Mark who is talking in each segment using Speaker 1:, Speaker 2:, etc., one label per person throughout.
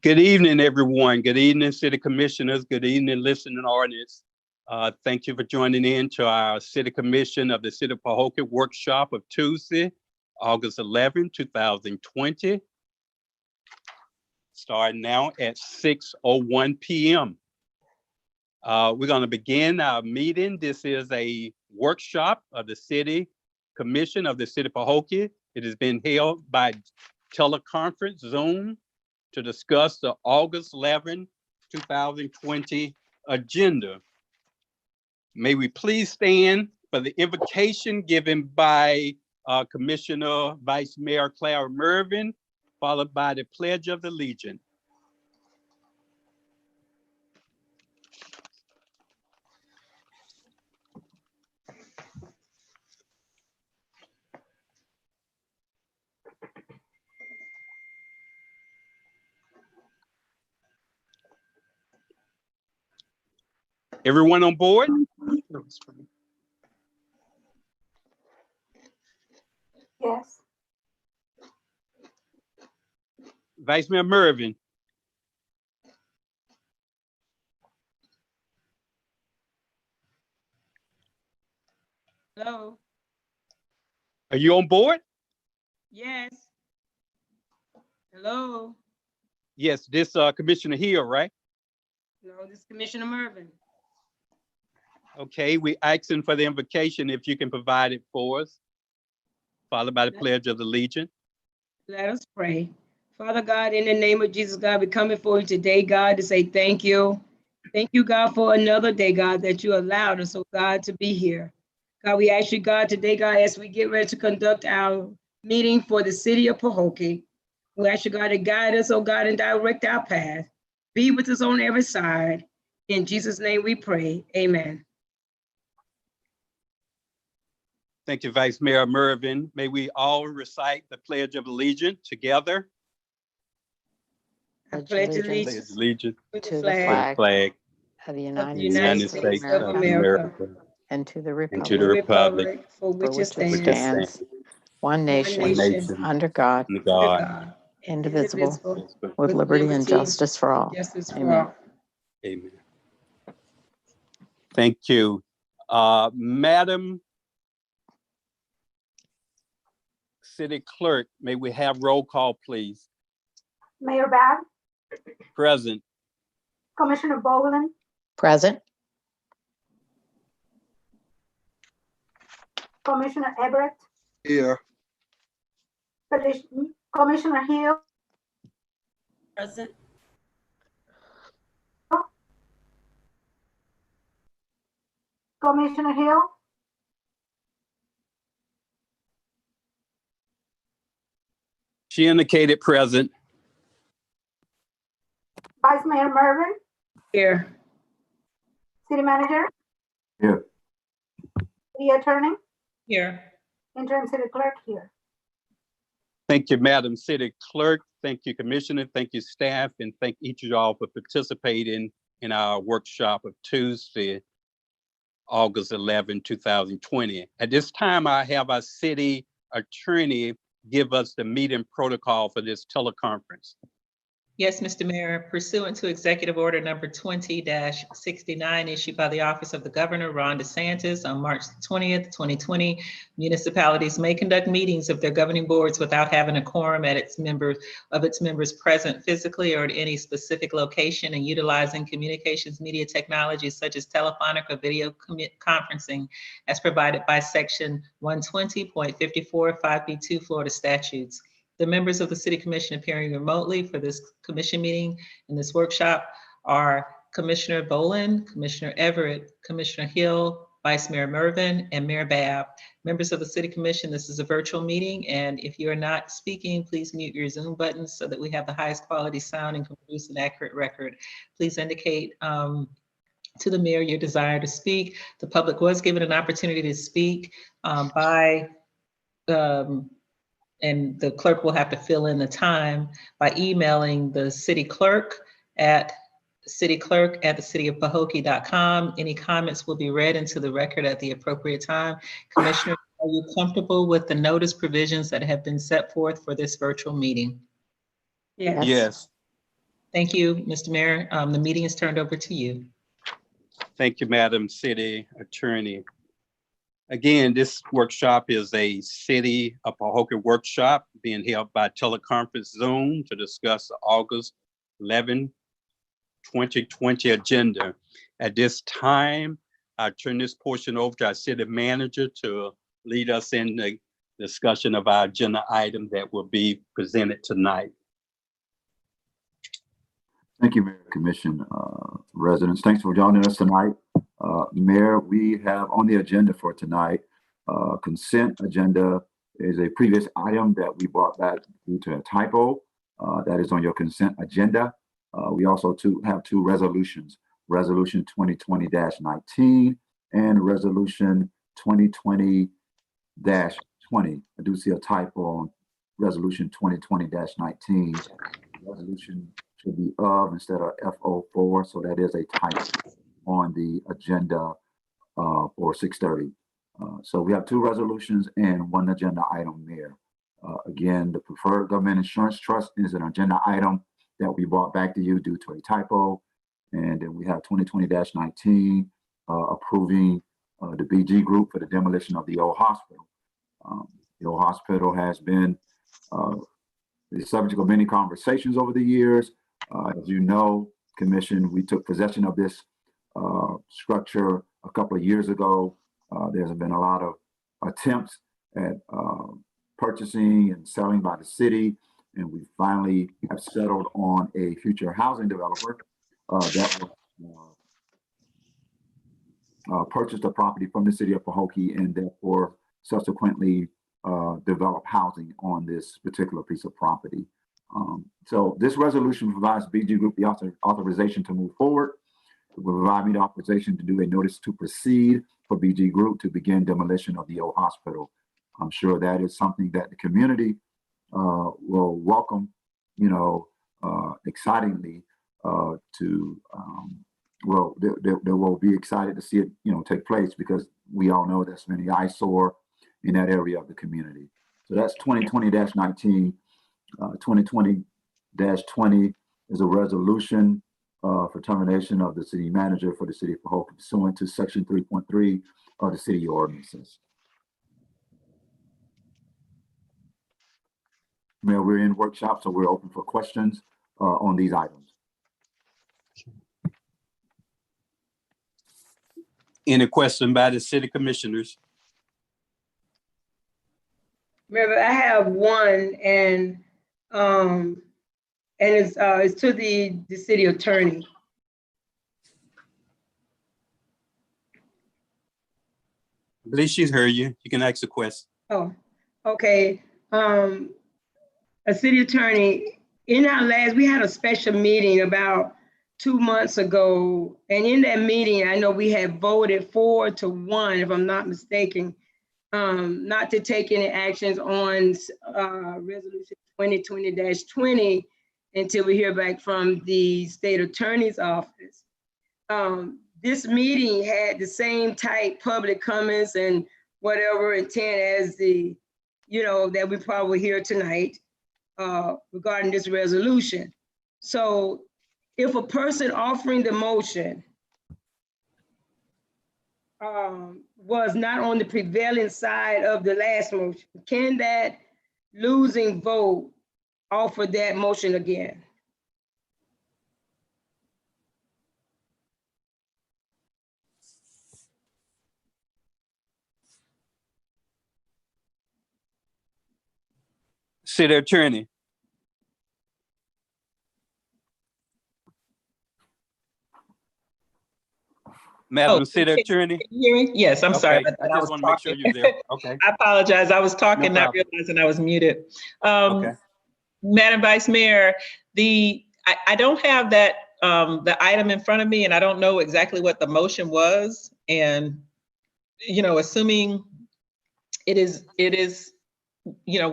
Speaker 1: Good evening, everyone. Good evening, City Commissioners. Good evening, listening audience. Thank you for joining in to our City Commission of the City of Pahokee workshop of Tuesday, August 11, 2020. Starting now at 6:01 p.m. We're going to begin our meeting. This is a workshop of the City Commission of the City of Pahokee. It has been held by teleconference Zoom to discuss the August 11, 2020 agenda. May we please stand for the invocation given by Commissioner Vice Mayor Clara Mervin, followed by the Pledge of Allegiance. Everyone on board?
Speaker 2: Yes.
Speaker 1: Vice Mayor Mervin.
Speaker 3: Hello.
Speaker 1: Are you on board?
Speaker 3: Yes. Hello.
Speaker 1: Yes, this Commissioner Hill, right?
Speaker 3: No, this is Commissioner Mervin.
Speaker 1: Okay, we asking for the invocation if you can provide it for us, followed by the Pledge of Allegiance.
Speaker 3: Let us pray. Father God, in the name of Jesus, God, we come before you today, God, to say thank you. Thank you, God, for another day, God, that you allowed us, oh God, to be here. God, we ask you, God, today, God, as we get ready to conduct our meeting for the city of Pahokee, we ask you, God, to guide us, oh God, and direct our path. Be with us on every side. In Jesus' name we pray. Amen.
Speaker 1: Thank you, Vice Mayor Mervin. May we all recite the Pledge of Allegiance together.
Speaker 3: I pledge allegiance
Speaker 1: Pledge allegiance
Speaker 3: to
Speaker 4: to
Speaker 3: the
Speaker 4: the
Speaker 3: flag
Speaker 1: flag
Speaker 4: of the
Speaker 3: of
Speaker 4: United,
Speaker 3: the United
Speaker 4: States,
Speaker 3: States of America
Speaker 4: and to the
Speaker 1: and to the
Speaker 4: republic
Speaker 1: republic
Speaker 3: for which it
Speaker 4: for which it
Speaker 3: stands,
Speaker 4: stands, one nation,
Speaker 3: one nation,
Speaker 4: under God,
Speaker 1: under
Speaker 3: under
Speaker 1: God,
Speaker 3: God,
Speaker 4: indivisible,
Speaker 3: indivisible,
Speaker 4: with liberty and justice for all.
Speaker 3: justice for
Speaker 4: Amen.
Speaker 3: all.
Speaker 1: Amen. Thank you. Madam City Clerk, may we have roll call, please?
Speaker 2: Mayor Bab,
Speaker 1: Present.
Speaker 2: Commissioner Boland,
Speaker 4: Present.
Speaker 2: Commissioner Everett,
Speaker 1: Here.
Speaker 2: Commissioner Hill,
Speaker 3: Present.
Speaker 2: Commissioner Hill,
Speaker 1: She indicated present.
Speaker 2: Vice Mayor Mervin,
Speaker 3: Here.
Speaker 2: City Manager.
Speaker 1: Here.
Speaker 2: City Attorney,
Speaker 3: Here.
Speaker 2: Interim City Clerk here.
Speaker 1: Thank you, Madam City Clerk. Thank you, Commissioner. Thank you, staff, and thank each of y'all for participating in our workshop of Tuesday, August 11, 2020. At this time, I have our city attorney give us the meeting protocol for this teleconference.
Speaker 5: Yes, Mr. Mayor, pursuant to Executive Order number 20-69 issued by the Office of the Governor, Ron DeSantis, on March 20th, 2020, municipalities may conduct meetings of their governing boards without having a quorum at its members present physically or at any specific location, and utilizing communications media technologies such as telephonic or video conferencing as provided by Section 120.54 5B2 Florida statutes. The members of the City Commission appearing remotely for this commission meeting and this workshop are Commissioner Boland, Commissioner Everett, Commissioner Hill, Vice Mayor Mervin, and Mayor Babb. Members of the City Commission, this is a virtual meeting, and if you are not speaking, please mute your Zoom buttons so that we have the highest quality sound and can produce an accurate record. Please indicate to the mayor your desire to speak. The public was given an opportunity to speak and the clerk will have to fill in the time by emailing the city clerk at cityclerk@thecityofpahokee.com. Any comments will be read into the record at the appropriate time. Commissioner, are you comfortable with the notice provisions that have been set forth for this virtual meeting?
Speaker 3: Yes.
Speaker 1: Yes.
Speaker 5: Thank you, Mr. Mayor. The meeting is turned over to you.
Speaker 1: Thank you, Madam City Attorney. Again, this workshop is a City of Pahokee workshop being held by teleconference Zoom to discuss the August 11, 2020 agenda. At this time, I turn this portion over to our city manager to lead us in the discussion of our agenda item that will be presented tonight.
Speaker 6: Thank you, Mayor, Commission, residents. Thanks for joining us tonight. Mayor, we have on the agenda for tonight, consent agenda is a previous item that we brought back due to a typo. That is on your consent agenda. We also have two resolutions, Resolution 2020-19 and Resolution 2020-20. I do see a typo on Resolution 2020-19. Resolution should be of instead of FO4, so that is a typo on the agenda for 6:30. So we have two resolutions and one agenda item there. Again, the Preferred Government Insurance Trust is an agenda item that we brought back to you due to a typo. And then we have 2020-19 approving the BG group for the demolition of the old hospital. The old hospital has been the subject of many conversations over the years. As you know, Commission, we took possession of this structure a couple of years ago. There's been a lot of attempts at purchasing and selling by the city, and we finally have settled on a future housing developer that will purchase the property from the city of Pahokee and therefore subsequently develop housing on this particular piece of property. So this resolution provides BG Group the authorization to move forward. It will provide me the authorization to do a notice to proceed for BG Group to begin demolition of the old hospital. I'm sure that is something that the community will welcome, excitingly they will be excited to see it, take place, because we all know there's many eyesore in that area of the community. So that's 2020-19. 2020-20 is a resolution for termination of the city manager for the city of Pahokee pursuant to section 3.3 of the city ordinances. Mayor, we're in workshop, so we're open for questions on these items.
Speaker 1: Any question by the city commissioners?
Speaker 3: Remember, I have one, and it's to the city attorney.
Speaker 1: I believe she's heard you. You can ask the question.
Speaker 3: Oh, okay. A city attorney, we had a special meeting about 2 months ago. And in that meeting, I know we had voted 4-1, if I'm not mistaken, not to take any actions on resolution 2020-20 until we hear back from the state attorney's office. This meeting had the same type public comments and whatever intent as the, that we probably hear tonight regarding this resolution. So if a person offering the motion was not on the prevailing side of the last motion, can that losing vote offer that motion again?
Speaker 1: City attorney. Madam City Attorney.
Speaker 5: Can you hear me? Yes, I'm sorry.
Speaker 1: I just want to make sure you're there. Okay.
Speaker 5: I apologize. I was talking,
Speaker 1: No
Speaker 5: not realizing I was muted.
Speaker 1: Okay.
Speaker 5: Madam Vice Mayor, I don't have that the item in front of me, and I don't know exactly what the motion was. And assuming it is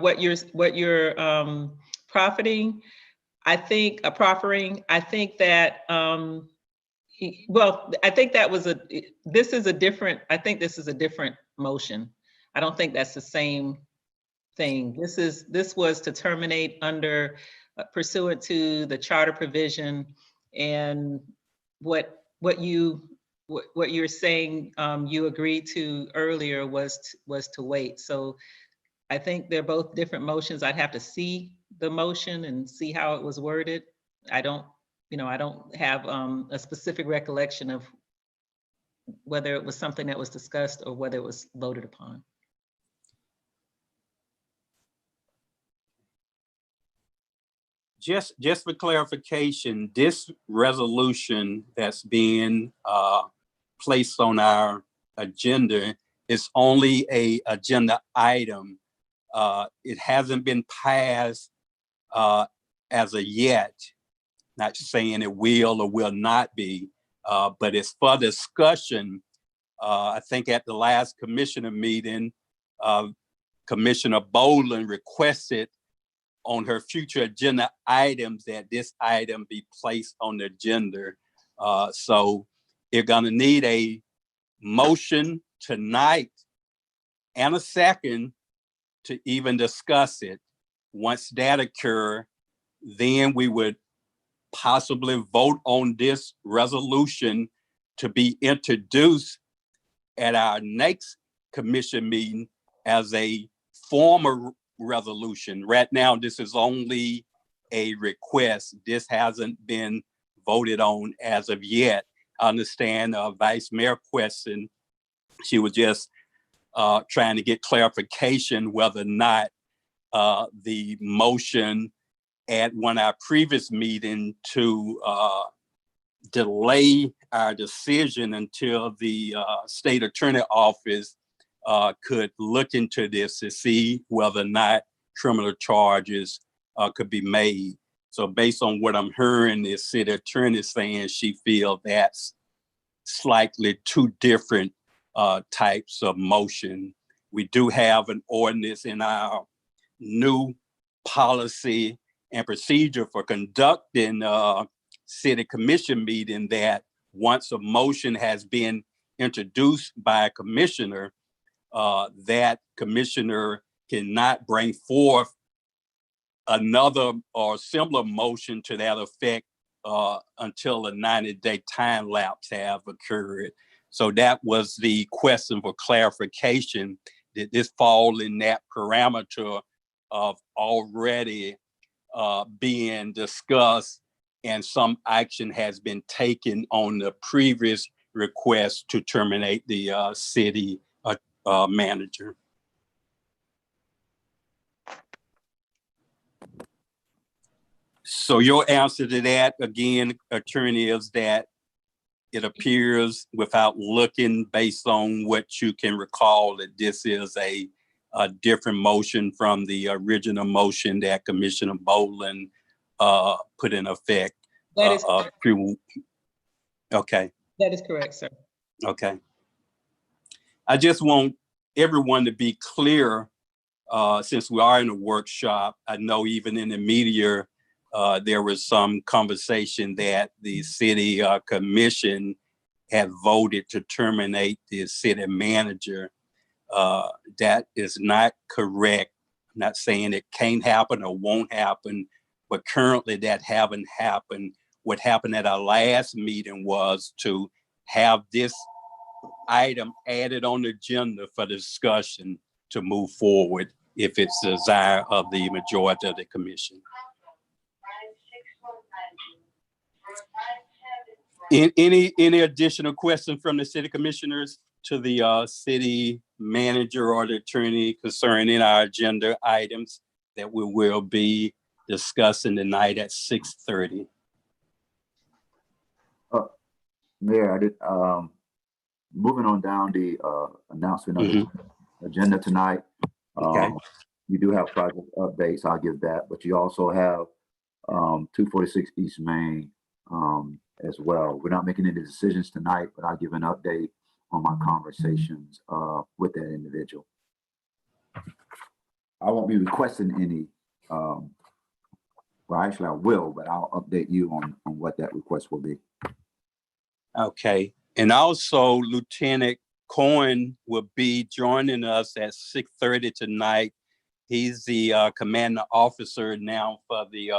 Speaker 5: what you're profiting, I think proffering. I think that I think that was this is a different motion. I don't think that's the same thing. This was to terminate under pursuant to the charter provision, and what you're saying you agreed to earlier was to wait. So I think they're both different motions. I'd have to see the motion and see how it was worded. I don't have a specific recollection of whether it was something that was discussed or whether it was voted upon.
Speaker 1: Just for clarification, this resolution that's being placed on our agenda is only a agenda item. It hasn't been passed as of yet. Not saying it will or will not be, but it's for discussion. I think at the last commissioner meeting, Commissioner Boland requested on her future agenda items that this item be placed on the agenda. So you're gonna need a motion tonight and a second to even discuss it. Once that occurs, then we would possibly vote on this resolution to be introduced at our next commission meeting as a formal resolution. Right now, this is only a request. This hasn't been voted on as of yet. I understand Vice Mayor question. She was just trying to get clarification whether or not the motion at one of our previous meeting to delay our decision until the state attorney office could look into this to see whether or not criminal charges could be made. So based on what I'm hearing, the city attorney saying she feels that's slightly two different types of motion. We do have an ordinance in our new policy and procedure for conducting city commission meeting that once a motion has been introduced by a commissioner, that commissioner cannot bring forth another or similar motion to that effect until a 90-day time lapse have occurred. So that was the question for clarification. Did this fall in that parameter of already being discussed and some action has been taken on the previous request to terminate the city manager? So your answer to that, again, attorney, is that it appears without looking based on what you can recall that this is a different motion from the original motion that Commissioner Boland put in effect.
Speaker 5: That is
Speaker 1: okay.
Speaker 5: That is correct, sir.
Speaker 1: Okay. I just want everyone to be clear, since we are in a workshop. I know even in the media, there was some conversation that the city commission had voted to terminate the city manager. That is not correct. I'm not saying it can't happen or won't happen, but currently that haven't happened. What happened at our last meeting was to have this item added on the agenda for discussion to move forward if it's the desire of the majority of the commission. Any additional questions from the city commissioners to the city manager or the attorney concerning our agenda items that we will be discussing tonight at 6:30?
Speaker 6: Mayor, I did, moving on down the announcement of the agenda tonight.
Speaker 1: Okay.
Speaker 6: You do have project updates, I'll give that, but you also have 246 East Main as well. We're not making any decisions tonight, but I'll give an update on my conversations with that individual. I won't be requesting any, well, actually I will, but I'll update you on what that request will be.
Speaker 1: Okay. And also Lieutenant Cohen will be joining us at 6:30 tonight He's the commanding officer now for the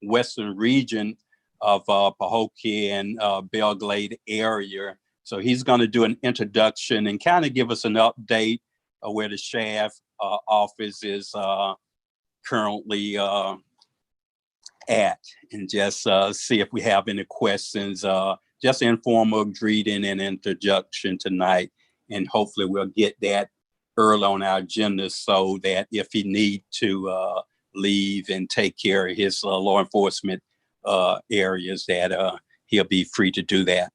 Speaker 1: western region of Pahokee and Belglade area. So he's going to do an introduction and kind of give us an update of where the sheriff office is currently at, and just see if we have any questions. Just informal greeting and introduction tonight, and hopefully we'll get that early on our agenda so that if he need to leave and take care of his law enforcement areas, that he'll be free to do that.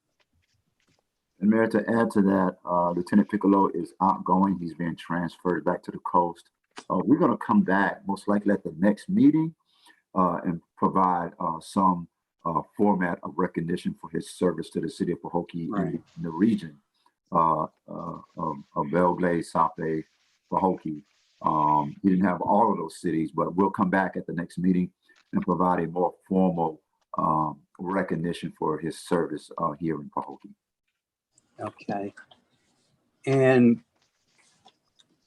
Speaker 6: And Mayor, to add to that, Lieutenant Piccolo is outgoing. He's being transferred back to the coast. We're going to come back most likely at the next meeting and provide some format of recognition for his service to the city of Pahokee in the region of Belglade, South Bay, Pahokee. He didn't have all of those cities, but we'll come back at the next meeting and provide a more formal recognition for his service here in Pahokee.
Speaker 1: Okay. And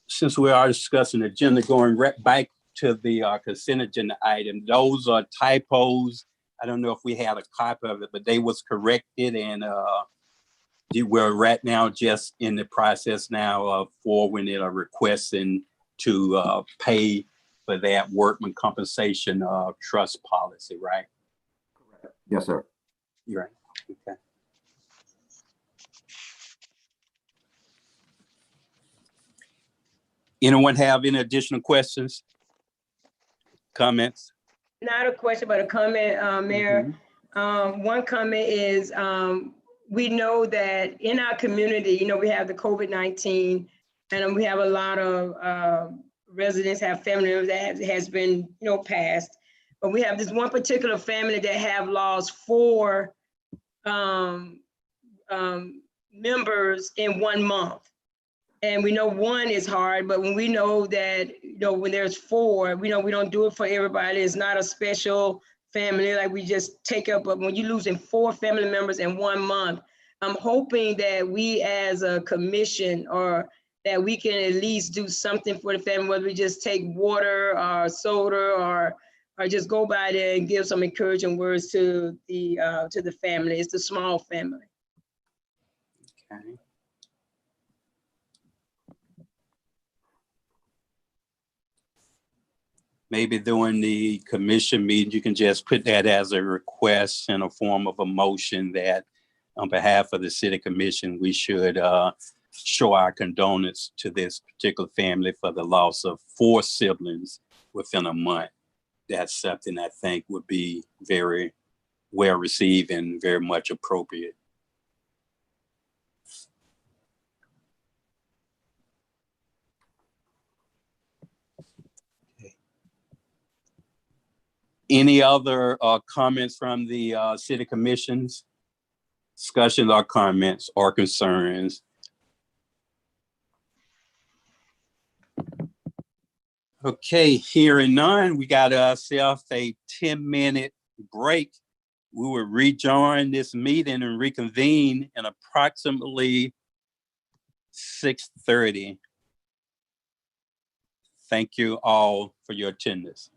Speaker 1: since we are discussing the agenda, going right back to the consent agenda item, those are typos. I don't know if we had a copy of it, but they was corrected, and we're right now just in the process now of forwarding it or requesting to pay for that workman compensation trust policy, right?
Speaker 6: Correct. Yes, sir.
Speaker 1: You're right. Okay. Anyone have any additional questions, comments?
Speaker 3: Not a question, but a comment, Mayor. One comment is, we know that in our community, we have the COVID-19, and we have a lot of residents have family members that has been, passed. But we have this one particular family that have lost 4 members in 1 month. And we know 1 is hard, but when we know that, when there's 4, we know we don't do it for everybody. It's not a special family like we just take up. But when you're losing 4 family members in 1 month, I'm hoping that we as a commission, or that we can at least do something for the family, whether we just take water or soda, or just go by there and give some encouraging words to the family. It's the small family.
Speaker 1: Okay. Maybe during the commission meeting, you can just put that as a request in a form of a motion that on behalf of the city commission, we should show our condolence to this particular family for the loss of 4 siblings within a month. That's something I think would be very well received and very much appropriate. Any other comments from the city commissions? Discussions or comments or concerns? Okay, hearing none, we got ourselves a 10-minute break. We will rejoin this meeting and reconvene in approximately 6:30. Thank you all for your attendance.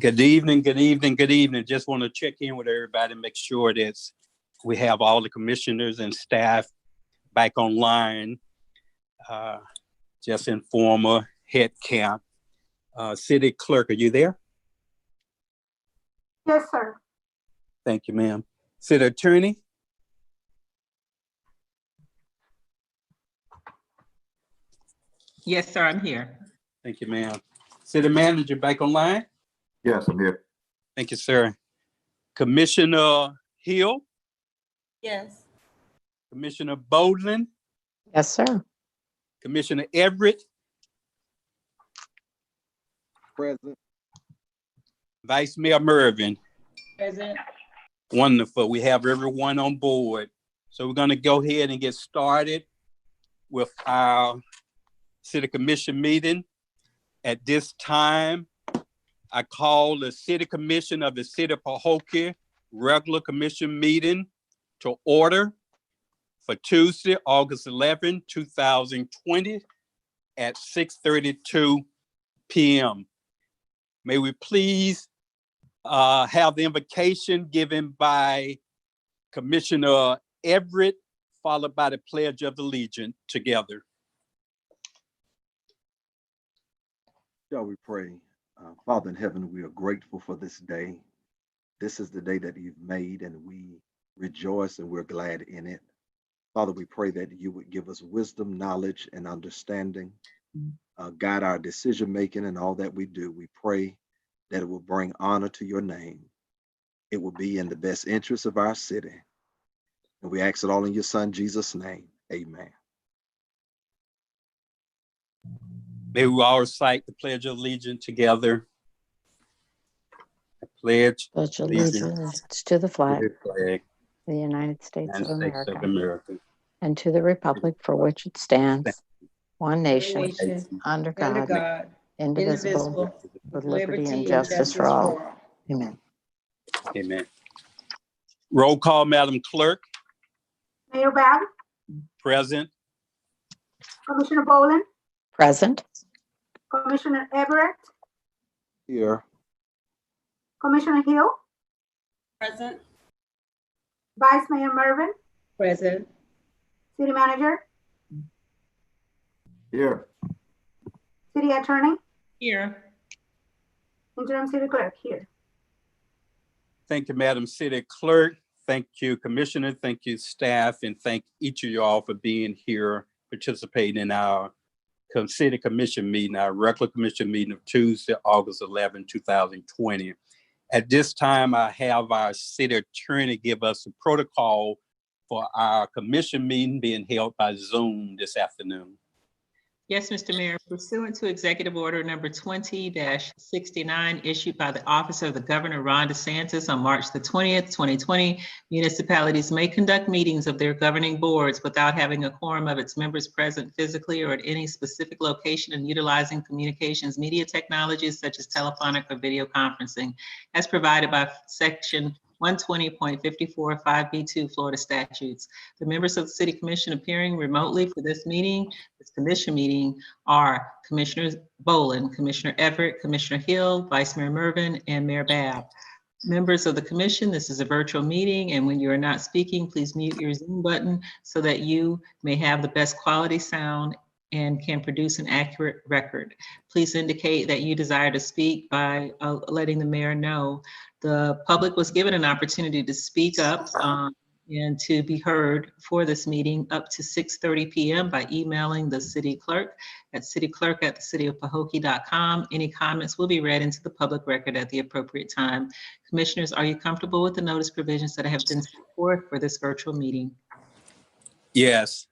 Speaker 1: Good evening, good evening, good evening. Just want to check in with everybody, make sure that we have all the commissioners and staff back online. Just inform a head count. City Clerk, are you there?
Speaker 2: Yes, sir.
Speaker 1: Thank you, ma'am. City Attorney?
Speaker 5: Yes, sir, I'm here.
Speaker 1: Thank you, ma'am. City Manager back online?
Speaker 6: Yes, I'm here.
Speaker 1: Thank you, sir. Commissioner Hill?
Speaker 7: Yes.
Speaker 1: Commissioner Bowden?
Speaker 4: Yes, sir.
Speaker 1: Commissioner Everett?
Speaker 8: Present.
Speaker 1: Vice Mayor Mervin?
Speaker 3: Present.
Speaker 1: Wonderful. We have everyone on board. So we're going to go ahead and get started with our City Commission meeting. At this time, I call the City Commission of the City of Pahokee regular commission meeting to order for Tuesday, August 11, 2020 at 6:32 p.m. May we please have the invocation given by Commissioner Everett, followed by the Pledge of Allegiance together.
Speaker 8: Shall we pray? Father in heaven, we are grateful for this day. This is the day that you've made, and we rejoice and we're glad in it. Father, we pray that you would give us wisdom, knowledge, and understanding. Guide our decision making and all that we do. We pray that it will bring honor to your name. It will be in the best interest of our city. And we ask it all in your son, Jesus' name. Amen.
Speaker 1: May we all recite the Pledge of Allegiance together. I pledge
Speaker 4: Pledge
Speaker 1: allegiance
Speaker 4: allegiance to the
Speaker 1: to
Speaker 4: flag
Speaker 1: the flag
Speaker 4: of the United States
Speaker 1: United
Speaker 4: of
Speaker 1: States of
Speaker 4: America
Speaker 1: America,
Speaker 4: and to the republic for which it stands, one nation,
Speaker 3: Nation,
Speaker 4: under
Speaker 3: under
Speaker 4: God,
Speaker 3: God,
Speaker 4: indivisible,
Speaker 3: indivisible,
Speaker 4: with liberty and justice for all. Amen.
Speaker 1: Amen. Roll call, Madam Clerk.
Speaker 2: Mayor Bab,
Speaker 1: Present.
Speaker 2: Commissioner Boland,
Speaker 4: Present.
Speaker 2: Commissioner Everett,
Speaker 8: Here.
Speaker 2: Commissioner Hill,
Speaker 7: Present.
Speaker 2: Vice Mayor Mervin,
Speaker 3: Present.
Speaker 2: City Manager,
Speaker 6: Here.
Speaker 2: City Attorney,
Speaker 5: Here.
Speaker 2: Interim City Clerk here.
Speaker 1: Thank you, Madam City Clerk. Thank you, Commissioner. Thank you, staff, and thank each of y'all for being here, participating in our City Commission meeting, our regular commission meeting of Tuesday, August 11, 2020. At this time, I have our city attorney give us a protocol for our commission meeting being held by Zoom this afternoon.
Speaker 5: Yes, Mr. Mayor, pursuant to Executive Order number 20-69 issued by the Office of the Governor Ron DeSantis on March the 20th, 2020, municipalities may conduct meetings of their governing boards without having a quorum of its members present physically or at any specific location and utilizing communications media technologies such as telephonic or video conferencing, as provided by Section 120.54 5B2 Florida statutes. The members of the City Commission appearing remotely for this meeting, this commission meeting, are Commissioners Boland, Commissioner Everett, Commissioner Hill, Vice Mayor Mervin, and Mayor Babb. Members of the commission, this is a virtual meeting, and when you are not speaking, please mute your Zoom button so that you may have the best quality sound and can produce an accurate record. Please indicate that you desire to speak by letting the mayor know. The public was given an opportunity to speak up and to be heard for this meeting up to 6:30 p.m. by emailing the city clerk at cityclerk@thecityofpahokee.com. Any comments will be read into the public record at the appropriate time. Commissioners, are you comfortable with the notice provisions that have been set forth for this virtual meeting?
Speaker 1: Yes.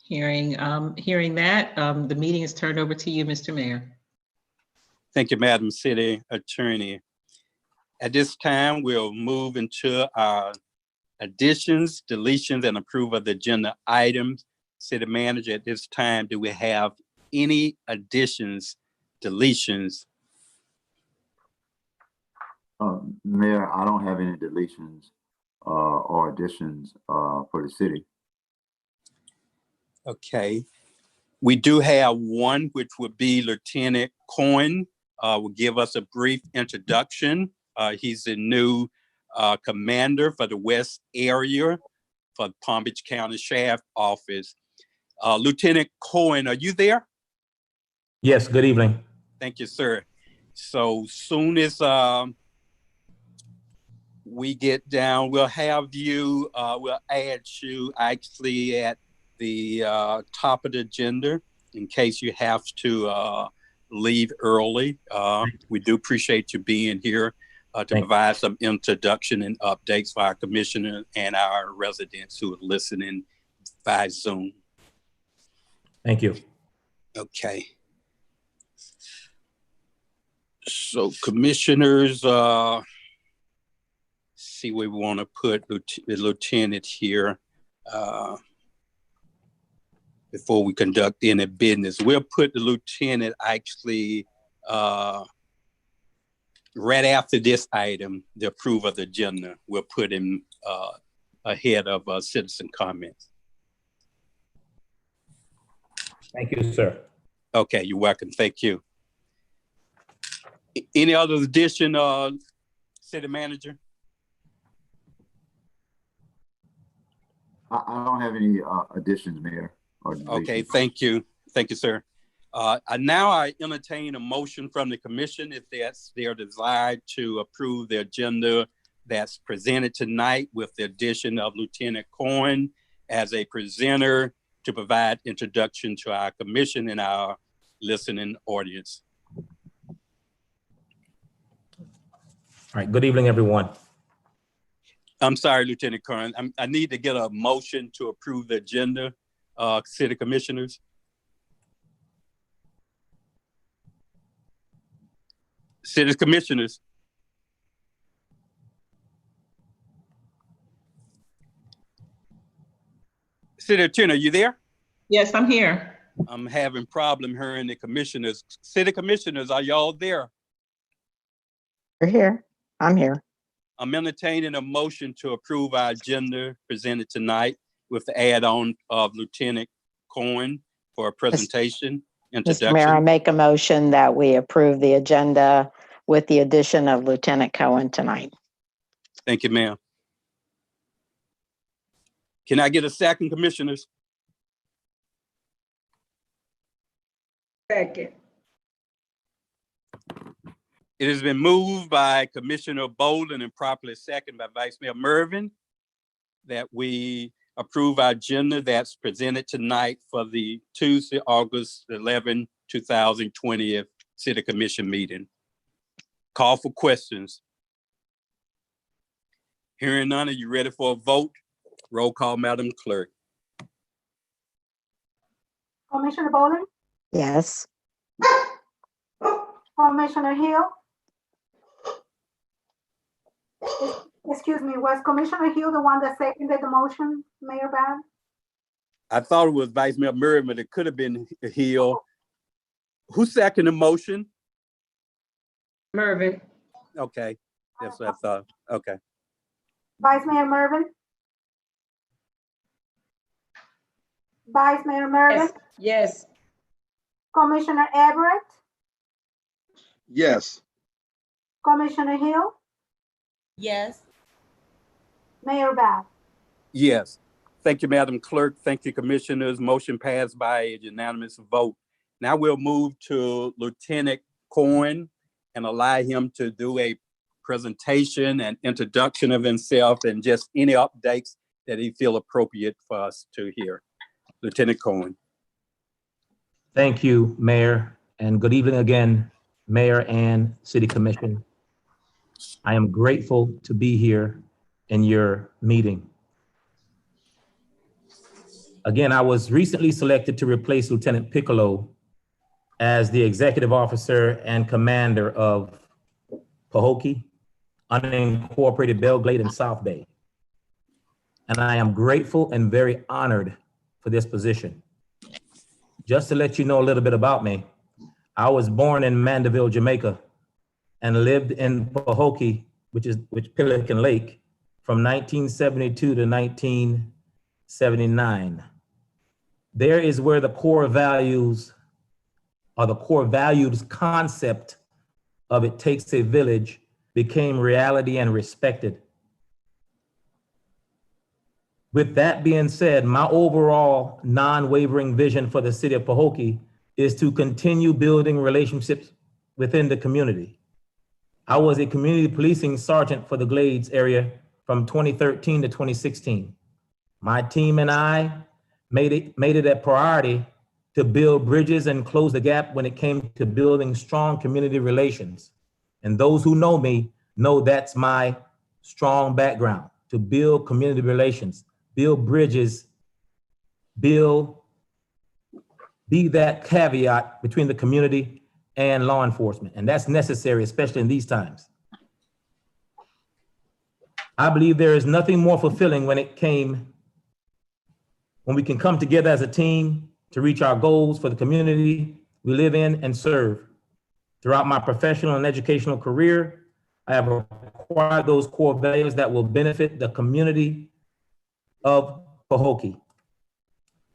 Speaker 5: Hearing that, the meeting is turned over to you, Mr. Mayor.
Speaker 1: Thank you, Madam City Attorney. At this time, we'll move into our additions, deletions, and approval of the agenda items. City Manager, at this time, do we have any additions, deletions?
Speaker 6: Mayor, I don't have any deletions or additions for the city.
Speaker 1: Okay. We do have one, which would be Lieutenant Cohen, will give us a brief introduction. He's the new commander for the West area for Palm Beach County Sheriff Office. Lieutenant Cohen, are you there?
Speaker 9: Yes, good evening.
Speaker 1: Thank you, sir. So soon as we get down, we'll have you, we'll add you actually at the top of the agenda in case you have to leave early. We do appreciate you being here to provide some introduction and updates for our commissioner and our residents who are listening via Zoom.
Speaker 9: Thank you.
Speaker 1: Okay. So commissioners, see where we want to put the lieutenant here before we conduct any business. We'll put the lieutenant actually right after this item, the approval of the agenda. We'll put him ahead of citizen comments.
Speaker 9: Thank you, sir.
Speaker 1: Okay, you're welcome. Thank you. Any other addition, city manager?
Speaker 6: I don't have any additions, Mayor.
Speaker 1: Okay, thank you. Thank you, sir. Now I entertain a motion from the commission if that's their desire to approve the agenda that's presented tonight with the addition of Lieutenant Cohen as a presenter to provide introduction to our commission and our listening audience.
Speaker 9: All right, good evening, everyone.
Speaker 1: I'm sorry, Lieutenant Cohen. I need to get a motion to approve the agenda, city commissioners. City commissioners. City attorney, are you there?
Speaker 5: Yes, I'm here.
Speaker 1: I'm having problem hearing the commissioners. City commissioners, are y'all there?
Speaker 4: You're here. I'm here.
Speaker 1: I'm entertaining a motion to approve our agenda presented tonight with the add-on of Lieutenant Cohen for a presentation,
Speaker 4: Mr. Mayor, I
Speaker 1: introduction.
Speaker 4: make a motion that we approve the agenda with the addition of Lieutenant Cohen tonight.
Speaker 1: Thank you, ma'am. Can I get a second, commissioners?
Speaker 3: Second.
Speaker 1: It has been moved by Commissioner Bolden and properly seconded by Vice Mayor Mervin that we approve our agenda that's presented tonight for the Tuesday, August 11, 2020 City Commission meeting. Call for questions. Hearing none, are you ready for a vote? Roll call, Madam Clerk.
Speaker 2: Commissioner Bowling,
Speaker 4: Yes.
Speaker 2: Commissioner Hill. Excuse me, was Commissioner Hill the one that seconded the motion, Mayor Bab?
Speaker 1: I thought it was Vice Mayor Mervin, but it could have been Hill. Who seconded the motion?
Speaker 3: Mervin.
Speaker 1: Okay, that's what I thought. Okay.
Speaker 2: Vice Mayor Mervin? Vice Mayor Mervin?
Speaker 3: Yes. Yes.
Speaker 2: Commissioner Everett?
Speaker 8: Yes.
Speaker 2: Commissioner Hill?
Speaker 7: Yes.
Speaker 2: Mayor Bab?
Speaker 1: Yes. Thank you, Madam Clerk. Thank you, Commissioners. Motion passed by a unanimous vote. Now we'll move to Lieutenant Cohen and allow him to do a presentation and introduction of himself and just any updates that he feel appropriate for us to hear. Lieutenant Cohen.
Speaker 9: Thank you, Mayor, and good evening again, Mayor and City Commission. I am grateful to be here in your meeting. Again, I was recently selected to replace Lieutenant Piccolo as the executive officer and commander of Pahokee, unincorporated Belglade and South Bay. And I am grateful and very honored for this position. Just to let you know a little bit about me, I was born in Mandeville, Jamaica, and lived in Pahokee, which Pelican Lake, from 1972 to 1979. there is where the core values or the core values concept of it takes a village became reality and respected. With that being said, my overall non-wavering vision for the city of Pahokee is to continue building relationships within the community. I was a community policing sergeant for the Glades area from 2013 to 2016. My team and I made it a priority to build bridges and close the gap when it came to building strong community relations. And those who know me know that's my strong background, to build community relations, build bridges, be that caveat between the community and law enforcement. And that's necessary, especially in these times. I believe there is nothing more fulfilling when we can come together as a team to reach our goals for the community we live in and serve. Throughout my professional and educational career, I have acquired those core values that will benefit the community of Pahokee.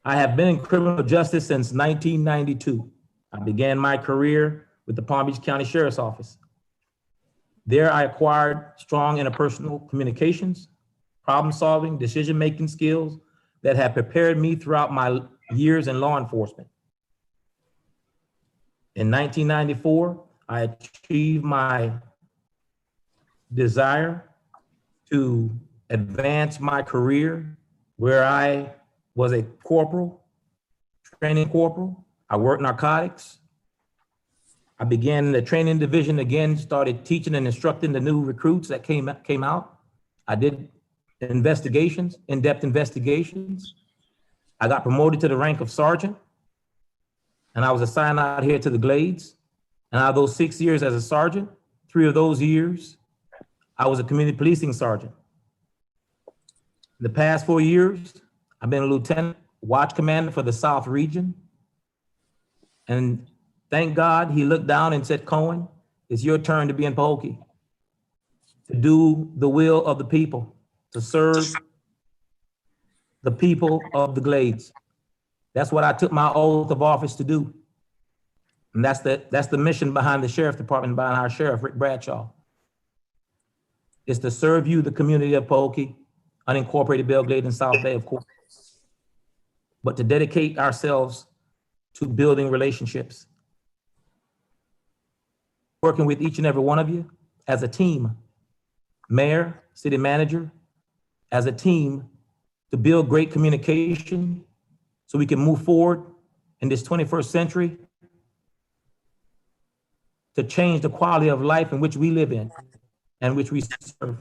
Speaker 9: I have been in criminal justice since 1992. I began my career with the Palm Beach County Sheriff's Office. There I acquired strong interpersonal communications, problem-solving, decision-making skills that have prepared me throughout my years in law enforcement. In 1994, I achieved my desire to advance my career, where I was a corporal, training corporal. I worked narcotics. I began in the training division again, started teaching and instructing the new recruits that came out. I did investigations, in-depth investigations. I got promoted to the rank of sergeant, and I was assigned out here to the Glades. And out of those 6 years as a sergeant, 3 of those years, I was a community policing sergeant. In the past 4 years, I've been a lieutenant watch commander for the South region. And thank God he looked down and said, Cohen, it's your turn to be in Pahokee, to do the will of the people, to serve the people of the Glades. That's what I took my oath of office to do. And that's the mission behind the sheriff department, behind our sheriff, Rick Bradshaw. Is to serve you, the community of Pahokee, unincorporated Belgrade and South Bay, of course, but to dedicate ourselves to building relationships, working with each and every one of you as a team, mayor, city manager, as a team to build great communication so we can move forward in this 21st century to change the quality of life in which we live in and which we serve.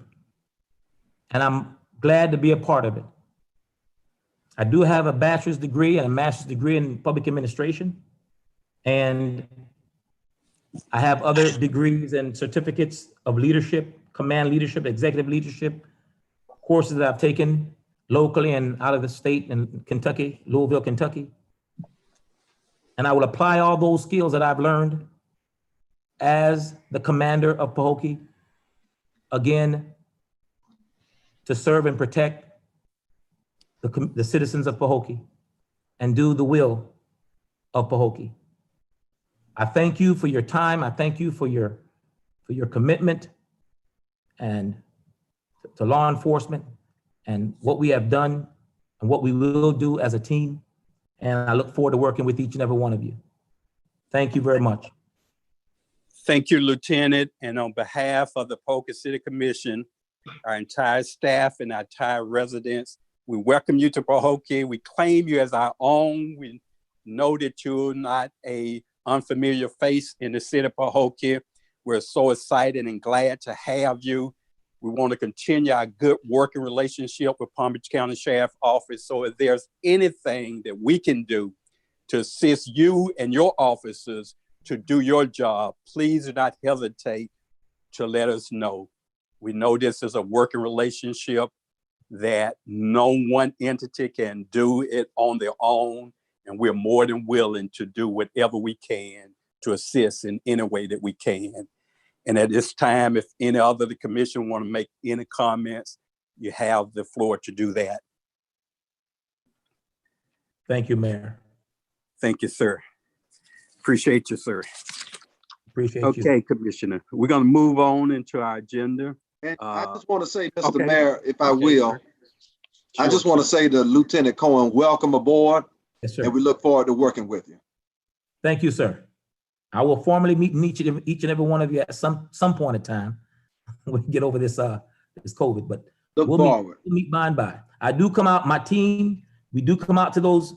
Speaker 9: And I'm glad to be a part of it. I do have a bachelor's degree and a master's degree in public administration. And I have other degrees and certificates of leadership, command leadership, executive leadership, courses that I've taken locally and out of the state in Kentucky, Louisville, Kentucky. And I will apply all those skills that I've learned as the commander of Pahokee, again, to serve and protect the citizens of Pahokee and do the will of Pahokee. I thank you for your time. I thank you for your commitment and to law enforcement and what we have done and what we will do as a team. And I look forward to working with each and every one of you. Thank you very much.
Speaker 1: Thank you, Lieutenant. And on behalf of the Pahokee City Commission, our entire staff and our entire residents, we welcome you to Pahokee. We claim you as our own. We know that you're not an unfamiliar face in the city of Pahokee. We're so excited and glad to have you. We want to continue our good working relationship with Palm Beach County Sheriff's Office. So if there's anything that we can do to assist you and your officers to do your job, please do not hesitate to let us know. We know this is a working relationship that no one entity can do it on their own, and we're more than willing to do whatever we can to assist in any way that we can. And at this time, if any other the commission want to make any comments, you have the floor to do that.
Speaker 9: Thank you, Mayor.
Speaker 1: Thank you, sir. Appreciate you, sir.
Speaker 9: Appreciate you.
Speaker 1: Okay, Commissioner, we're gonna move on into our agenda.
Speaker 8: And I
Speaker 1: Uh,
Speaker 8: just want to say, Mr.
Speaker 1: okay.
Speaker 8: Mayor, if I
Speaker 1: Okay,
Speaker 8: will,
Speaker 1: sir.
Speaker 8: I just
Speaker 1: Sure.
Speaker 8: want to say to Lieutenant Cohen, welcome aboard,
Speaker 9: Yes, sir.
Speaker 8: and we look forward to working with you.
Speaker 9: Thank you, sir. I will formally meet each and every one of you at some point in time. We can get over this COVID, but
Speaker 8: Look
Speaker 9: we'll
Speaker 8: forward.
Speaker 9: meet by and by. I do come out, my team, we do come out to those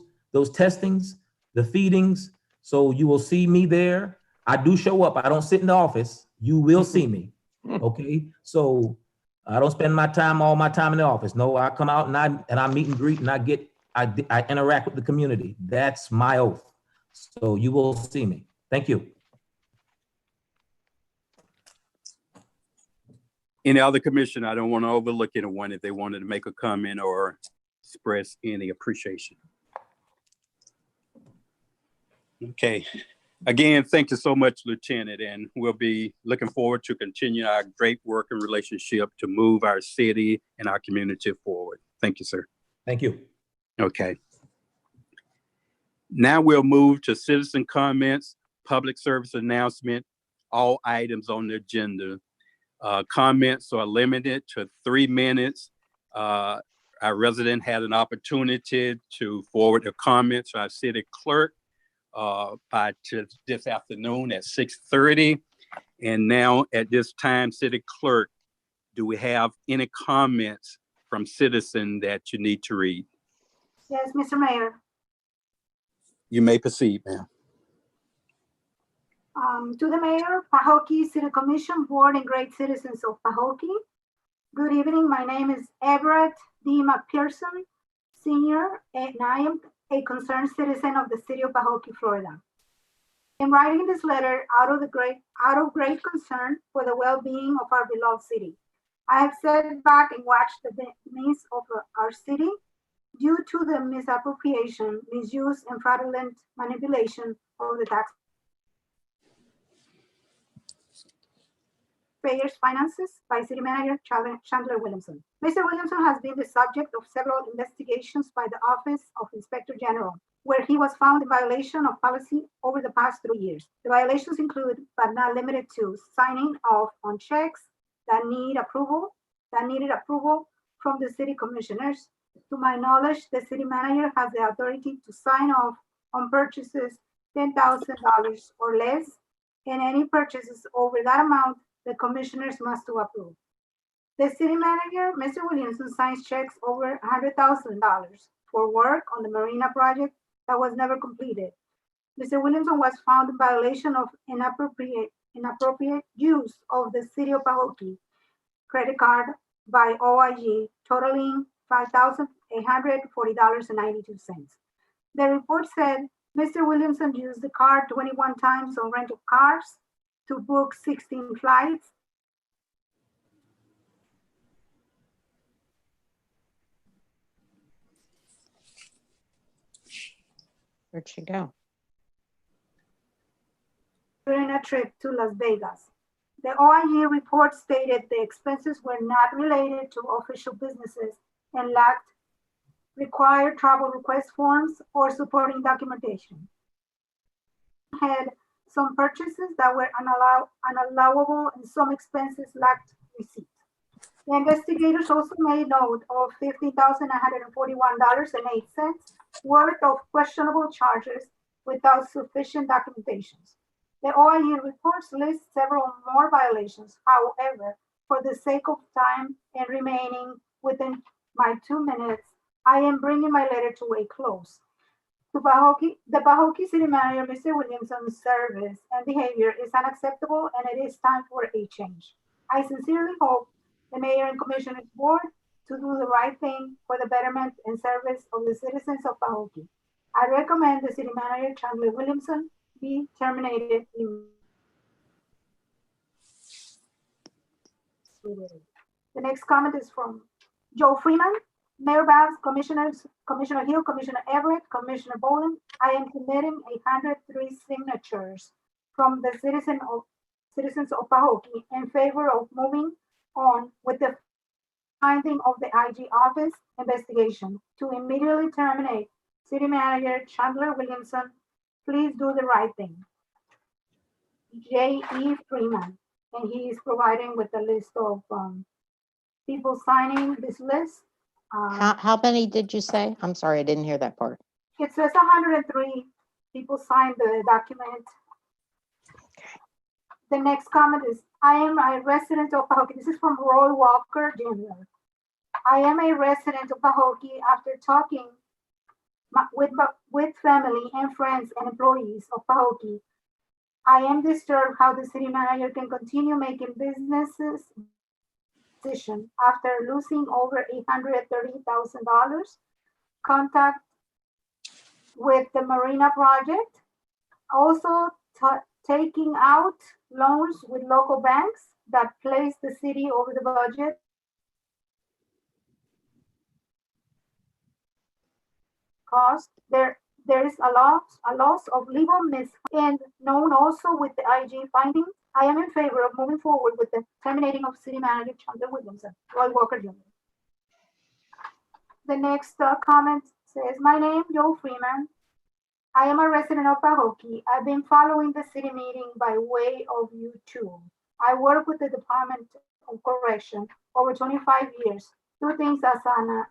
Speaker 9: testings, the feedings. So you will see me there. I do show up. I don't sit in the office. You will see me. Okay. So I don't spend all my time in the office. No, I come out and I meet and greet and I interact with the community. That's my oath. So you will see me. Thank you.
Speaker 1: Any other commissioner, I don't want to overlook anyone if they wanted to make a comment or express any appreciation. Okay. Again, thank you so much, Lieutenant, and we'll be looking forward to continue our great working relationship to move our city and our community forward. Thank you, sir.
Speaker 9: Thank you.
Speaker 1: Okay. Now we'll move to citizen comments, public service announcement, all items on the agenda. Comments are limited to 3 minutes. Our resident had an opportunity to forward a comment to our city clerk by this afternoon at 6:30. And now at this time, city clerk, do we have any comments from citizen that you need to read?
Speaker 2: Yes, Mr. Mayor.
Speaker 1: You may proceed, ma'am.
Speaker 2: To the Mayor, Pahokee City Commission Board and great citizens of Pahokee. Good evening. My name is Everett D. McPherson, Senior, and I am a concerned citizen of the city of Pahokee, Florida. I'm writing this letter out of great concern for the well-being of our beloved city. I have sat back and watched the needs of our city due to the misappropriation, misuse, and fraudulent manipulation of the taxpayers' finances by City Manager Chandler Williamson. Mr. Williamson has been the subject of several investigations by the Office of Inspector General, where he was found in violation of policy over the past 3 years. The violations include, but not limited to, signing off on checks that needed approval from the city commissioners. To my knowledge, the city manager has the authority to sign off on purchases $10,000 or less, and any purchases over that amount, the commissioners must approve. The city manager, Mr. Williamson, signs checks over $100,000 for work on the Marina project that was never completed. Mr. Williamson was found in violation of inappropriate use of the city of Pahokee credit card by OIG, totaling $5,840.92. The report said Mr. Williamson used the card 21 times on rental cars to book 16 flights.
Speaker 4: Where'd she go?
Speaker 2: During a trip to Las Vegas. The OIG report stated the expenses were not related to official businesses and lacked required travel request forms or supporting documentation. Had some purchases that were unallowable and some expenses lacked receipts. The investigators also made note of $15,141.08 worth of questionable charges without sufficient documentations. The OIG reports list several more violations. However, for the sake of time and remaining within my 2 minutes, I am bringing my letter to a close. The Pahokee City Manager, Mr. Williamson's service and behavior is unacceptable, and it is time for a change. I sincerely hope the Mayor and Commissioners Board to do the right thing for the betterment and service of the citizens of Pahokee. I recommend the City Manager, Chandler Williamson, be terminated immediately. The next comment is from Joe Freeman. Mayor Babs, Commissioner Hill, Commissioner Everett, Commissioner Boland, I am submitting 103 signatures from the citizens of Pahokee in favor of moving on with the finding of the IG office investigation to immediately terminate City Manager Chandler Williamson, please do the right thing. J.E. Freeman, and he is providing with a list of people signing this list.
Speaker 4: How many did you say? I'm sorry, I didn't hear that part.
Speaker 2: It says 103 people signed the document. The next comment is, I am a resident of Pahokee. This is from Roy Walker Jr. I am a resident of Pahokee after talking with family and friends and employees of Pahokee. I am disturbed how the city manager can continue making businesses decision after losing over $830,000. Contact with the Marina project. Also taking out loans with local banks that place the city over the budget. Cost. There is a loss of legal miss and known also with the IG findings. I am in favor of moving forward with the terminating of city manager Chandler Williamson, Roy Walker Jr. The next comment says, my name Joe Freeman. I am a resident of Pahokee. I've been following the city meeting by way of YouTube. I work with the Department of Correction over 25 years. Do things as an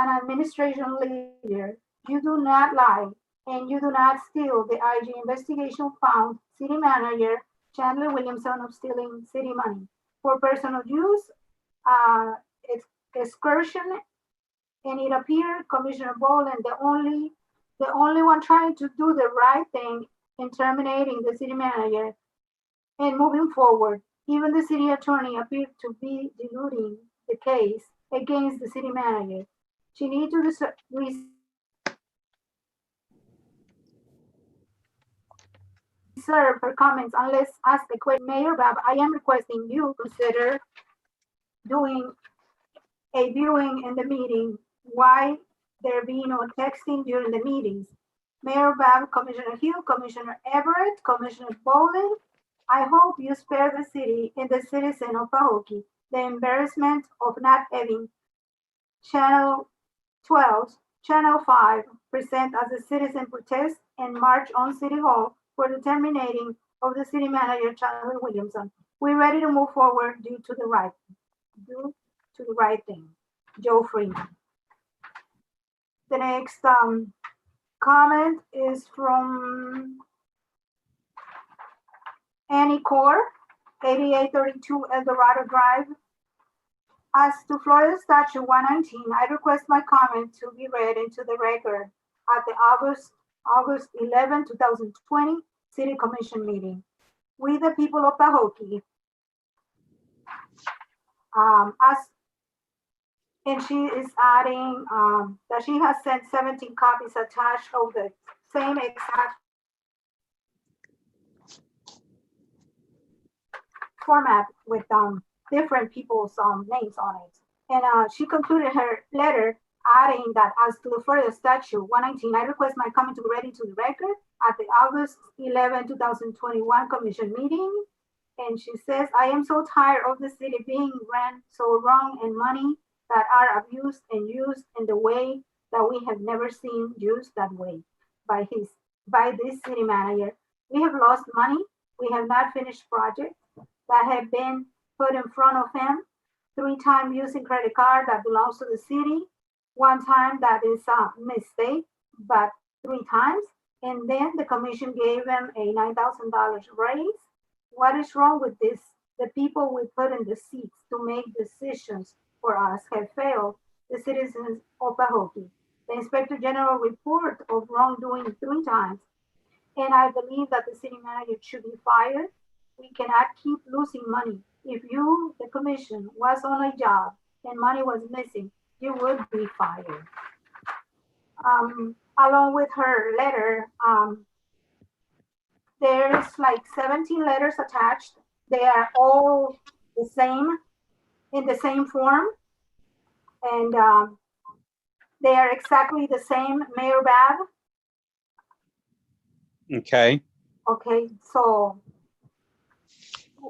Speaker 2: administration leader. You do not lie and you do not steal. The IG investigation found city manager Chandler Williamson of stealing city money for personal use, excursion, and it appeared Commissioner Boland, the only one trying to do the right thing in terminating the city manager and moving forward. Even the city attorney appeared to be diluting the case against the city manager. She needs to reserve her comments unless asked a question. Mayor Bab, I am requesting you consider doing a viewing in the meeting. Why there be no texting during the meetings? Mayor Bab, Commissioner Hill, Commissioner Everett, Commissioner Boland, I hope you spare the city and the citizen of Pahokee the embarrassment of not having Channel 5 present as a citizen protest and march on City Hall for the terminating of the city manager Chandler Williamson. We're ready to move forward due to the right thing. Joe Freeman. The next comment is from Annie Core, 8832 Eldorado Drive. As to Florida Statute 119, I request my comment to be read into the record at the August 11, 2020 City Commission meeting. We, the people of Pahokee, and she is adding that she has sent 17 copies attached of the same exact format with different people's names on it. And she concluded her letter adding that as to the Florida Statute 119, I request my comment to be read into the record at the August 11, 2021 Commission meeting. And she says, I am so tired of the city being ran so wrong and money that are abused and used in the way that we have never seen used that way by this city manager. We have lost money. We have not finished projects that have been put in front of him. 3 times using credit card that belongs to the city. 1 time that is a mistake, but 3 times. And then the commission gave him a $9,000 raise. What is wrong with this? The people we put in the seats to make decisions for us have failed the citizens of Pahokee. The Inspector General report of wrongdoing 3 times. And I believe that the city manager should be fired. We cannot keep losing money. If you, the commission, was on a job and money was missing, you would be fired. Along with her letter, there's like 17 letters attached. They are all the same, in the same form. And they are exactly the same, Mayor Bab.
Speaker 1: Okay.
Speaker 2: Okay, so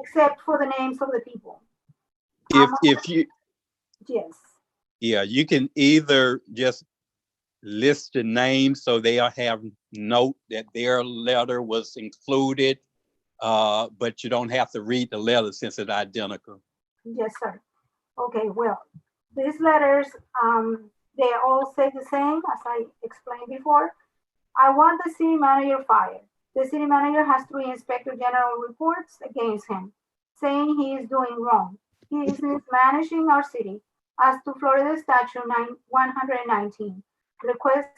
Speaker 2: except for the names of the people.
Speaker 1: If you
Speaker 2: Yes.
Speaker 1: Yeah, you can either just list the names so they'll have note that their letter was included, but you don't have to read the letter since it's identical.
Speaker 2: Yes, sir. Okay, well, these letters, they all say the same as I explained before. I want the city manager fired. The city manager has 3 inspector general reports against him, saying he is doing wrong. He is mismanaging our city. As to Florida Statute 119, request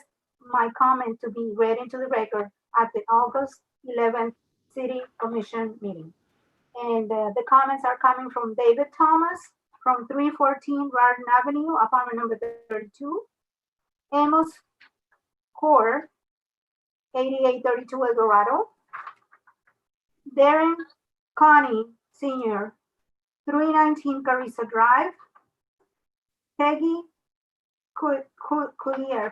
Speaker 2: my comment to be read into the record at the August 11th City Commission meeting. And the comments are coming from David Thomas from 314 Raritan Avenue, apartment number 32. Amos Core, 8832 El Dorado. Darren Connie Sr., 319 Carissa Drive. Peggy Collier,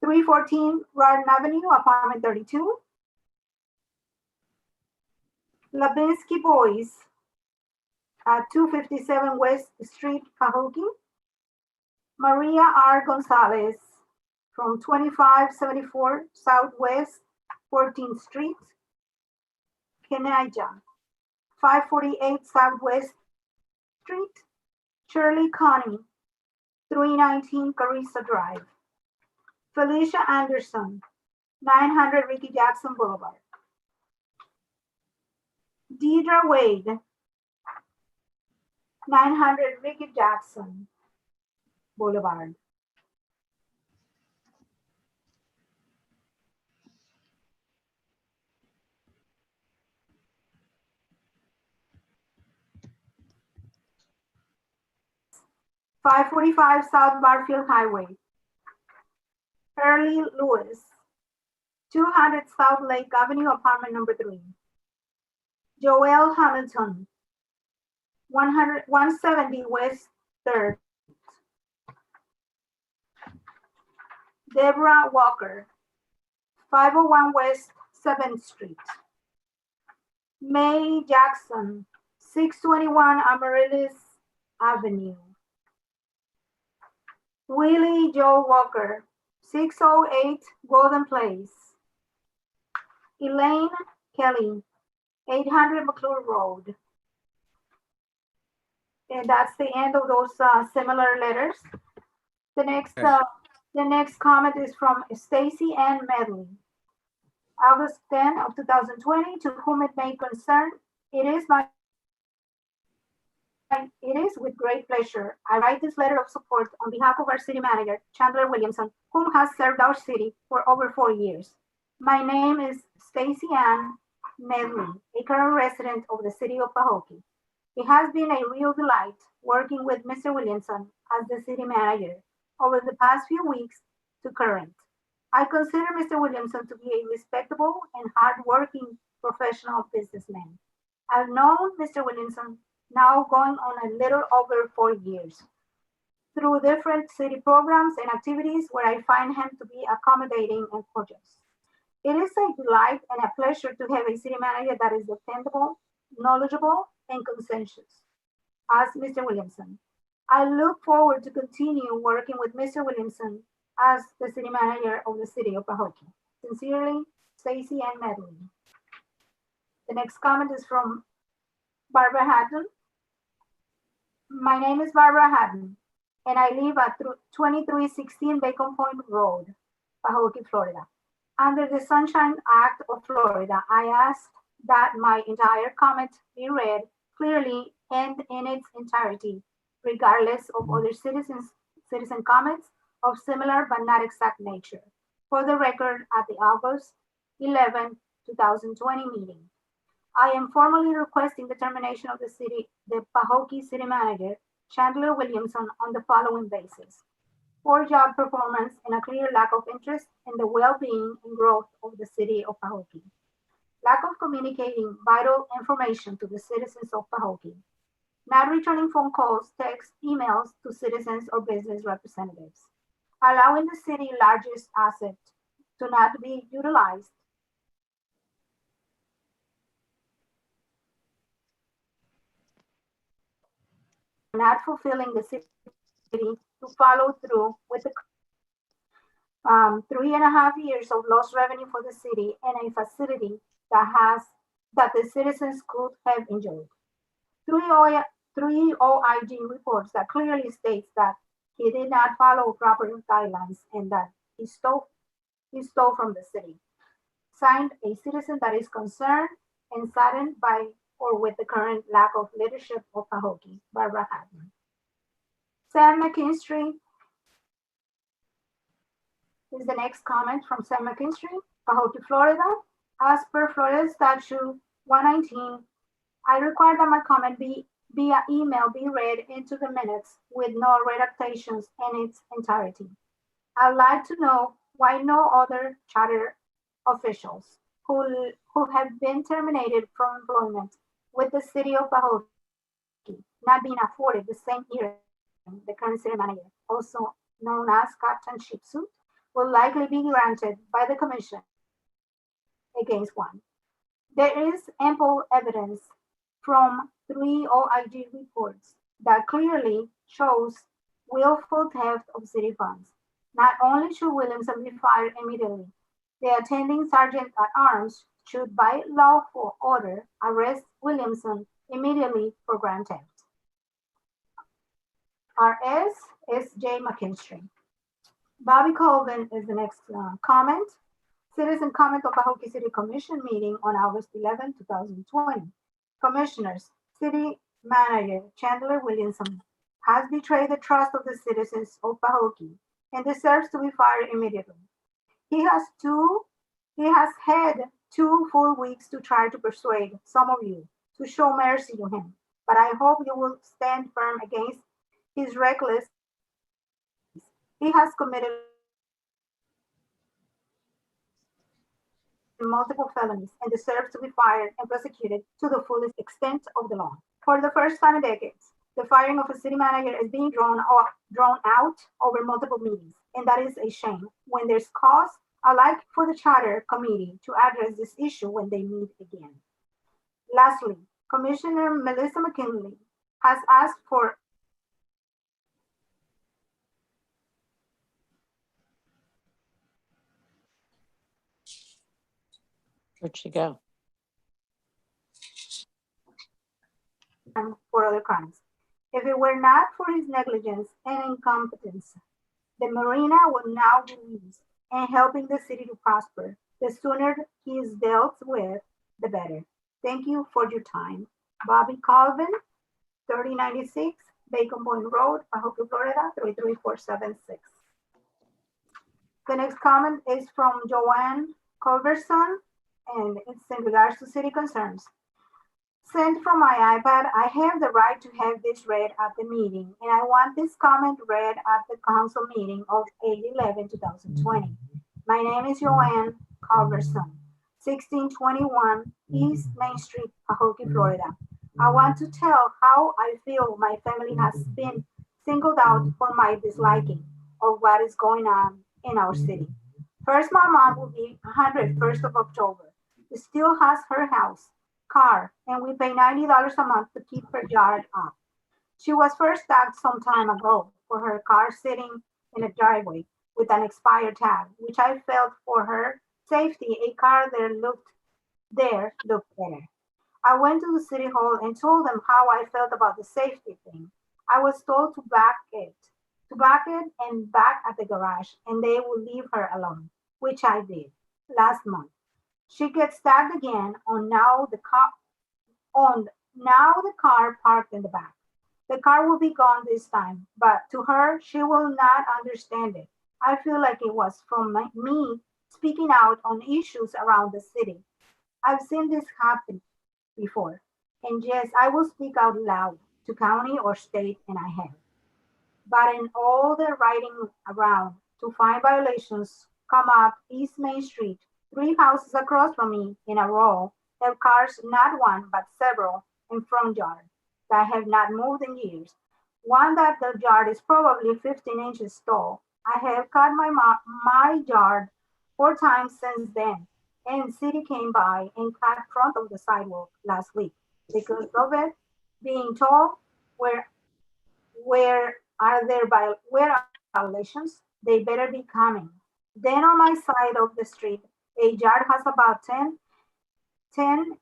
Speaker 2: 314 Raritan Avenue, apartment 32. Labinsky Boys at 257 West Street, Pahokee. Maria R. Gonzalez from 2574 Southwest 14th Street, Kenaya, 548 Southwest Street. Shirley Connie, 319 Carissa Drive. Felicia Anderson, 900 Ricky Jackson Boulevard. Deidre Wade, 900 Ricky Jackson Boulevard. .545 South Barfield Highway. Early Lewis, 200 South Lake Avenue, apartment number 3. Joel Hamilton, 170 West 3rd. Deborah Walker, 501 West 7th Street. May Jackson, 621 Amaryllis Avenue. Willie Joe Walker, 608 Golden Place. Elaine Kelly, 800 McClure Road. And that's the end of those similar letters. The next comment is from Stacy Ann Medley. August 10 of 2020, to whom it may concern, it is with great pleasure I write this letter of support on behalf of our city manager, Chandler Williamson, who has served our city for over 4 years. My name is Stacy Ann Medley, a current resident of the city of Pahokee. It has been a real delight working with Mr. Williamson as the city manager over the past few weeks to current. I consider Mr. Williamson to be a respectable and hardworking professional businessman. I've known Mr. Williamson now going on a little over 4 years through different city programs and activities where I find him to be accommodating and courteous. It is a delight and a pleasure to have a city manager that is dependable, knowledgeable, and conscientious as Mr. Williamson. I look forward to continue working with Mr. Williamson as the city manager of the city of Pahokee. Sincerely, Stacy Ann Medley. The next comment is from Barbara Hatton. My name is Barbara Hatton, and I live at 2316 Bacon Point Road, Pahokee, Florida. Under the Sunshine Act of Florida, I ask that my entire comment be read clearly and in its entirety, regardless of other citizen comments of similar but not exact nature. For the record, at the August 11, 2020 meeting, I am formally requesting the termination of the Pahokee City Manager, Chandler Williamson, on the following basis: poor job performance and a clear lack of interest in the well-being and growth of the city of Pahokee. Lack of communicating vital information to the citizens of Pahokee. Not returning phone calls, texts, emails to citizens or business representatives. Allowing the city's largest asset to not be utilized. Not fulfilling the city's to follow through with the 3.5 years of lost revenue for the city and a facility that the citizens could have enjoyed. Three OIG reports that clearly states that he did not follow proper guidelines and that he stole from the city. Signed, a citizen that is concerned and saddened by or with the current lack of leadership of Pahokee, Barbara Hatton. Sam McKinstry is the next comment from Sam McKinstry, Pahokee, Florida. As per Florida Statute 119, I require that my comment via email be read into the minutes with no redactations in its entirety. I'd like to know why no other charter officials who have been terminated from employment with the city of Pahokee not being afforded the same hearing the current city manager, also known as captainship suit, will likely be granted by the commission against one. There is ample evidence from 3 OIG reports that clearly shows willful theft of city funds. Not only should Williamson be fired immediately, the attending sergeant at arms should by lawful order arrest Williamson immediately for grand theft. RS is J. McKinstry. Bobby Colvin is the next comment. Citizen comment of Pahokee City Commission meeting on August 11, 2020. Commissioners, City Manager Chandler Williamson has betrayed the trust of the citizens of Pahokee and deserves to be fired immediately. He has had 2 full weeks to try to persuade some of you to show mercy to him, but I hope you will stand firm against his reckless. He has committed multiple felonies and deserves to be fired and prosecuted to the fullest extent of the law. For the first time in decades, the firing of a city manager is being drawn out over multiple meetings, and that is a shame. When there's cause, I'd like for the charter committee to address this issue when they meet again. Lastly, Commissioner Melissa McKinley has asked for
Speaker 4: Where'd she go?
Speaker 2: for other crimes. If it were not for his negligence and incompetence, the marina would now be used and helping the city to prosper. The sooner he is dealt with, the better. Thank you for your time. Bobby Colvin, 3096 Bacon Point Road, Pahokee, Florida, 33476. The next comment is from Joanne Culverson, and it's in regards to city concerns. Sent from my iPad, I have the right to have this read at the meeting, and I want this comment read at the council meeting of 8/11/2020. My name is Joanne Culverson, 1621 East Main Street, Pahokee, Florida. I want to tell how I feel my family has been singled out for my disliking of what is going on in our city. First, my mom will be 100 1st of October. She still has her house, car, and we pay $90 a month to keep her yard up. She was first tagged some time ago for her car sitting in a driveway with an expired tag, which I felt for her safety, a car there looked better. I went to the city hall and told them how I felt about the safety thing. I was told to back it and back at the garage, and they would leave her alone, which I did last month. She gets tagged again on now the car parked in the back. The car will be gone this time, but to her, she will not understand it. I feel like it was from me speaking out on issues around the city. I've seen this happen before, and yes, I will speak out loud to county or state, and I have. But in all the riding around to find violations come up East Main Street, 3 houses across from me in a row have cars, not one, but several in front yard that have not moved in years. One that the yard is probably 15 inches tall. I have cut my yard 4 times since then, and city came by and cut front of the sidewalk last week because of it being tall where where are violations? They better be coming. Then on my side of the street, a yard has about 10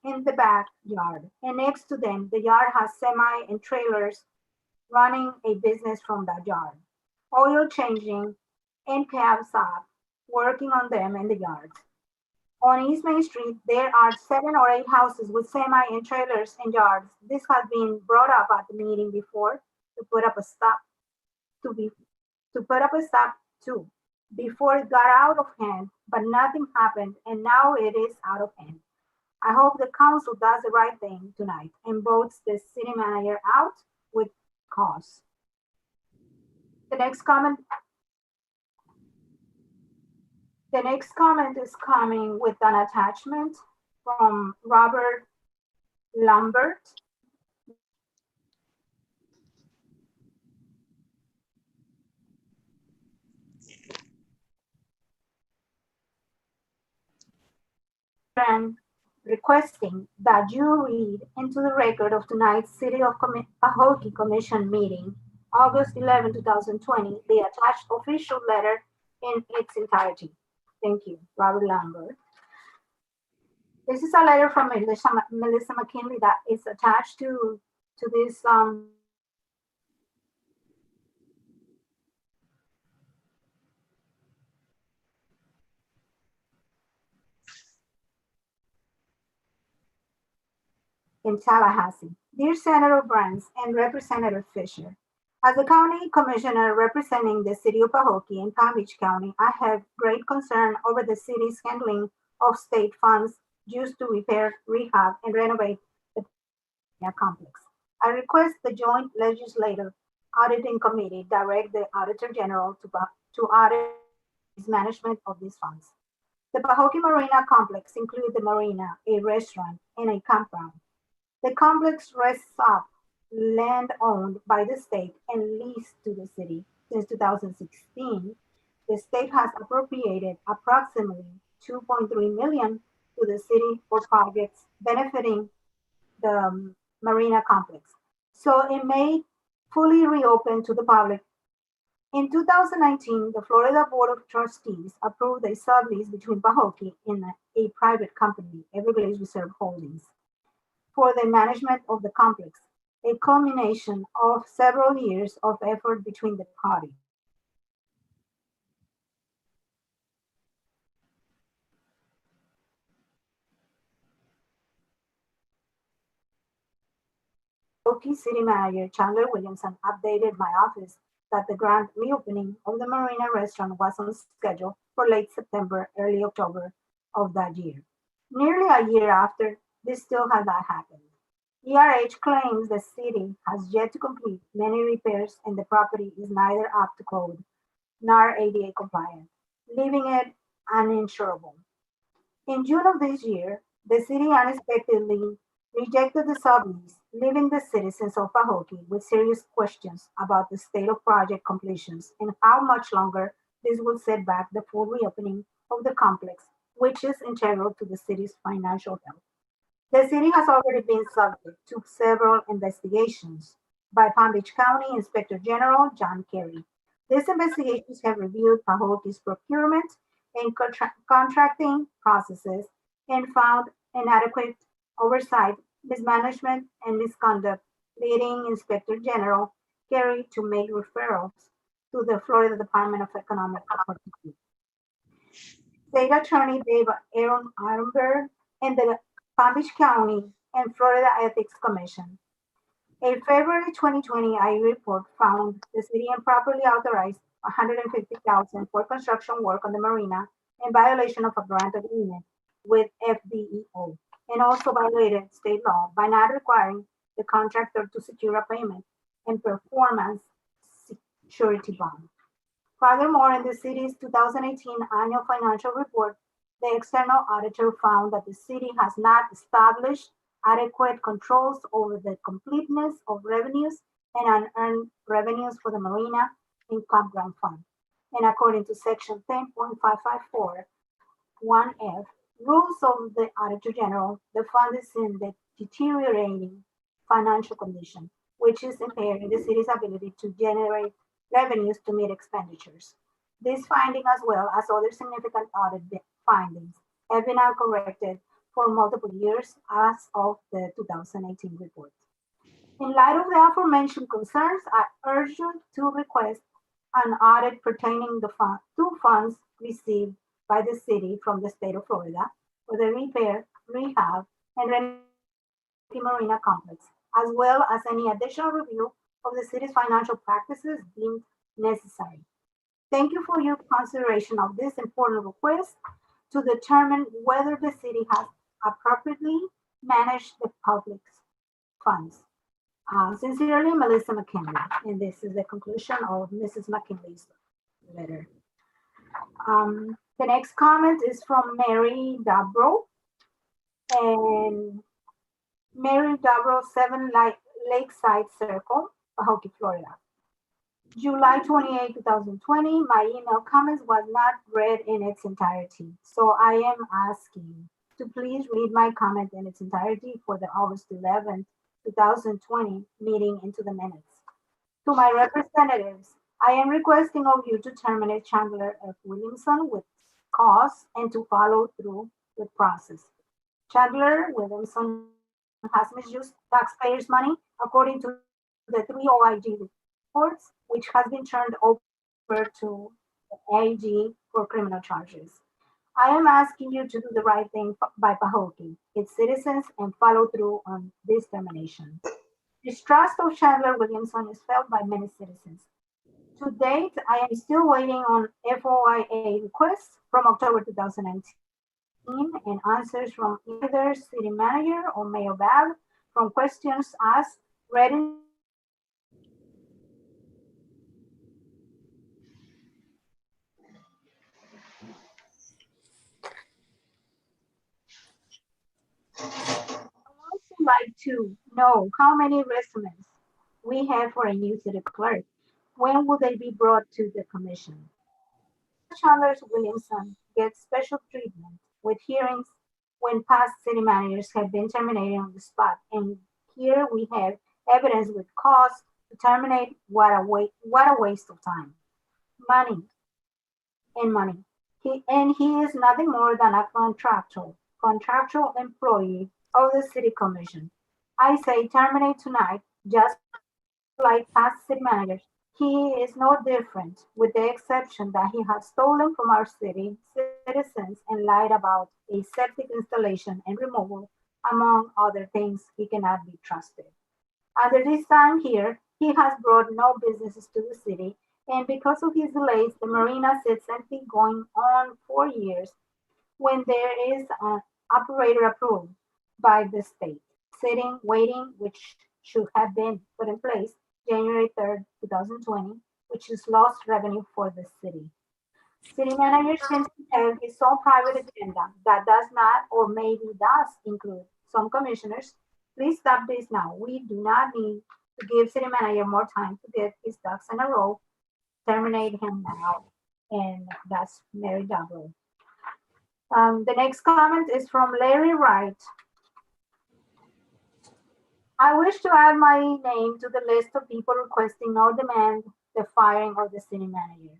Speaker 2: in the backyard. And next to them, the yard has semi and trailers running a business from that yard. Oil changing and cabs up, working on them in the yards. On East Main Street, there are 7 or 8 houses with semi and trailers and yards. This has been brought up at the meeting before to put up a stop to before it got out of hand, but nothing happened and now it is out of hand. I hope the council does the right thing tonight and votes the city manager out with cause. The next comment is coming with an attachment from Robert Lambert. And requesting that you read into the record of tonight's City of Pahokee Commission meeting, August 11, 2020, the attached official letter in its entirety. Thank you, Robert Lambert. This is a letter from Melissa McKinley that is attached to this in Tallahassee. Dear Senator Burns and Representative Fisher, as the county commissioner representing the city of Pahokee and Palm Beach County, I have great concern over the city's handling of state funds used to repair, rehab, and renovate the complex. I request the Joint Legislative Auditing Committee direct the Auditor General to audit his management of these funds. The Pahokee Marina Complex includes the marina, a restaurant, and a campground. The complex rests up land owned by the state and leased to the city. Since 2016, the state has appropriated approximately $2.3 million to the city for projects benefiting the marina complex, so it may fully reopen to the public. In 2019, the Florida Board of Trustees approved a sublease between Pahokee and a private company, Everglades Reserve Holdings, for the management of the complex, a culmination of several years of effort between the parties. Pahokee City Manager Chandler Williamson updated my office that the grand reopening of the Marina restaurant was on schedule for late September, early October of that year. Nearly a year after, this still has not happened. ERH claims the city has yet to complete many repairs and the property is neither up to code nor ADA compliant, leaving it uninsurable. In June of this year, the city unexpectedly rejected the sublease, leaving the citizens of Pahokee with serious questions about the state of project completions and how much longer this will set back the full reopening of the complex, which is integral to the city's financial health. The city has already been subject to several investigations by Palm Beach County Inspector General John Kerry. These investigations have reviewed Pahokee's procurement and contracting processes and found inadequate oversight, mismanagement, and misconduct, leading Inspector General Kerry to make referrals to the Florida Department of Economic Opportunity. State Attorney Dave Aaron Ironberg and the Palm Beach County and Florida Ethics Commission. A February 2020 IE report found the city improperly authorized $150,000 for construction work on the marina in violation of a grant agreement with FDEO, and also violated state law by not requiring the contractor to secure a payment and performance surety bond. Furthermore, in the city's 2018 annual financial report, the external auditor found that the city has not established adequate controls over the completeness of revenues and unearned revenues for the marina and campground fund. And according to section 10.554, 1F, rules of the Auditor General, the fund is in the deteriorating financial condition, which is impairing the city's ability to generate revenues to meet expenditures. This finding, as well as other significant audit findings, have been now corrected for multiple years as of the 2018 report. In light of the aforementioned concerns, I urge you to request an audit pertaining to funds received by the city from the state of Florida for the repair, rehab, and renovation Marina complex, as well as any additional review of the city's financial practices deemed necessary. Thank you for your consideration of this important request to determine whether the city has appropriately managed the public's funds. Sincerely, Melissa McKinley. And this is the conclusion of Mrs. McKinley's letter. The next comment is from Mary Dabro. And Mary Dabro, 7 Lakeside Circle, Pahokee, Florida. July 28, 2020, my email comments was not read in its entirety. So I am asking to please read my comment in its entirety for the August 11th, 2020 meeting into the minutes. To my representatives, I am requesting of you to terminate Chandler F. Williamson with cause and to follow through with process. Chandler Williamson has misused taxpayers' money according to the 3 OIG reports, which has been turned over to the AG for criminal charges. I am asking you to do the right thing by Pahokee, its citizens, and follow through on this termination. Distrust of Chandler Williamson is felt by many citizens. To date, I am still waiting on FOIA requests from October 2019 and answers from either city manager or Mayor Bab from questions asked, read in like to know how many resumes we have for a new city clerk. When will they be brought to the commission? Chandler Williamson gets special treatment with hearings when past city managers have been terminated on the spot. And here we have evidence with cause to terminate. What a waste of time, money, and money. He is nothing more than a contractual employee of the city commission. I say terminate tonight, just like past city managers. He is no different, with the exception that he has stolen from our city citizens and lied about a septic installation and removal, among other things. He cannot be trusted. Under this time here, he has brought no businesses to the city, and because of his delays, the marina sits empty going on 4 years when there is an operator approved by the state, sitting, waiting, which should have been put in place January 3rd, 2020, which is lost revenue for the city. City manager seems to have his own private agenda that does not, or maybe does, include some commissioners. Please stop this now. We do not need to give city manager more time to get his ducks in a row. Terminate him now. And that's Mary Double. The next comment is from Larry Wright. I wish to add my name to the list of people requesting no demand the firing of the city manager.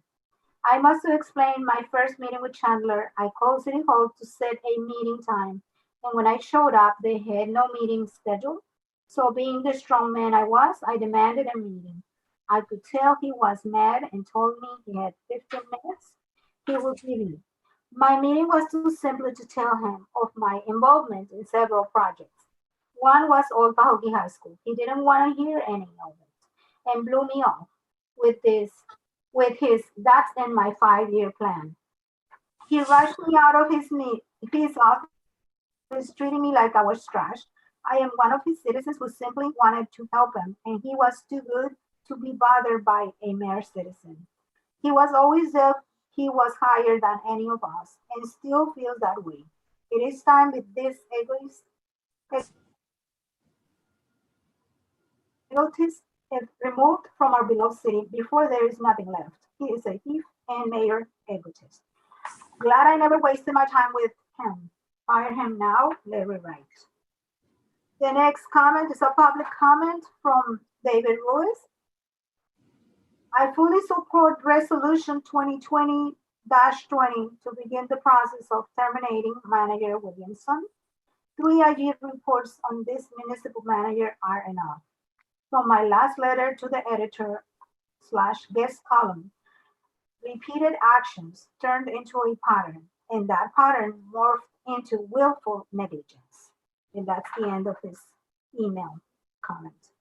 Speaker 2: I must explain my first meeting with Chandler. I called City Hall to set a meeting time, and when I showed up, they had no meeting scheduled. So being the strong man I was, I demanded a meeting. I could tell he was mad and told me he had 15 minutes he would give me. My meeting was too simply to tell him of my involvement in several projects. One was Old Pahokee High School. He didn't want to hear any of it and blew me off with his that's in my 5-year plan. He rushed me out of his office, treating me like I was trash. I am one of his citizens who simply wanted to help him, and he was too good to be bothered by a mere citizen. He was always there. He was higher than any of us and still feels that way. It is time with this egotist removed from our beloved city before there is nothing left. He is a thief and mayor egotist. Glad I never wasted my time with him. Fire him now, Larry Wright. The next comment is a public comment from David Lewis. I fully support Resolution 2020-20 to begin the process of terminating Manager Williamson. 3 IG reports on this municipal manager are enough. From my last letter to the editor/guest column, repeated actions turned into a pattern, and that pattern morphed into willful negligence. And that's the end of his email comment.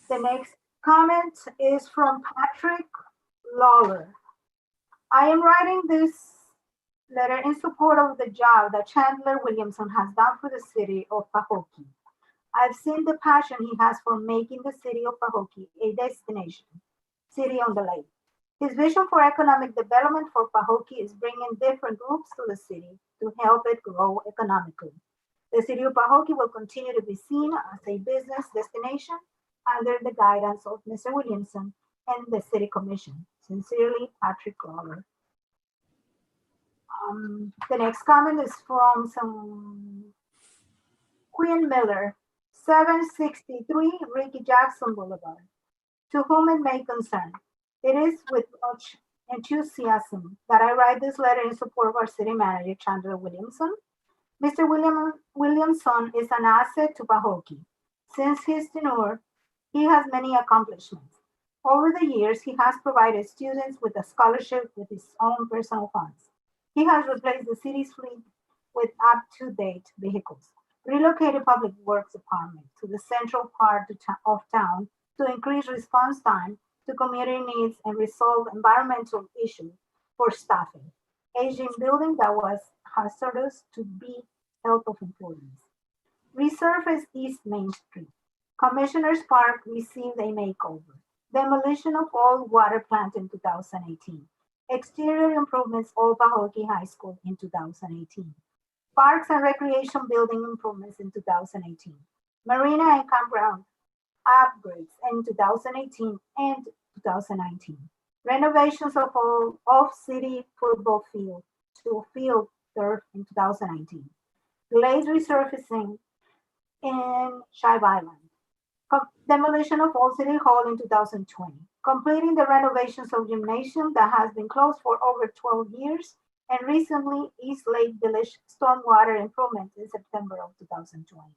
Speaker 2: The next comment is from Patrick Lawler. I am writing this letter in support of the job that Chandler Williamson has done for the city of Pahokee. I've seen the passion he has for making the city of Pahokee a destination, city on the lake. His vision for economic development for Pahokee is bringing different groups to the city to help it grow economically. The city of Pahokee will continue to be seen as a business destination under the guidance of Mr. Williamson and the City Commission. Sincerely, Patrick Lawler. The next comment is from Quinn Miller, 763 Ricky Jackson Boulevard. To whom it may concern, it is with much enthusiasm that I write this letter in support of our city manager, Chandler Williamson. Mr. Williamson is an asset to Pahokee. Since his tenure, he has many accomplishments. Over the years, he has provided students with a scholarship with his own personal funds. He has replaced the city's fleet with up-to-date vehicles, relocated public works department to the central part of town to increase response time to community needs and resolve environmental issues for staffing, aging building that was hazardous to the health of employees. Resurface East Main Street. Commissioner's Park received a makeover. Demolition of old water plant in 2018. Exterior improvements of Pahokee High School in 2018. Parks and Recreation Building improvements in 2018. Marina and campground upgrades in 2018 and 2019. Renovations of all off-city football field to field turf in 2019. Glazed resurfacing in Shive Island. Demolition of Old City Hall in 2020. Completing the renovations of gymnasium that has been closed for over 12 years, and recently East Lake Village stormwater improvements in September of 2020.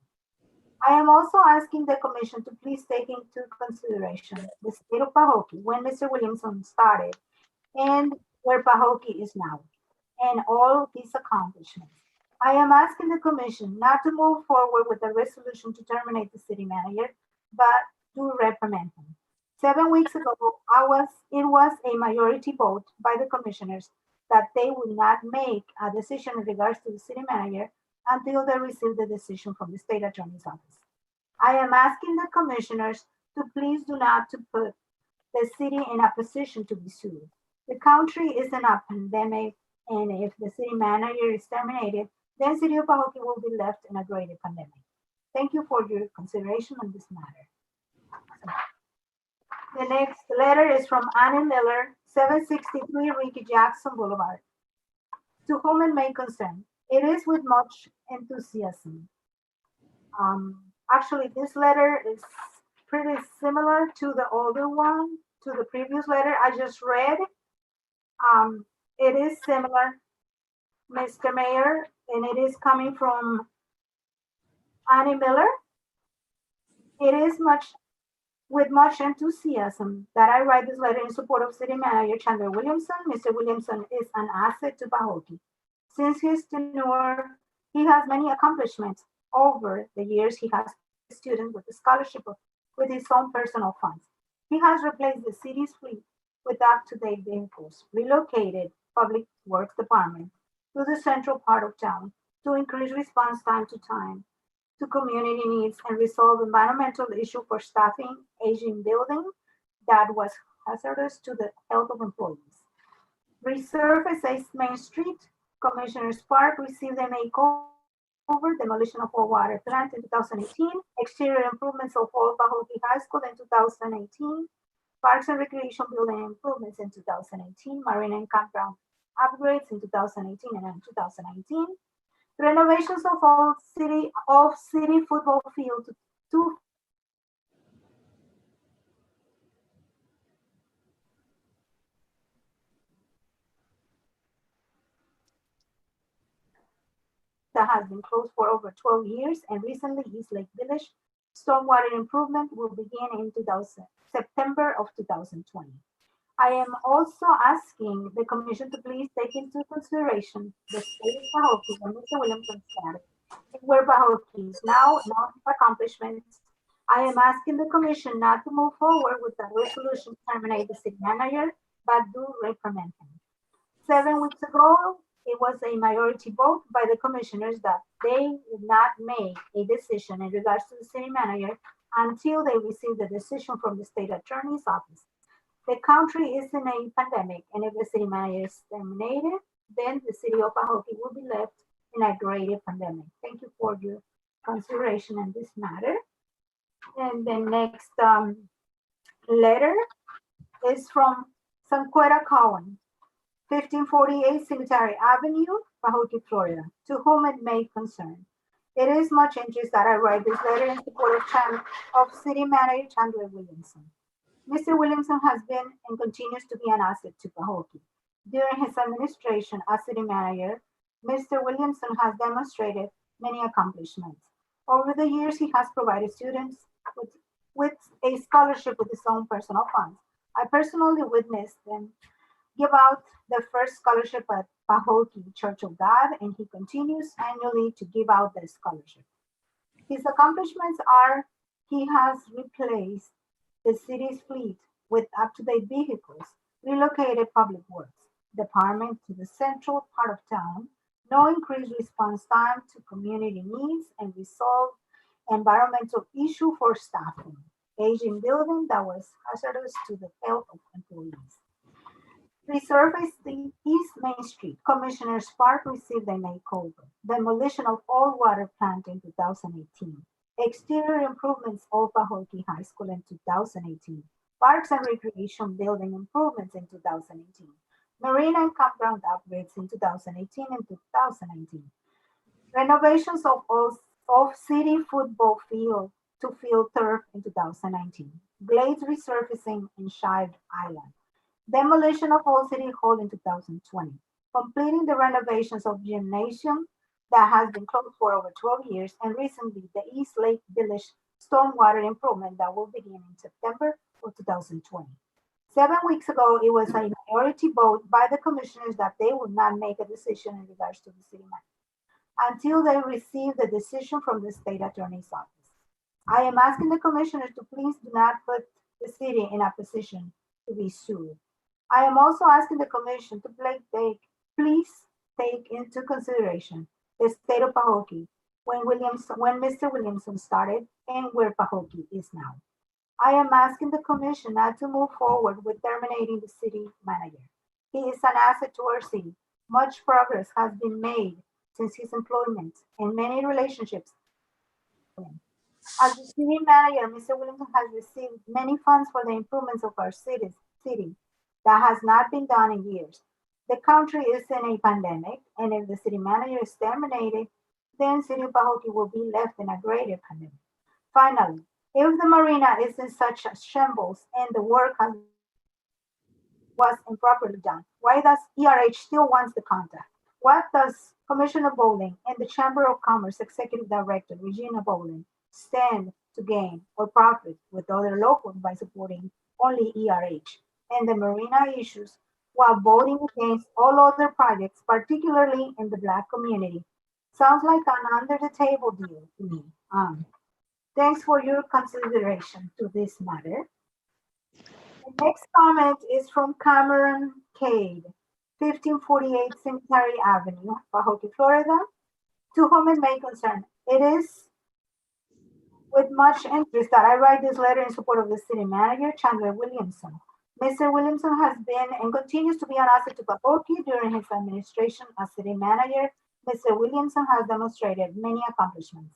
Speaker 2: I am also asking the commission to please take into consideration the state of Pahokee when Mr. Williamson started and where Pahokee is now, and all his accomplishments. I am asking the commission not to move forward with a resolution to terminate the city manager, but to reprimand him. 7 weeks ago, it was a majority vote by the commissioners that they would not make a decision in regards to the city manager until they receive the decision from the state attorney's office. I am asking the commissioners to please do not to put the city in a position to be sued. The country is in a pandemic, and if the city manager is terminated, then City of Pahokee will be left in a greater pandemic. Thank you for your consideration on this matter. The next letter is from Annie Miller, 763 Ricky Jackson Boulevard. To whom it may concern, it is with much enthusiasm. Actually, this letter is pretty similar to the older one, to the previous letter I just read. It is similar, Mr. Mayor, and it is coming from Annie Miller. It is with much enthusiasm that I write this letter in support of City Manager Chandler Williamson. Mr. Williamson is an asset to Pahokee. Since his tenure, he has many accomplishments. Over the years, he has a student with a scholarship with his own personal funds. He has replaced the city's fleet with up-to-date vehicles, relocated public works department to the central part of town to increase response time to community needs and resolve environmental issue for staffing, aging building that was hazardous to the health of employees. Resurface East Main Street, Commissioner's Park received a makeover, demolition of all water plant in 2018, exterior improvements of all Pahokee High School in 2018, Parks and Recreation Building improvements in 2018, Marina and campground upgrades in 2018 and in 2019, renovations of all city football field to that has been closed for over 12 years, and recently East Lake Village stormwater improvement will begin in September of 2020. I am also asking the commission to please take into consideration the state of Pahokee and Mr. Williamson's status, and where Pahokee is now known for accomplishments. I am asking the commission not to move forward with a resolution to terminate the city manager, but do reprimand him. 7 weeks ago, it was a majority vote by the commissioners that they would not make a decision in regards to the city manager until they receive the decision from the state attorney's office. The country is in a pandemic, and if the city manager is terminated, then the city of Pahokee will be left in a greater pandemic. Thank you for your consideration in this matter. And the next letter is from Sanquera Cohen, 1548 Cemetery Avenue, Pahokee, Florida, to whom it may concern. It is much interest that I write this letter in support of City Manager Chandler Williamson. Mr. Williamson has been and continues to be an asset to Pahokee. During his administration as city manager, Mr. Williamson has demonstrated many accomplishments. Over the years, he has provided students with a scholarship with his own personal funds. I personally witnessed them give out the first scholarship at Pahokee Church of God, and he continues annually to give out the scholarship. His accomplishments are he has replaced the city's fleet with up-to-date vehicles, relocated public works department to the central part of town, no increased response time to community needs, and resolved environmental issue for staffing, aging building that was hazardous to the health of employees. Resurfaced the East Main Street. Commissioner's Park received a makeover. Demolition of all water plant in 2018. Exterior improvements of Pahokee High School in 2018. Parks and Recreation building improvements in 2018. Marina and campground upgrades in 2018 and 2019. Renovations of city football field to field turf in 2019. Glades resurfacing in Shived Island. Demolition of Old City Hall in 2020. Completing the renovations of gymnasium that has been closed for over 12 years, and recently the East Lake Village stormwater improvement that will begin in September of 2020. 7 weeks ago, it was a majority vote by the commissioners that they would not make a decision in regards to the city manager until they receive the decision from the state attorney's office. I am asking the commissioners to please do not put the city in a position to be sued. I am also asking the commission to please take into consideration the state of Pahokee when Mr. Williamson started and where Pahokee is now. I am asking the commission not to move forward with terminating the city manager. He is an asset to our city. Much progress has been made since his employment and many relationships. As the city manager, Mr. Williamson has received many funds for the improvements of our city that has not been done in years. The country is in a pandemic, and if the city manager is terminated, then City of Pahokee will be left in a greater pandemic. Finally, if the marina is in such a shambles and the work was improperly done, why does ERH still wants the contract? What does Commissioner Bowling and the Chamber of Commerce Executive Director, Regina Bowling, stand to gain or profit with other locals by supporting only ERH and the marina issues while voting against all other projects, particularly in the Black community? Sounds like an under-the-table deal to me. Thanks for your consideration to this matter. The next comment is from Cameron Cade, 1548 Cemetery Avenue, Pahokee, Florida, to whom it may concern. It is with much interest that I write this letter in support of the city manager, Chandler Williamson. Mr. Williamson has been and continues to be an asset to Pahokee during his administration as city manager. Mr. Williamson has demonstrated many accomplishments.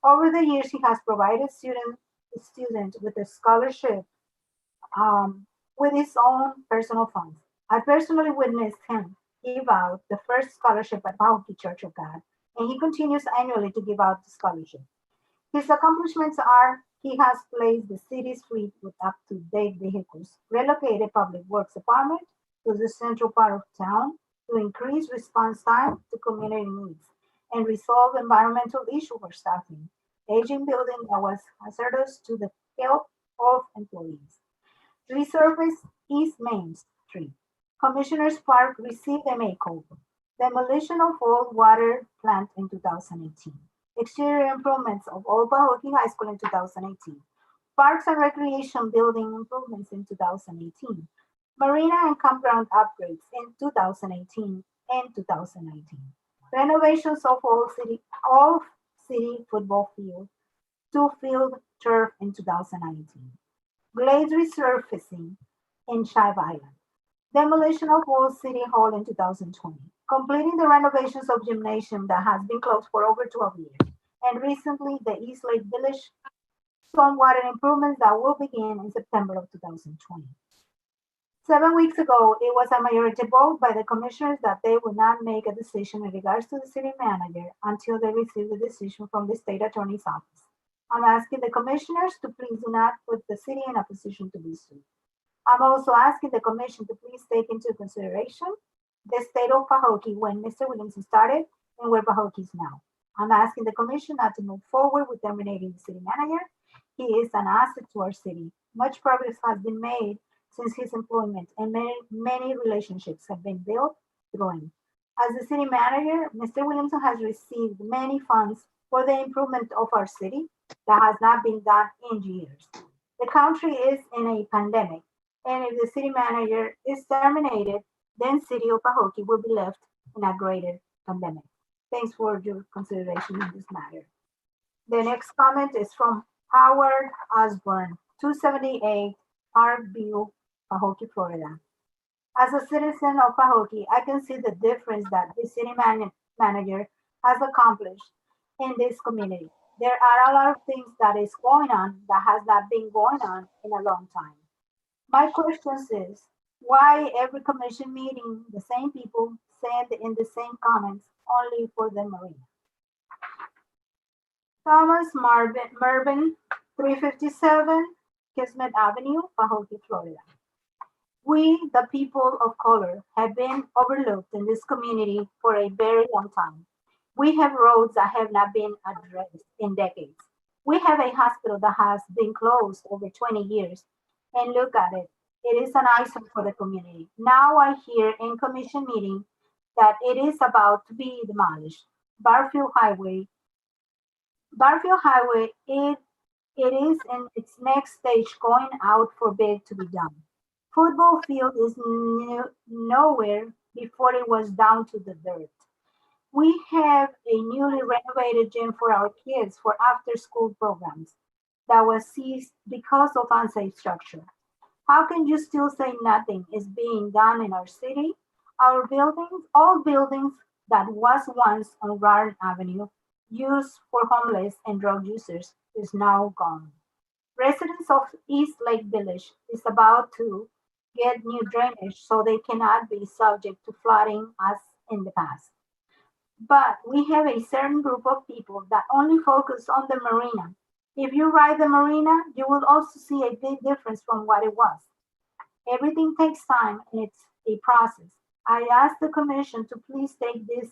Speaker 2: Over the years, he has provided students with a scholarship with his own personal funds. I personally witnessed him give out the first scholarship at Pahokee Church of God, and he continues annually to give out the scholarship. His accomplishments are he has placed the city's fleet with up-to-date vehicles, relocated public works department to the central part of town to increase response time to community needs, and resolve environmental issue for staffing. Aging building that was hazardous to the health of employees. Resurface East Main Street. Commissioners Park received a makeover. Demolition of old water plant in 2018. Exterior improvements of Old Pahokee High School in 2018. Parks and Recreation Building improvements in 2018. Marina and campground upgrades in 2018 and 2019. Renovations of all city football field, 2-field turf in 2019. Glades resurfacing in Shive Island. Demolition of Old City Hall in 2020. Completing the renovations of gymnasium that has been closed for over 12 years. And recently, the East Lake Village stormwater improvements that will begin in September of 2020. 7 weeks ago, it was a majority vote by the commissioners that they would not make a decision in regards to the city manager until they receive the decision from the state attorney's office. I'm asking the commissioners to please do not put the city in a position to be sued. I'm also asking the commission to please take into consideration the state of Pahokee when Mr. Williamson started and where Pahokee is now. I'm asking the commission not to move forward with terminating the city manager. He is an asset to our city. Much progress has been made since his employment and many relationships have been built through him. As the city manager, Mr. Williamson has received many funds for the improvement of our city that has not been done in years. The country is in a pandemic, and if the city manager is terminated, then city of Pahokee will be left in a greater pandemic. Thanks for your consideration in this matter. The next comment is from Howard Osborne, 278 Parkview, Pahokee, Florida. As a citizen of Pahokee, I can see the difference that the city manager has accomplished in this community. There are a lot of things that is going on that has not been going on in a long time. My question is, why every commission meeting, the same people said in the same comments only for the marina? Thomas Mervin, 357 Kismet Avenue, Pahokee, Florida. We, the people of color, have been overlooked in this community for a very long time. We have roads that have not been addressed in decades. We have a hospital that has been closed over 20 years. And look at it. It is an eyesore for the community. Now I hear in commission meeting that it is about to be demolished. Barfield Highway, it is in its next stage going out for bid to be done. Football field is nowhere before it was down to the dirt. We have a newly renovated gym for our kids for after-school programs that was seized because of unsafe structure. How can you still say nothing is being done in our city? Our buildings, all buildings that was once on Ryan Avenue, used for homeless and drug users, is now gone. Residents of East Lake Village is about to get new drainage so they cannot be subject to flooding as in the past. But we have a certain group of people that only focus on the marina. If you ride the marina, you will also see a big difference from what it was. Everything takes time and it's a process. I ask the commission to please take this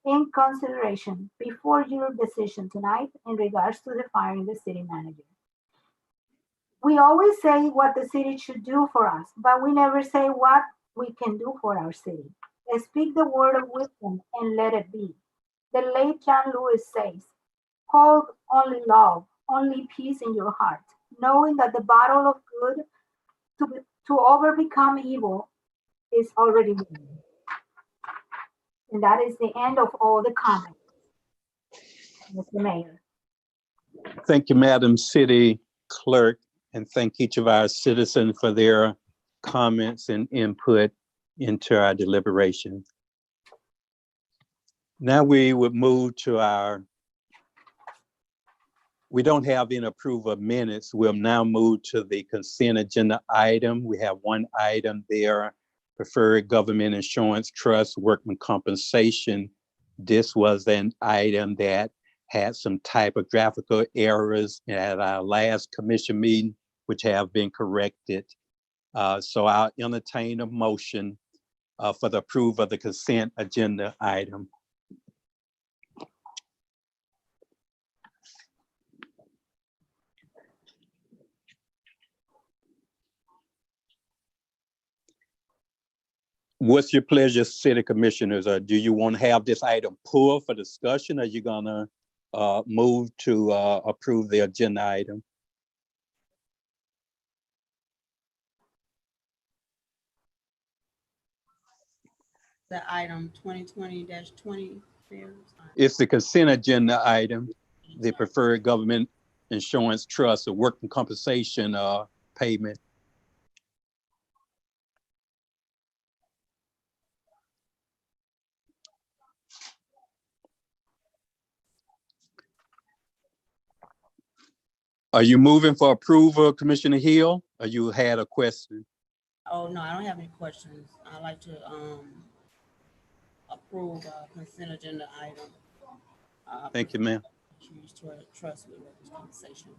Speaker 2: in consideration before your decision tonight in regards to the firing the city manager. We always say what the city should do for us, but we never say what we can do for our city. Speak the word of wisdom and let it be. The late John Lewis says, "Hold only love, only peace in your heart, knowing that the battle of good to overcome evil is already won." And that is the end of all the comments, Mr. Mayor.
Speaker 1: Thank you, Madam City Clerk, and thank each of our citizens for their comments and input into our deliberation. Now we would move to we don't have any approval of minutes. We'll now move to the consent agenda item. We have one item there, preferred government insurance trust, workman compensation. This was an item that had some typographical errors at our last commission meeting, which have been corrected. So I'll entertain a motion for the approval of the consent agenda item. What's your pleasure, city commissioners? Do you want to have this item pulled for discussion? Or are you gonna move to approve the agenda item?
Speaker 7: The item 2020-20.
Speaker 1: It's the consent agenda item, the preferred government insurance trust, or working compensation payment. Are you moving for approval, Commissioner Hill, or you had a question?
Speaker 7: Oh, no, I don't have any questions. I'd like to approve consent agenda item.
Speaker 1: Thank you, ma'am.
Speaker 7: Choose to trust with workers' compensation.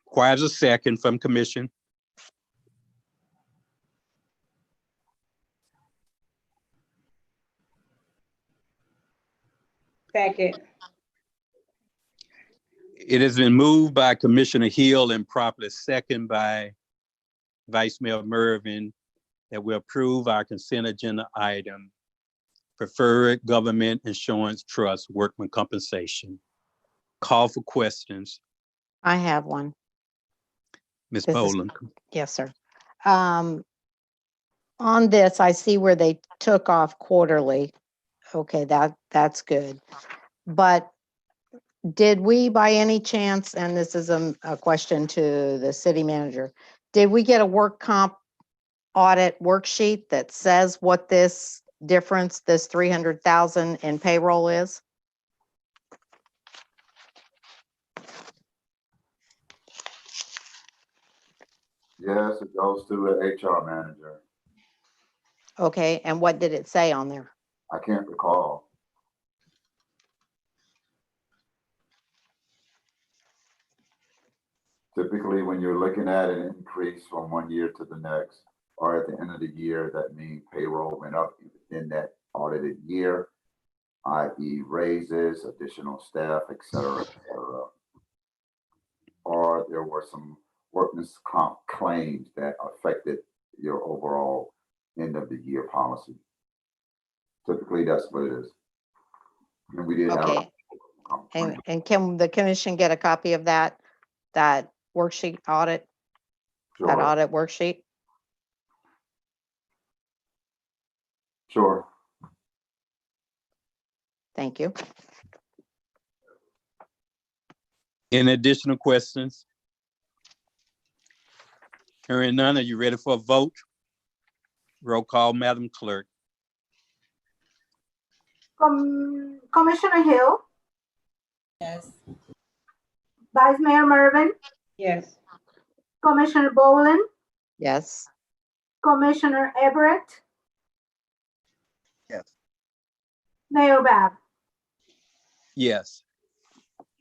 Speaker 1: Requires a second from commission.
Speaker 3: Second.
Speaker 1: It has been moved by Commissioner Hill and properly second by Vice Mayor Mervin that we approve our consent agenda item, preferred government insurance trust, workman compensation. Call for questions.
Speaker 4: I have one.
Speaker 1: Ms.
Speaker 4: This is-
Speaker 1: Boland.
Speaker 4: Yes, sir. On this, I see where they took off quarterly. Okay, that's good. But did we by any chance, and this is a question to the city manager, did we get a work comp audit worksheet that says what this difference, this 300,000 in payroll is?
Speaker 6: Yes, it goes to the HR manager.
Speaker 4: Okay, and what did it say on there?
Speaker 6: I can't recall. Typically, when you're looking at an increase from one year to the next, or at the end of the year, that means payroll went up in that audited year, i.e. raises, additional staff, et cetera, et cetera. Or there were some workman's comp claims that affected your overall end of the year policy. Typically, that's what it is. And we did have.
Speaker 4: Okay, and can the commission get a copy of that worksheet audit, that
Speaker 6: Sure,
Speaker 4: audit worksheet?
Speaker 6: sure.
Speaker 4: Thank you.
Speaker 1: Any additional questions? Hearing none, are you ready for a vote? Roll call, Madam Clerk.
Speaker 2: Commissioner Hill,
Speaker 7: Yes.
Speaker 2: Vice Mayor Mervin,
Speaker 3: Yes.
Speaker 2: Commissioner Boland,
Speaker 4: Yes,
Speaker 2: Commissioner Everett,
Speaker 8: Yes.
Speaker 2: Mayor Bab.
Speaker 1: Yes.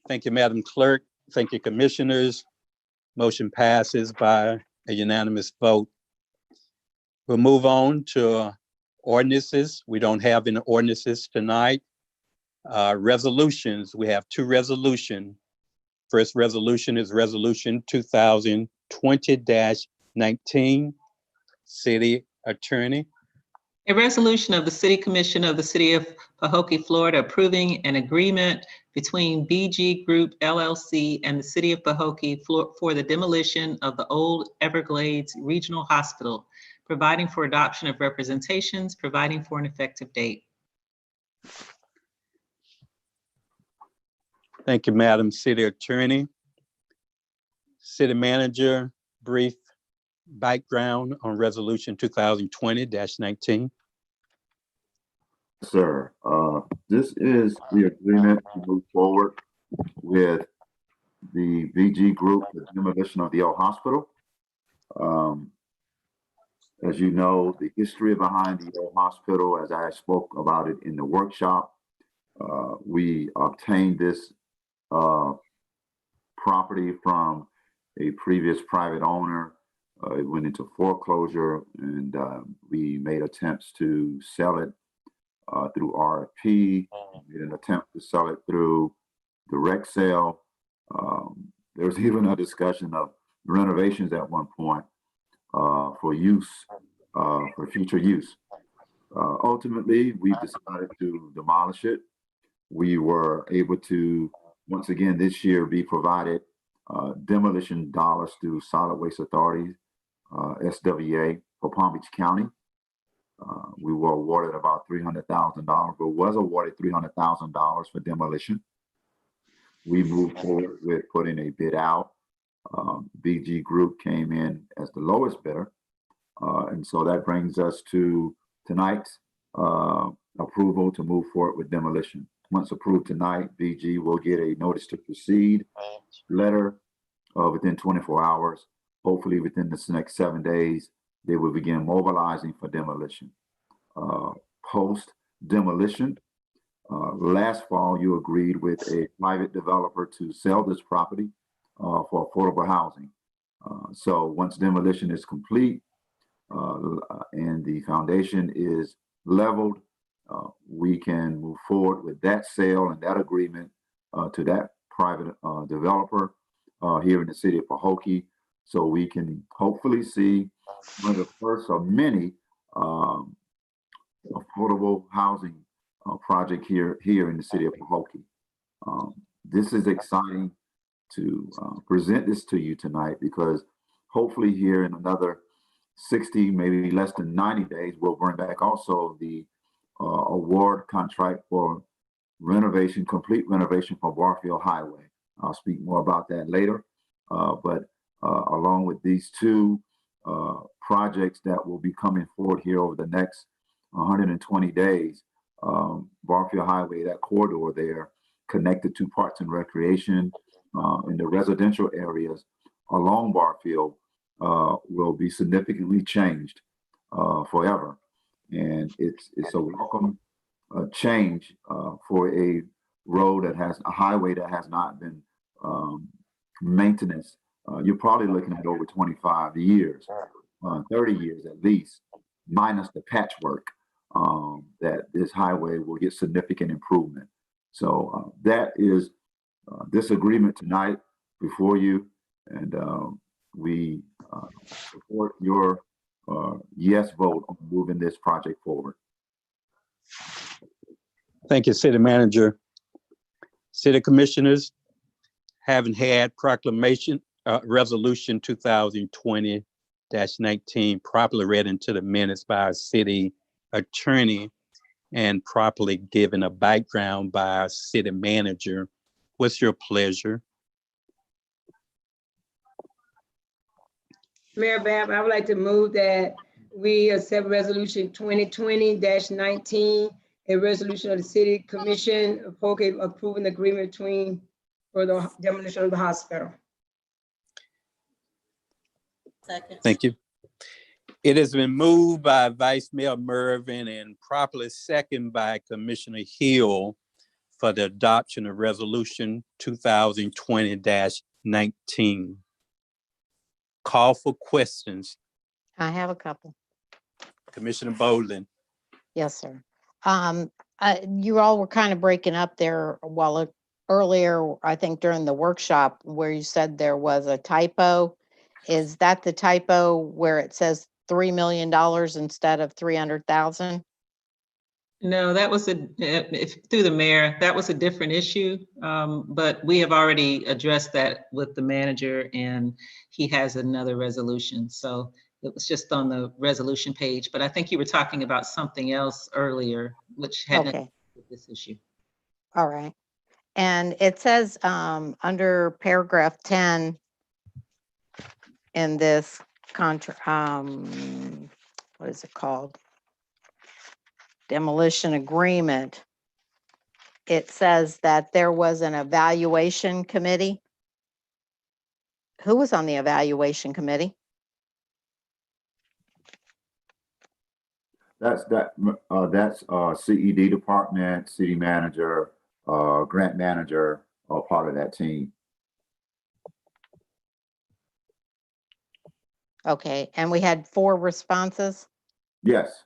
Speaker 1: Thank you, Madam Clerk. Thank you, commissioners. Motion passes by a unanimous vote. We'll move on to ordinances. We don't have any ordinances tonight. Resolutions, we have two resolutions. First resolution is Resolution 2020-19, City Attorney.
Speaker 5: A resolution of the City Commission of the City of Pahokee, Florida, approving an agreement between BG Group LLC and the City of Pahokee for the demolition of the old Everglades Regional Hospital, providing for adoption of representations, providing for an effective date.
Speaker 1: Thank you, Madam City Attorney. City Manager, brief background on Resolution 2020-19.
Speaker 6: Sir, this is the agreement to move forward with the VG Group, the demolition of the old hospital. As you know, the history behind the old hospital, as I spoke about it in the workshop, we obtained this property from a previous private owner. It went into foreclosure, and we made attempts to sell it through RFP, made an attempt to sell it through direct sale. There was even a discussion of renovations at one point. for use, for future use. Ultimately, we decided to demolish it. We were able to, once again, this year be provided demolition dollars through Solid Waste Authority, SWA, for Palm Beach County. We were awarded about $300,000, but was awarded $300,000 for demolition. We moved forward with putting a bid out. BG Group came in as the lowest bidder. And so that brings us to tonight's approval to move forward with demolition. Once approved tonight, BG will get a notice to proceed letter within 24 hours. Hopefully within the next 7 days, they will begin mobilizing for demolition. Post demolition, last fall, you agreed with a private developer to sell this property for affordable housing. So once demolition is complete and the foundation is leveled, we can move forward with that sale and that agreement to that private developer here in the city of Pahokee. So we can hopefully see one of the first of many affordable housing project here in the city of Pahokee. This is exciting to present this to you tonight, because hopefully here in another 60, maybe less than 90 days, we'll bring back also the award contract for renovation, complete renovation for Barfield Highway. I'll speak more about that later. But along with these two projects that will be coming forward here over the next 120 days, Barfield Highway, that corridor there, connected to Parks and Recreation in the residential areas along Barfield, will be significantly changed forever. And it's a welcome change for a road that has a highway that has not been maintenance. You're probably looking at over 25 years, 30 years at least, minus the patchwork, that this highway will get significant improvement. So that is this agreement tonight before you, and we support your yes vote on moving this project forward.
Speaker 1: Thank you, City Manager. City Commissioners, having had proclamation, Resolution 2020-19 properly read into the minutes by our city attorney and properly given a background by our city manager, what's your pleasure?
Speaker 3: Mayor Bab, I would like to move that we accept Resolution 2020-19, a resolution of the City Commission of Pahokee approving the agreement for the demolition of the hospital.
Speaker 7: Second.
Speaker 1: Thank you. It has been moved by Vice Mayor Mervin and properly seconded by Commissioner Hill for the adoption of Resolution 2020-19. Call for questions.
Speaker 4: I have a couple.
Speaker 1: Commissioner Bowling.
Speaker 4: Yes, sir. You all were kind of breaking up there earlier, I think during the workshop, where you said there was a typo. Is that the typo where it says $3 million instead of 300,000?
Speaker 5: No, that was through the mayor, that was a different issue. But we have already addressed that with the manager, and he has another resolution. So it was just on the resolution page, but I think you were talking about something else earlier, which had nothing to do with this issue.
Speaker 4: All right. And it says under paragraph 10 in this contract, what is it called? Demolition agreement. It says that there was an evaluation committee. Who was on the evaluation committee?
Speaker 6: That's CED department, city manager, grant manager, are part of that team.
Speaker 4: Okay, and we had 4 responses,
Speaker 6: Yes.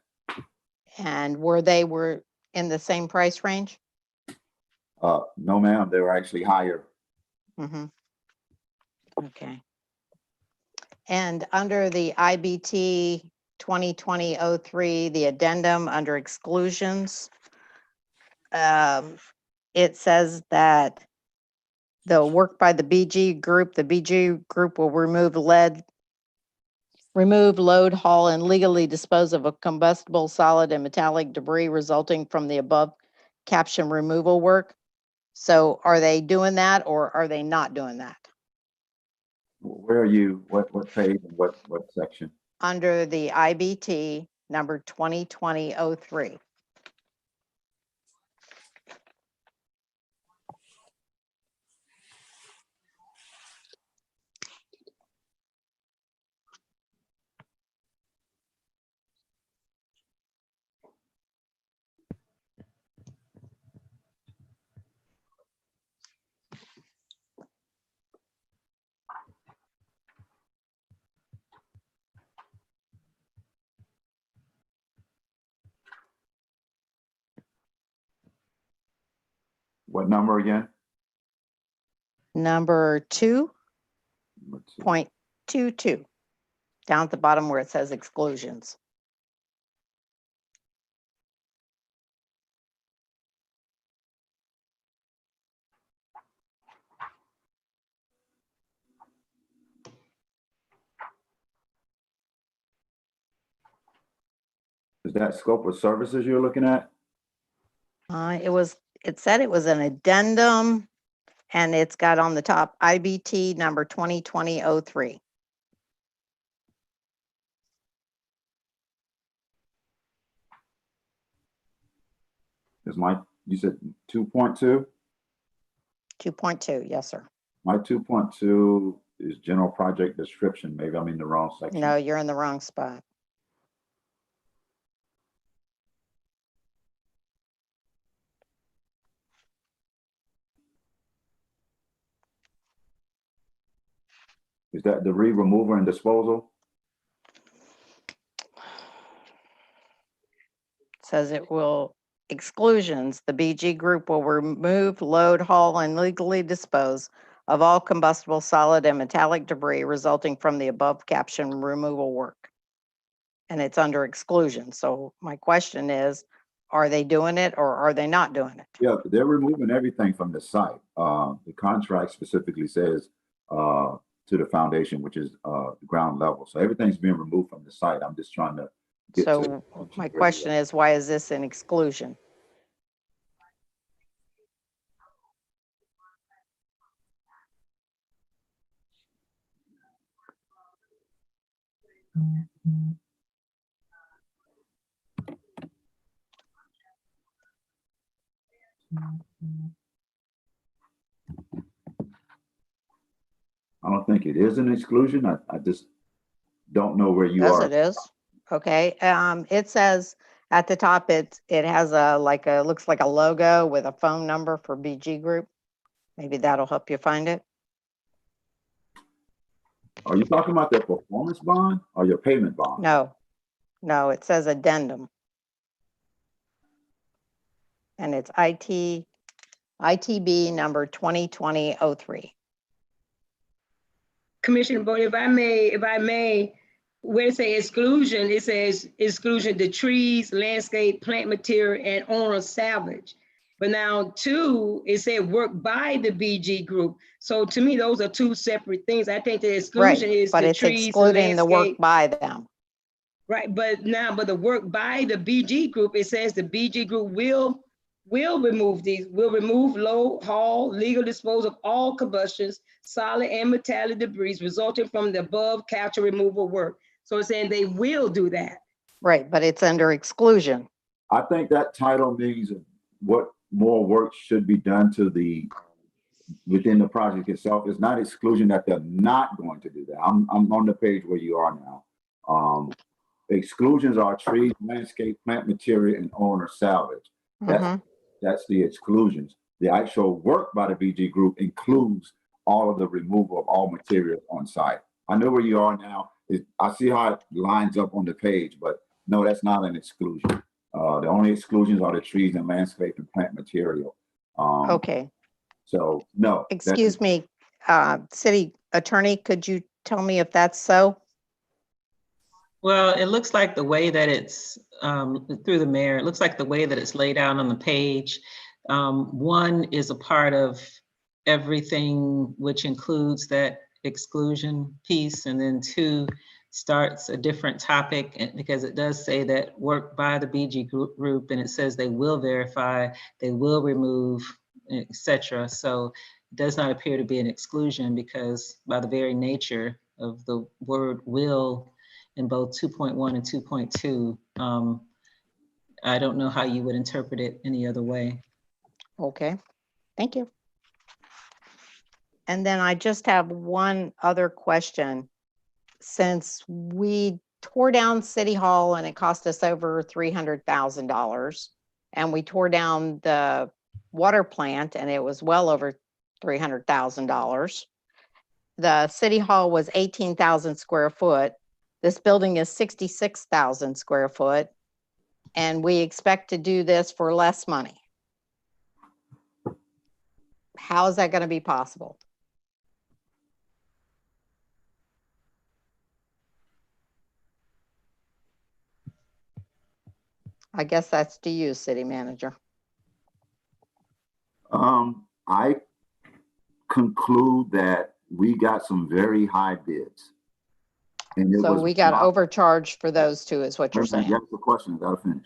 Speaker 4: and were in the same price range?
Speaker 6: No, ma'am, they were actually higher.
Speaker 4: Mm-hmm. Okay. And under the IBT 2020-03, the addendum under exclusions, it says that the work by the BG group will remove lead, load, haul, and legally dispose of a combustible, solid, and metallic debris resulting from the above caption removal work. So are they doing that or are they not doing that?
Speaker 6: Where are you? What page and what section?
Speaker 4: Under the IBT number 2020-03.
Speaker 6: What number again?
Speaker 4: Number
Speaker 6: Let's see.
Speaker 4: 2.22, down at the bottom where it says exclusions.
Speaker 6: Is that scope of services you're looking at?
Speaker 4: It said it was an addendum, and it's got on the top IBT number 2020-03.
Speaker 6: You said 2.2?
Speaker 4: 2.2, yes, sir.
Speaker 6: My 2.2 is general project description. Maybe I'm in the wrong section.
Speaker 4: No, you're in the wrong spot.
Speaker 6: Is that debris removal and disposal?
Speaker 4: Says it will exclusions. The BG group will remove, load, haul, and legally dispose of all combustible, solid, and metallic debris resulting from the above caption removal work. And it's under exclusion. So my question is, are they doing it or are they not doing it?
Speaker 6: Yeah, they're removing everything from the site. The contract specifically says to the foundation, which is the ground level. So everything's being removed from the site. I'm just trying to get to.
Speaker 4: So my question is, why is this an exclusion?
Speaker 6: I don't think it is an exclusion. I just don't know where you
Speaker 4: Yes,
Speaker 6: are.
Speaker 4: it is. Okay. It says at the top, it has looks like a logo with a phone number for BG Group. Maybe that'll help you find it.
Speaker 6: Are you talking about their performance bond or your payment bond?
Speaker 4: No, it says addendum. And it's ITB number 2020-03.
Speaker 3: Commissioner Bodie, if I may, where it says exclusion, it says exclusion to trees, landscape, plant material, and owner salvage. But now 2, it said work by the BG group. So to me, those are 2 separate things. I think the exclusion is
Speaker 4: But
Speaker 3: the
Speaker 4: it's
Speaker 3: trees,
Speaker 4: excluding the work
Speaker 3: landscape.
Speaker 4: by them.
Speaker 3: Right, but the work by the BG group, it says the BG group will remove these, will remove, load, haul, legal dispose of all combustions, solid and metallic debris resulting from the above capture removal work. So it's saying they will do that.
Speaker 4: Right, but it's under exclusion.
Speaker 6: I think that title means what more work should be done to within the project itself. It's not exclusion that they're not going to do that. I'm on the page where you are now. Exclusions are trees, landscape, plant material, and owner salvage. That's the exclusions. The actual work by the BG group includes all of the removal of all materials on site. I know where you are now. I see how it lines up on the page, but no, that's not an exclusion. The only exclusions are the trees and landscape and plant material.
Speaker 4: Okay.
Speaker 6: So no.
Speaker 4: Excuse me, city attorney, could you tell me if that's so?
Speaker 5: Well, it looks like the way that it's, through the mayor, it looks like the way that it's laid out on the page. One is a part of everything, which includes that exclusion piece, and then two starts a different topic, because it does say that work by the BG group, and it says they will verify, they will remove, etc. So it does not appear to be an exclusion, because by the very nature of the word will in both 2.1 and 2.2, I don't know how you would interpret it any other way.
Speaker 4: Okay, thank you. And then I just have one other question. Since we tore down City Hall and it cost us over $300,000, and we tore down the water plant and it was well over $300,000. The City Hall was 18,000 square foot. This building is 66,000 square foot, and we expect to do this for less money. How is that going to be possible? I guess that's to you, city manager.
Speaker 6: I conclude that we got some very high bids. And it
Speaker 4: So
Speaker 6: was
Speaker 4: we got
Speaker 6: not-
Speaker 4: overcharged for those two, is what you're saying.
Speaker 6: That's the question, I gotta finish.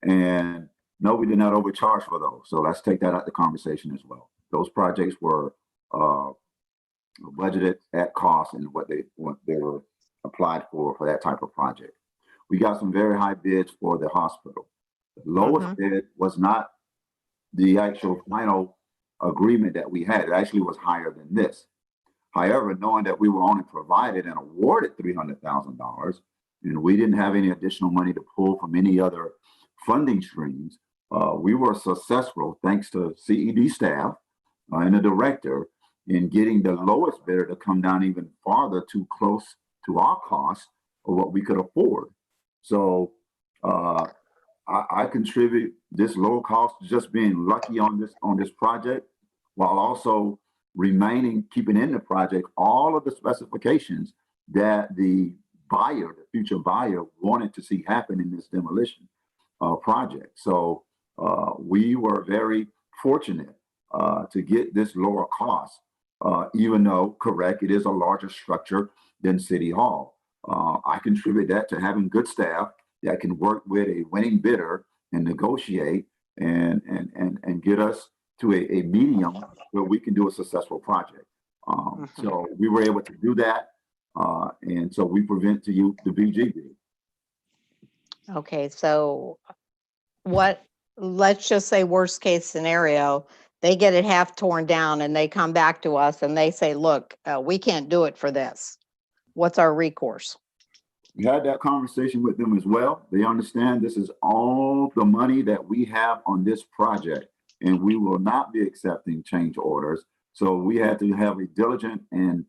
Speaker 6: And no, we did not overcharge for those. So let's take that out the conversation as well. Those projects were budgeted at cost and what they were applied for that type of project. We got some very high bids for the hospital. The lowest bid was not the actual final agreement that we had. It actually was higher than this. However, knowing that we were only provided and awarded $300,000, and we didn't have any additional money to pull from any other funding streams, we were successful, thanks to CED staff and the director, in getting the lowest bidder to come down even farther too close to our cost of what we could afford. So I contribute this low cost, just being lucky on this project, while also keeping in the project all of the specifications that the buyer, the future buyer, wanted to see happen in this demolition project. So we were very fortunate to get this lower cost, even though, correct, it is a larger structure than City Hall. I contribute that to having good staff that can work with a winning bidder and negotiate and get us to a medium where we can do a successful project. So we were able to do that. And so we present to you the BG bid.
Speaker 4: Okay, so let's just say worst case scenario, they get it half torn down and they come back to us and they say, look, we can't do it for this. What's our recourse?
Speaker 6: We had that conversation with them as well. They understand this is all the money that we have on this project, and we will not be accepting change orders. So we had to have a diligent and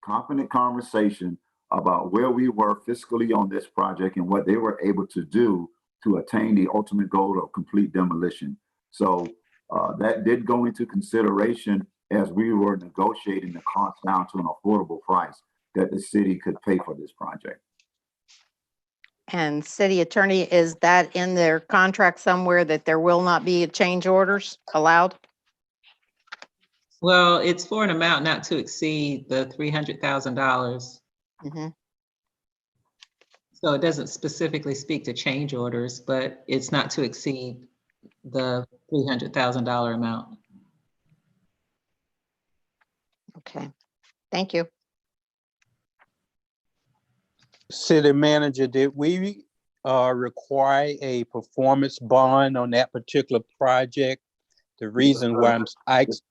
Speaker 6: confident conversation about where we were fiscally on this project and what they were able to do to attain the ultimate goal of complete demolition. So that did go into consideration as we were negotiating the cost down to an affordable price that the city could pay for this project.
Speaker 4: And city attorney, is that in their contract somewhere that there will not be change orders allowed?
Speaker 5: Well, it's for an amount not to exceed the $300,000.
Speaker 4: Mm-hmm.
Speaker 5: So it doesn't specifically speak to change orders, but it's not to exceed the $300,000 amount.
Speaker 4: Okay, thank you.
Speaker 1: City manager, did we require a performance bond on that particular project? The reason why
Speaker 6: It's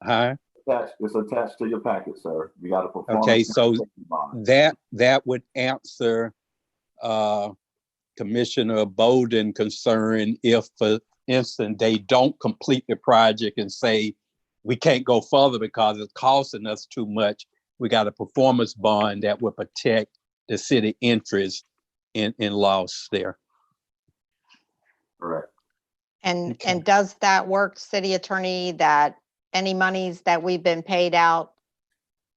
Speaker 6: attached to your packet, sir. You got a performance.
Speaker 1: Okay, so
Speaker 6: bond.
Speaker 1: that would answer Commissioner Bolden concern if, for instance, they don't complete the project and say, we can't go further because it's costing us too much. We got a performance bond that would protect the city interest in loss there.
Speaker 6: Correct.
Speaker 4: And
Speaker 1: Okay.
Speaker 4: and does that work, city attorney, that any monies that we've been paid out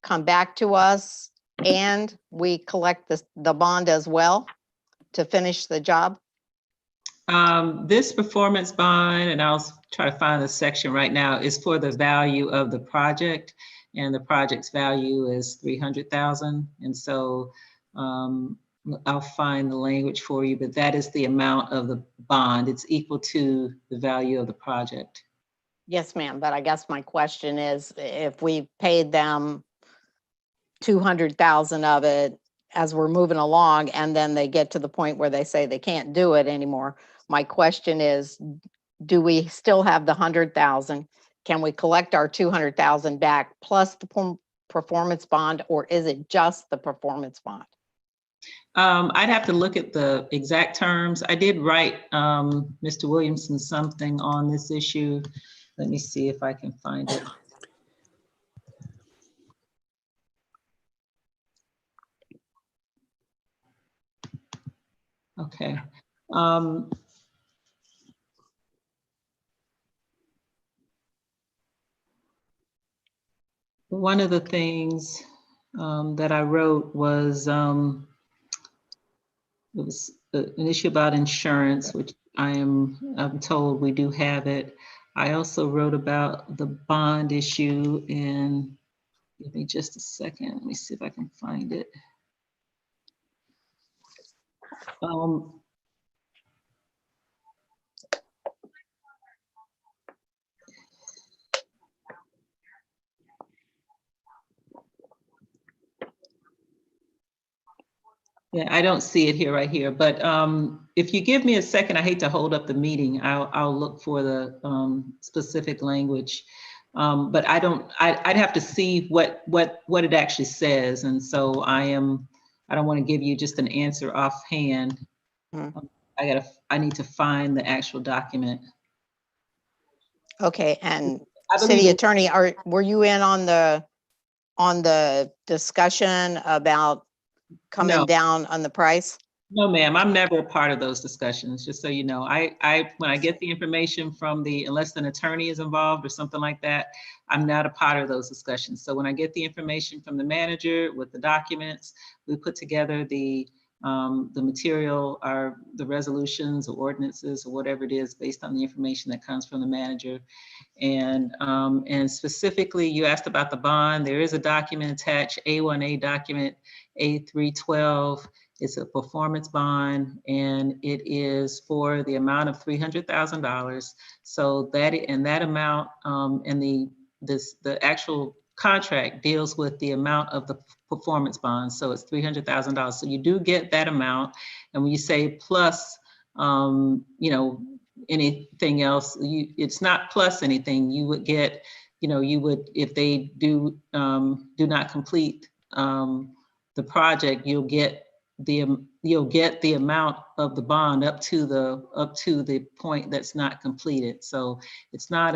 Speaker 4: come back to us and we collect the bond as well to finish the job?
Speaker 5: This performance bond, and I'll try to find the section right now, is for the value of the project, and the project's value is 300,000. And so I'll find the language for you, but that is the amount of the bond. It's equal to the value of the project.
Speaker 4: Yes, ma'am. But I guess my question is, if we paid them 200,000 of it as we're moving along, and then they get to the point where they say they can't do it anymore, my question is, do we still have the 100,000? Can we collect our 200,000 back plus the performance bond, or is it just the performance bond?
Speaker 5: I'd have to look at the exact terms. I did write Mr. Williamson something on this issue. Let me see if I can find it. Okay. One of the things that I wrote was it was an issue about insurance, which I'm told we do have it. I also wrote about the bond issue, and give me just a second. Let me see if I can find it. Yeah, I don't see it here right here, but if you give me a second, I hate to hold up the meeting. I'll look for the specific language. But I'd have to see what it actually says. And so I don't want to give you just an answer offhand. I need to find the actual document.
Speaker 4: Okay, and
Speaker 5: I believe
Speaker 4: city attorney, were you in on the discussion about coming
Speaker 5: No.
Speaker 4: down on the price?
Speaker 5: No, ma'am, I'm never a part of those discussions, just so you know. When I get the information from unless an attorney is involved or something like that, I'm not a part of those discussions. So when I get the information from the manager with the documents, we put together the material, or the resolutions or ordinances or whatever it is based on the information that comes from the manager. And specifically, you asked about the bond. There is a document attached, A1A document, A312. It's a performance bond, and it is for the amount of $300,000. So that amount, and the actual contract deals with the amount of the performance bond. So it's $300,000. So you do get that amount. And when you say plus, anything else, it's not plus anything. You would get, if they do not complete the project, you'll get the amount of the bond up to the point that's not completed. So it's not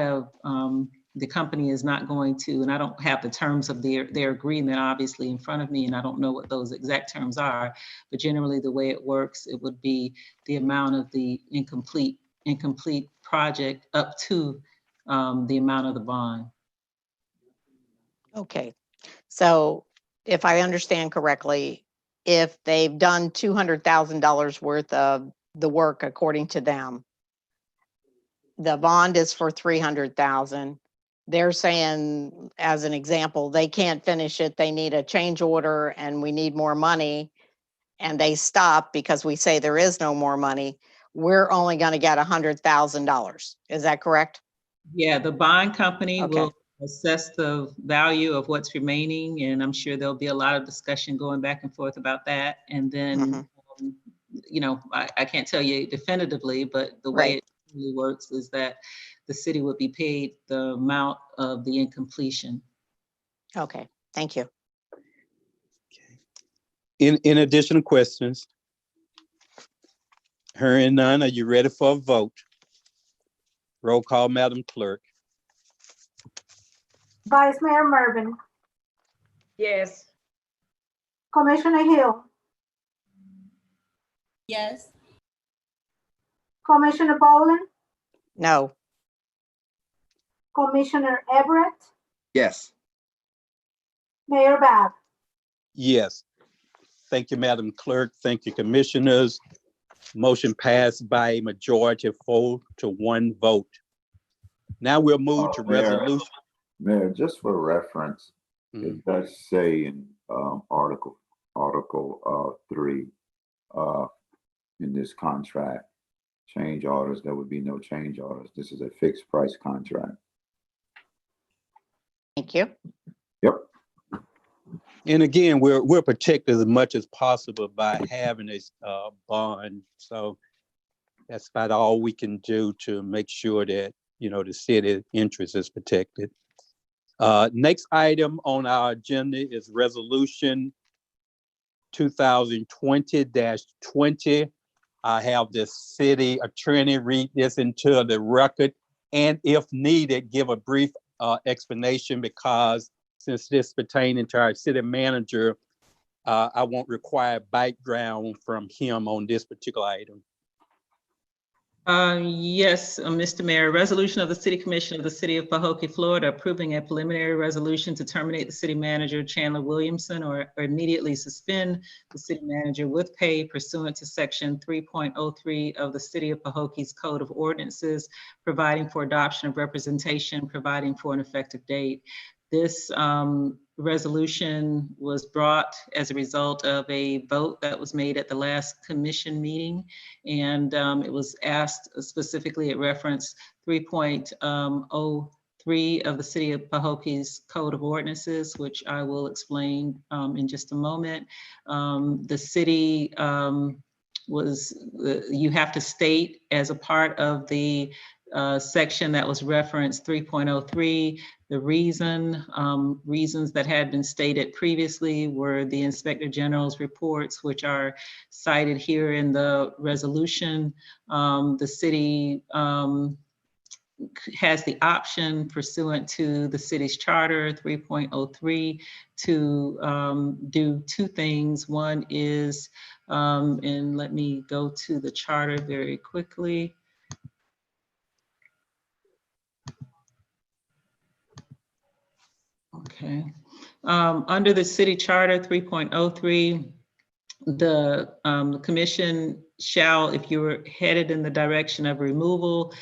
Speaker 5: the company is not going to, and I don't have the terms of their agreement obviously in front of me, and I don't know what those exact terms are, but generally the way it works, it would be the amount of the incomplete project up to the amount of the bond.
Speaker 4: Okay, so if I understand correctly, if they've done $200,000 worth of the work according to them, the bond is for 300,000. They're saying, as an example, they can't finish it. They need a change order and we need more money. And they stop because we say there is no more money. We're only going to get $100,000. Is that correct?
Speaker 5: Yeah, the bond company
Speaker 4: Okay.
Speaker 5: will assess the value of what's remaining, and I'm sure there'll be a lot of discussion going back and forth about that. And then, I can't tell you definitively, but the way it really works is that the city would be paid the amount of the incompletion.
Speaker 4: Okay, thank you.
Speaker 1: In additional questions? Hearing none, are you ready for a vote? Roll call, Madam Clerk.
Speaker 2: Vice Mayor Mervin,
Speaker 3: Yes.
Speaker 2: Commissioner Hill,
Speaker 7: Yes.
Speaker 2: Commissioner Boland,
Speaker 4: No.
Speaker 2: Commissioner Everett,
Speaker 8: Yes.
Speaker 2: Mayor Bab.
Speaker 1: Yes. Thank you, Madam Clerk. Thank you, Commissioners. Motion passed by a majority of 4-1 vote. Now we'll move to resolution.
Speaker 6: Mayor, just for reference,
Speaker 1: Mhm.
Speaker 6: it does say in Article 3 in this contract, change orders, there would be no change orders. This is a fixed price contract.
Speaker 4: Thank you.
Speaker 6: Yep.
Speaker 1: And again, we're protected as much as possible by having this bond. So that's about all we can do to make sure that, you know, the city interest is protected. Next item on our agenda is resolution 2020-20. I have the city attorney read this into the record, and if needed, give a brief explanation, because since this pertaining to our city manager, I won't require background from him on this particular item.
Speaker 5: Yes, Mr. Mayor, resolution of the City Commission of the City of Pahokee, Florida, approving a preliminary resolution to terminate the city manager, Chandler Williamson, or immediately suspend the city manager with pay pursuant to section 3.03 of the City of Pahokee's Code of Ordinances, providing for adoption of representation, providing for an effective date. This resolution was brought as a result of a vote that was made at the last commission meeting. And it was asked specifically, it referenced 3.03 of the City of Pahokee's Code of Ordinances, which I will explain in just a moment. The city you have to state as a part of the section that was referenced 3.03, the reasons that had been stated previously were the Inspector General's reports, which are cited here in the resolution. The city has the option pursuant to the city's charter 3.03 to do two things. One is, and let me go to the charter very quickly. Okay. Under the city charter 3.03, the commission shall, if you're headed in the direction of removal,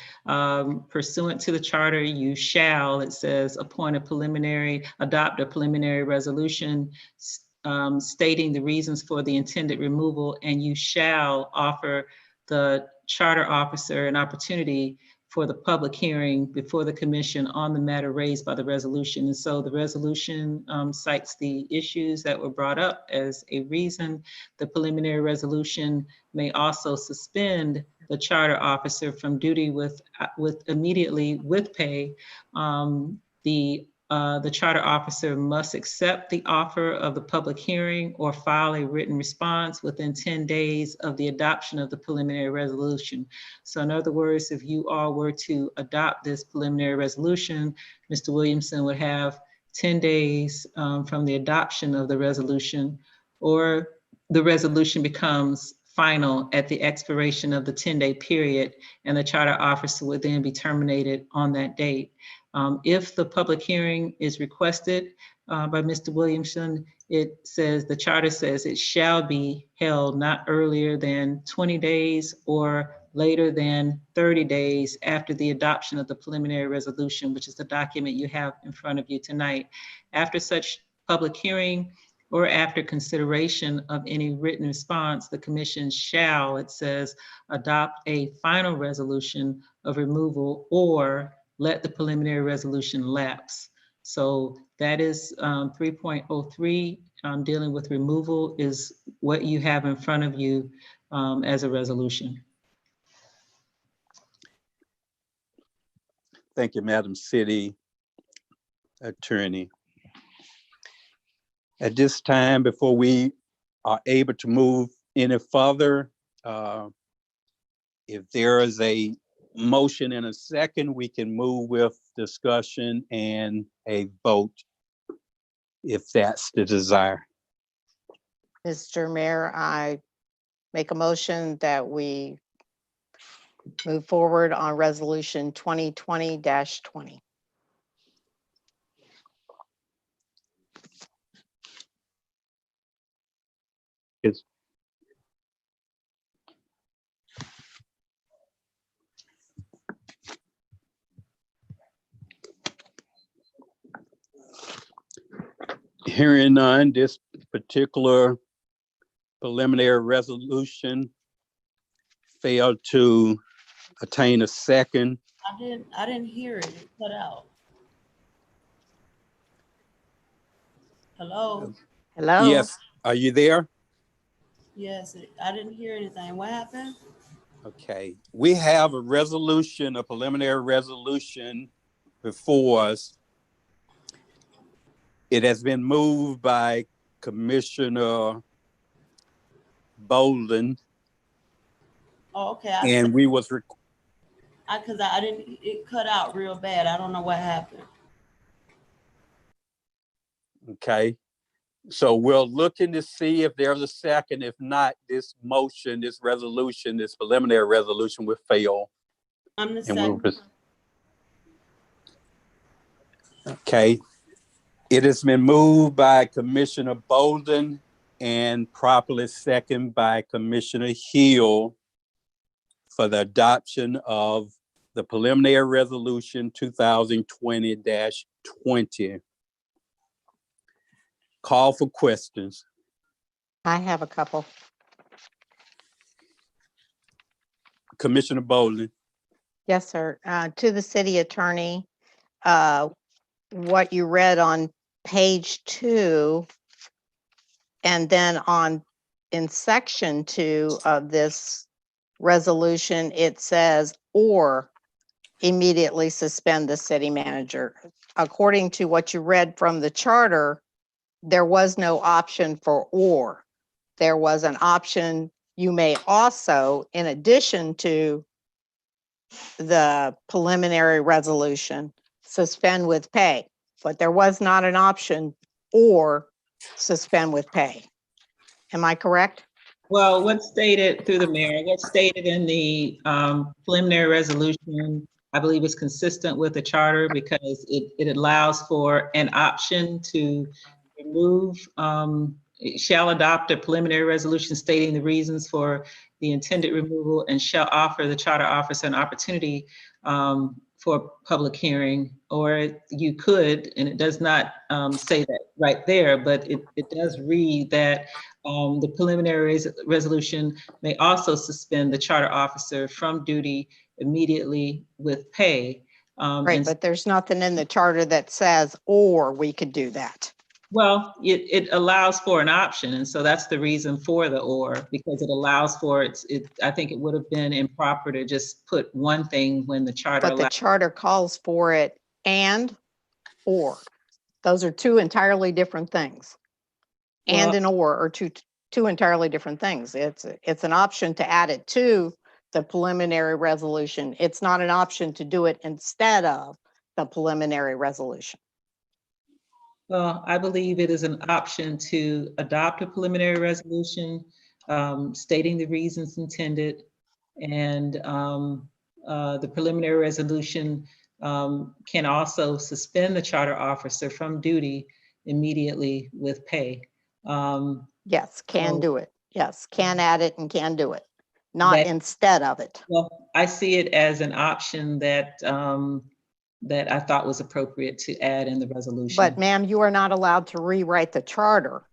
Speaker 5: pursuant to the charter, you shall, it says, adopt a preliminary resolution stating the reasons for the intended removal, and you shall offer the charter officer an opportunity for the public hearing before the commission on the matter raised by the resolution. And so the resolution cites the issues that were brought up as a reason. The preliminary resolution may also suspend the charter officer from duty with immediately with pay. The charter officer must accept the offer of the public hearing or file a written response within 10 days of the adoption of the preliminary resolution. So in other words, if you all were to adopt this preliminary resolution, Mr. Williamson would have 10 days from the adoption of the resolution, or the resolution becomes final at the expiration of the 10-day period, and the charter officer would then be terminated on that date. If the public hearing is requested by Mr. Williamson, it says, the charter says it shall be held not earlier than 20 days or later than 30 days after the adoption of the preliminary resolution, which is the document you have in front of you tonight. After such public hearing or after consideration of any written response, the commission shall, it says, adopt a final resolution of removal or let the preliminary resolution lapse. So that is 3.03, dealing with removal, is what you have in front of you as a resolution.
Speaker 1: Thank you, Madam City Attorney. At this time, before we are able to move any further, if there is a motion and a second, we can move with discussion and a vote, if that's the desire.
Speaker 4: Mr. Mayor, I make a motion that we move forward on resolution 2020-20.
Speaker 1: seconds. Hearing none, this particular preliminary resolution failed to attain a second.
Speaker 7: I didn't hear it. It cut out. Hello?
Speaker 4: Hello?
Speaker 1: Yes, are you there?
Speaker 7: Yes, I didn't hear anything. What happened?
Speaker 1: Okay, we have a resolution, a preliminary resolution before us. It has been moved by Commissioner Bolden,
Speaker 7: Oh, okay.
Speaker 1: and we was,
Speaker 7: Cause I didn't, it cut out real bad. I don't know what happened.
Speaker 1: okay. So we're looking to see if there's a second. If not, this motion, this resolution, this preliminary resolution will fail.
Speaker 7: I'm the
Speaker 1: And we'll
Speaker 7: second.
Speaker 1: just, okay. It has been moved by Commissioner Bolden and properly second by Commissioner Hill for the adoption of the preliminary resolution 2020-20. Call for questions.
Speaker 4: I have a couple.
Speaker 1: Commissioner Bolden.
Speaker 4: Yes, sir. To the city attorney, what you read on page 2, and then in section 2 of this resolution, it says, or immediately suspend the city manager. According to what you read from the charter, there was no option for or. There was an option, you may also, in addition to the preliminary resolution, suspend with pay, but there was not an option or suspend with pay. Am I correct?
Speaker 5: Well, what's stated through the mayor, what's stated in the preliminary resolution, I believe is consistent with the charter because it allows for an option to remove, it shall adopt a preliminary resolution stating the reasons for the intended removal and shall offer the charter officer an opportunity for public hearing, or you could, and it does not say that right there, but it does read that the preliminary resolution may also suspend the charter officer from duty immediately with pay.
Speaker 4: Right, but there's nothing in the charter that says, or we could do that.
Speaker 5: Well, it allows for an option, and so that's the reason for the or, because it allows for it. I think it would have been improper to just put one thing when the charter
Speaker 4: But the charter calls for it and or. Those are two entirely different things. And an or are two entirely different things. It's an option to add it to the preliminary resolution. It's not an option to do it instead of the preliminary resolution.
Speaker 5: Well, I believe it is an option to adopt a preliminary resolution stating the reasons intended, and the preliminary resolution can also suspend the charter officer from duty immediately with pay.
Speaker 4: Yes, can
Speaker 5: so-
Speaker 4: do it. Yes, can add it and can do it, not
Speaker 5: That-
Speaker 4: instead of it.
Speaker 5: Well, I see it as an option that that I thought was appropriate to add in the resolution.
Speaker 4: But ma'am, you are not allowed to rewrite the charter.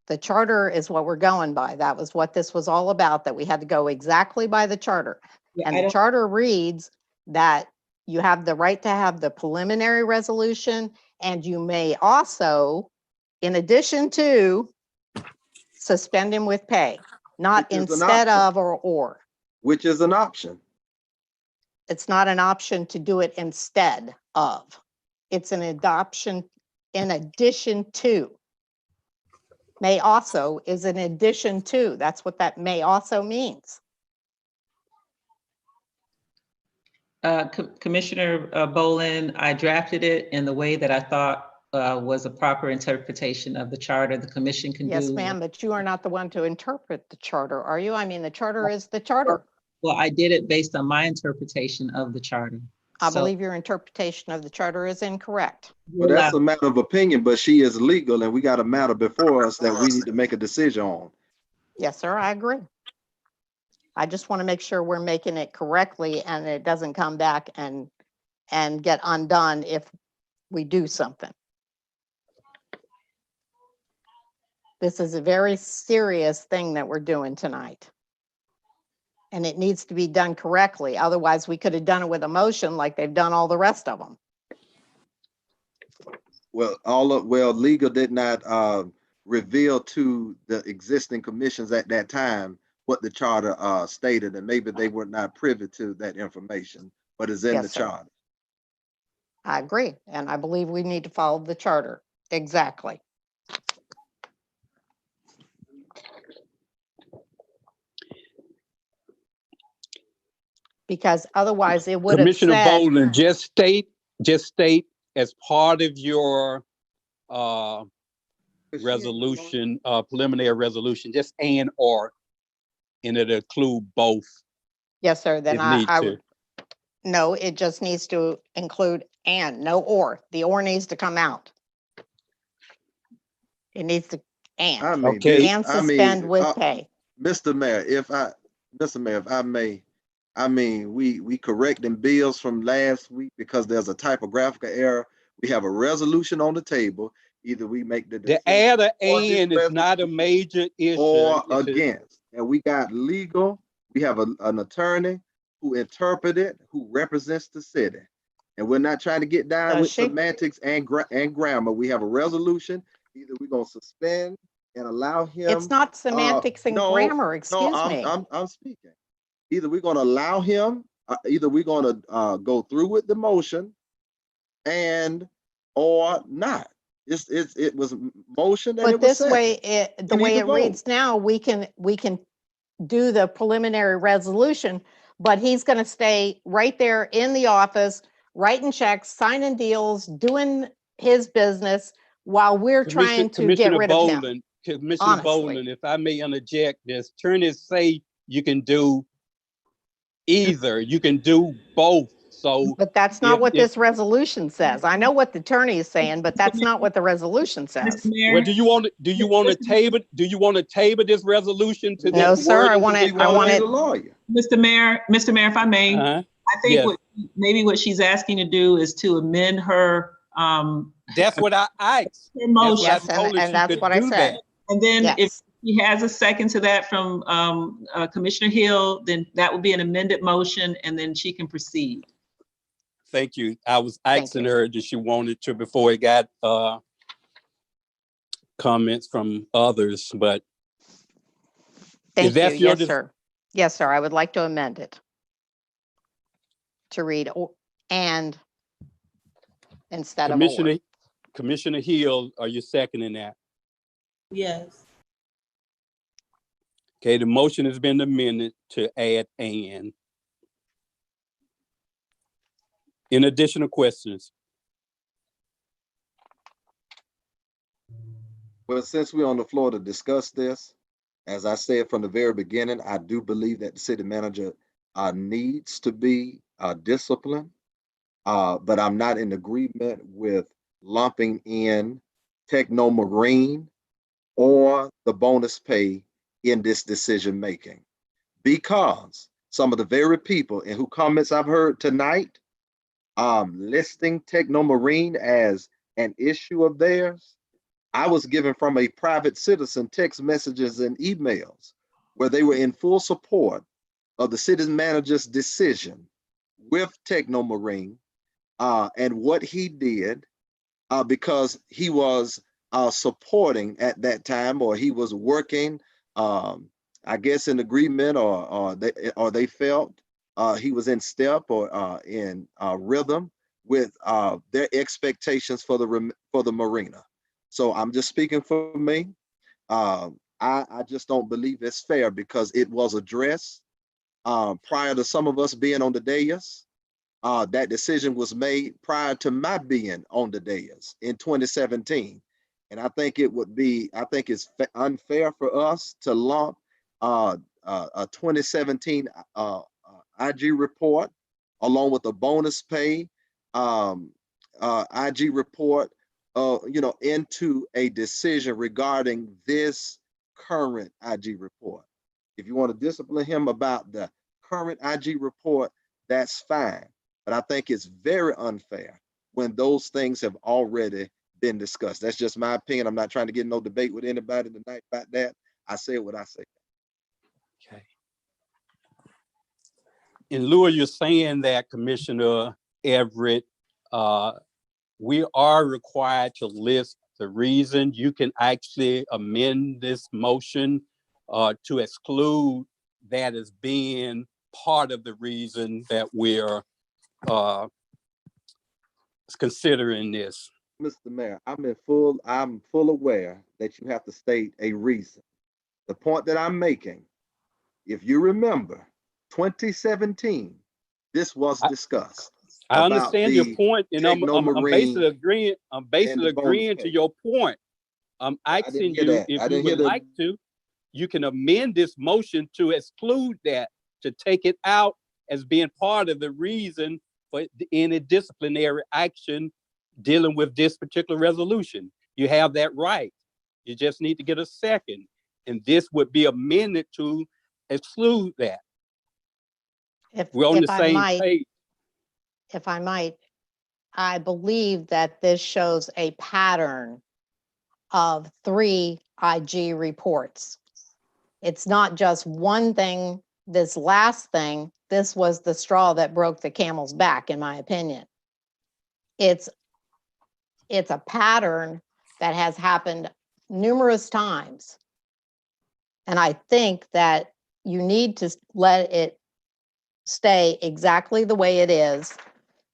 Speaker 4: The charter is what we're going by. That was what this was all about, that we had to go exactly by the charter.
Speaker 5: Yeah,
Speaker 4: And
Speaker 5: I
Speaker 4: the
Speaker 5: don't-
Speaker 4: charter reads that you have the right to have the preliminary resolution, and you may also, in addition to, suspend him with pay, not
Speaker 8: Which is an
Speaker 4: instead
Speaker 8: option.
Speaker 4: of or.
Speaker 8: Which is an option.
Speaker 4: It's not an option to do it instead of. It's an adoption in addition to. May also is in addition to. That's what that may also means.
Speaker 5: Commissioner Bolin, I drafted it in the way that I thought was a proper interpretation of the charter. The commission can do.
Speaker 4: Yes, ma'am, but you are not the one to interpret the charter, are you? I mean, the charter is the charter.
Speaker 5: Well, I did it based on my interpretation of the charter.
Speaker 4: I
Speaker 5: So-
Speaker 4: believe your interpretation of the charter is incorrect.
Speaker 8: But that's a matter of opinion, but she is legal and we got a matter before us that we need to make a decision on.
Speaker 4: Yes, sir, I agree. I just want to make sure we're making it correctly and it doesn't come back and get undone if we do something. This is a very serious thing that we're doing tonight. And it needs to be done correctly. Otherwise, we could have done it with a motion like they've done all the rest of them.
Speaker 8: Well, legal did not reveal to the existing commissions at that time what the charter stated, and maybe they were not privy to that information, but it's in
Speaker 4: Yes,
Speaker 8: the
Speaker 4: sir.
Speaker 8: charter.
Speaker 4: I agree. And I believe we need to follow the charter. Exactly. Because otherwise it would have
Speaker 1: Commissioner
Speaker 4: said,
Speaker 1: Boland, just state as part of your resolution, preliminary resolution, just and or, and it'll include both
Speaker 4: yes, sir, then
Speaker 1: if need
Speaker 4: I
Speaker 1: to.
Speaker 4: no, it just needs to include and, no or. The or needs to come out. It needs to
Speaker 8: I
Speaker 4: and.
Speaker 8: mean,
Speaker 1: Okay.
Speaker 4: And suspend with pay.
Speaker 8: Mr. Mayor, if I may, I mean, we correcting bills from last week because there's a typographical error. We have a resolution on the table. Either we make the
Speaker 1: The
Speaker 8: decision
Speaker 1: add a
Speaker 8: for this
Speaker 1: and is not a
Speaker 8: resolution
Speaker 1: major issue.
Speaker 8: or
Speaker 1: It's a-
Speaker 8: against. And we got legal, we have an attorney who interpreted, who represents the city. And we're not trying to get down
Speaker 4: Does
Speaker 8: with
Speaker 4: she?
Speaker 8: semantics and grammar. We have a resolution. Either we're gonna suspend and allow him.
Speaker 4: It's not semantics and
Speaker 8: no,
Speaker 4: grammar,
Speaker 8: No,
Speaker 4: excuse me.
Speaker 8: I'm speaking. Either we're gonna allow him, either we're gonna go through with the motion and or not. It was motion and
Speaker 4: But
Speaker 8: it was
Speaker 4: this way,
Speaker 8: second.
Speaker 4: the
Speaker 8: We need
Speaker 4: way
Speaker 8: to
Speaker 4: it reads now, we can do the preliminary resolution, but he's gonna stay right there in the office, writing checks, signing deals, doing his business while we're trying to get rid of him.
Speaker 1: Commissioner
Speaker 4: honestly.
Speaker 1: Boland, if I may interject, there's attorneys say you can do either, you can do both. So
Speaker 4: But that's not
Speaker 1: if-
Speaker 4: what
Speaker 1: if-
Speaker 4: this resolution says. I know what the attorney is saying, but that's not what the resolution
Speaker 5: Mr.
Speaker 4: says.
Speaker 5: Mayor,
Speaker 1: well, do you want to table this resolution to
Speaker 4: No,
Speaker 1: the
Speaker 4: sir, I
Speaker 8: Wording
Speaker 4: want
Speaker 8: to
Speaker 4: it,
Speaker 8: be
Speaker 4: I
Speaker 8: one
Speaker 4: want
Speaker 8: of
Speaker 4: it,
Speaker 8: the lawyer.
Speaker 5: Mr. Mayor, if I may,
Speaker 1: Uh-huh.
Speaker 5: I think
Speaker 1: Yes.
Speaker 5: maybe what she's asking to do is to amend her
Speaker 1: That's what I asked.
Speaker 5: her
Speaker 1: That's what I
Speaker 5: motion.
Speaker 4: yes,
Speaker 1: told her
Speaker 4: and
Speaker 1: she
Speaker 4: that's
Speaker 1: could
Speaker 4: what I
Speaker 1: do
Speaker 4: said.
Speaker 1: that.
Speaker 5: And then if
Speaker 4: Yes,
Speaker 5: he has a second to that from Commissioner Hill, then that would be an amended motion and then she can proceed.
Speaker 1: Thank you. I was
Speaker 4: Thank
Speaker 1: asking
Speaker 4: you.
Speaker 1: her that she wanted to before it got comments from others, but
Speaker 4: thank you.
Speaker 1: that's your
Speaker 4: Yes, sir. Yes, sir, I would like to amend it to read and instead of or.
Speaker 1: Commissioner Hill, are you seconding that?
Speaker 7: Yes.
Speaker 1: Okay, the motion has been amended to add and. In additional questions?
Speaker 8: Well, since we're on the floor to discuss this, as I said from the very beginning, I do believe that the city manager needs to be disciplined. But I'm not in agreement with lumping in Techno Marine or the bonus pay in this decision making. Because some of the very people in whose comments I've heard tonight, listing Techno Marine as an issue of theirs, I was given from a private citizen text messages and emails where they were in full support of the city manager's decision with Techno Marine and what he did because he was supporting at that time, or he was working, I guess, in agreement, or they felt he was in step or in rhythm with their expectations for the marina. So I'm just speaking for me. I just don't believe it's fair because it was addressed prior to some of us being on the dais. That decision was made prior to my being on the dais in 2017. And I think it's unfair for us to lump a 2017 IG report along with a bonus pay IG report into a decision regarding this current IG report. If you want to discipline him about the current IG report, that's fine. But I think it's very unfair when those things have already been discussed. That's just my opinion. I'm not trying to get no debate with anybody tonight about that. I say what I say.
Speaker 1: Okay. In lieu of you saying that, Commissioner Everett, we are required to list the reason. You can actually amend this motion to exclude that as being part of the reason that we're considering this.
Speaker 8: Mr. Mayor, I'm full aware that you have to state a reason. The point that I'm making, if you remember, 2017, this was discussed.
Speaker 1: I
Speaker 8: about
Speaker 1: understand your
Speaker 8: the
Speaker 1: point, and I'm
Speaker 8: Technomarine
Speaker 1: basically agreeing. I'm basically
Speaker 8: and the bonus
Speaker 1: agreeing to
Speaker 8: pay.
Speaker 1: your point. I'm
Speaker 8: I didn't
Speaker 1: asking
Speaker 8: hear
Speaker 1: you
Speaker 8: that.
Speaker 1: if
Speaker 8: I
Speaker 1: you
Speaker 8: didn't hear
Speaker 1: would
Speaker 8: the-
Speaker 1: like to, you can amend this motion to exclude that, to take it out as being part of the reason for any disciplinary action dealing with this particular resolution. You have that right. You just need to get a second, and this would be amended to exclude that. We're on the same page.
Speaker 4: If I might, I believe that this shows a pattern of 3 IG reports. It's not just one thing, this last thing, this was the straw that broke the camel's back, in my opinion. It's a pattern that has happened numerous times. And I think that you need to let it stay exactly the way it is,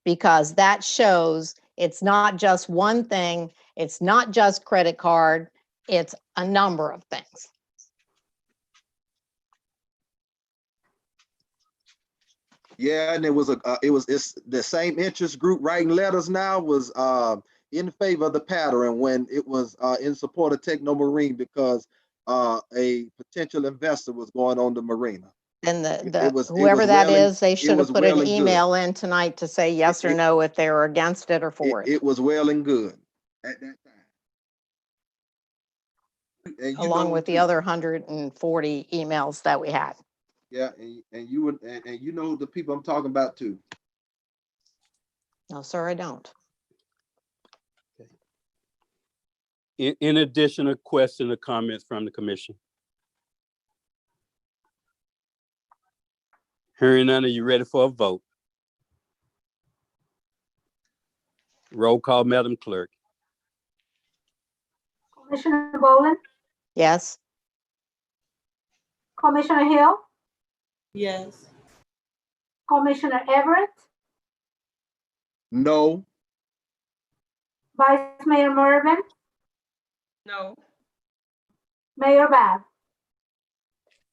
Speaker 4: because that shows it's not just one thing, it's not just credit card, it's a number of things.
Speaker 8: Yeah, and it's the same interest group writing letters now was in favor of the pattern when it was in support of Technomarine because a potential investor was going on the marina.
Speaker 4: And
Speaker 8: It was
Speaker 4: whoever that
Speaker 8: well and-
Speaker 4: is, they
Speaker 8: it
Speaker 4: should
Speaker 8: was
Speaker 4: have put
Speaker 8: well
Speaker 4: an
Speaker 8: and good.
Speaker 4: email in tonight to say yes or
Speaker 8: It-
Speaker 4: no if they were against it or for it,
Speaker 8: It was well and good at that time. And you
Speaker 4: along
Speaker 8: know
Speaker 4: with the
Speaker 8: too.
Speaker 4: other 140 emails that we had.
Speaker 8: Yeah, and you would and you know the people I'm talking about too.
Speaker 4: No, sir, I don't.
Speaker 1: In addition, a question or comments from the commission? Hearing none, are you ready for a vote? Roll call, Madam Clerk.
Speaker 2: Commissioner Boland,
Speaker 4: Yes,
Speaker 2: Commissioner Hill,
Speaker 7: Yes.
Speaker 2: Commissioner Everett,
Speaker 8: No,
Speaker 2: Vice Mayor Mervin,
Speaker 3: No.
Speaker 2: Mayor Bab.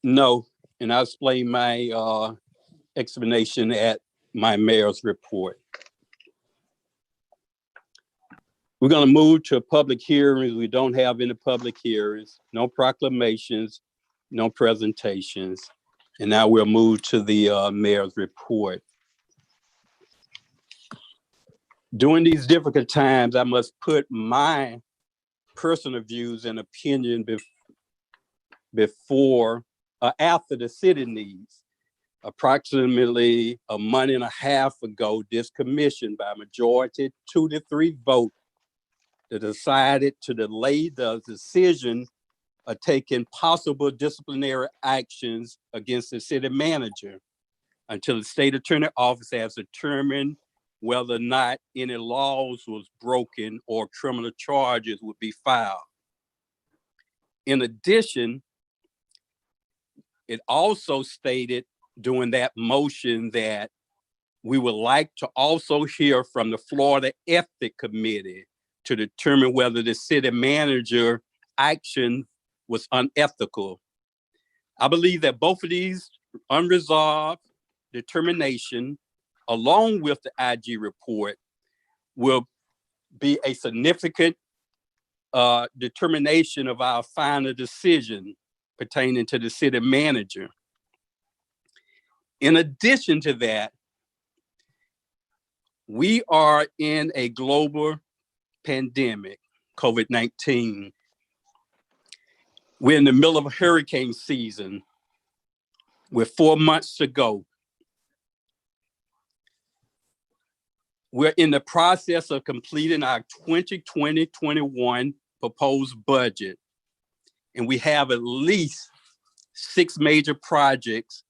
Speaker 1: No, and I'll explain my explanation at my mayor's report. We're going to move to public hearings. We don't have any public hearings, no proclamations, no presentations. And now we'll move to the mayor's report. During these difficult times, I must put my personal views and opinion before after the city needs. Approximately a month and a half ago, this commission by majority 2-3 vote decided to delay the decision of taking possible disciplinary actions against the city manager until the state attorney office has determined whether or not any laws was broken or criminal charges would be filed. In addition, it also stated during that motion that we would like to also hear from the Florida Ethics Committee to determine whether the city manager action was unethical. I believe that both of these unresolved determination, along with the IG report, will be a significant determination of our final decision pertaining to the city manager. In addition to that, we are in a global pandemic, COVID-19. We're in the middle of a hurricane season with 4 months to go. We're in the process of completing our 2020-21 proposed budget. And we have at least 6 major projects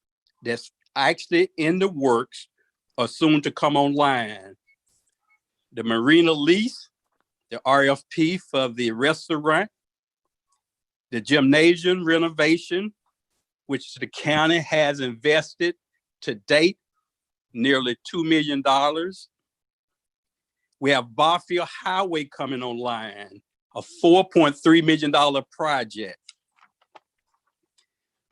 Speaker 1: that's actually in the works or soon to come online. The marina lease, the RFP for the restaurant, the gymnasium renovation, which the county has invested to date nearly $2 million. We have Barfield Highway coming online, a $4.3 million project.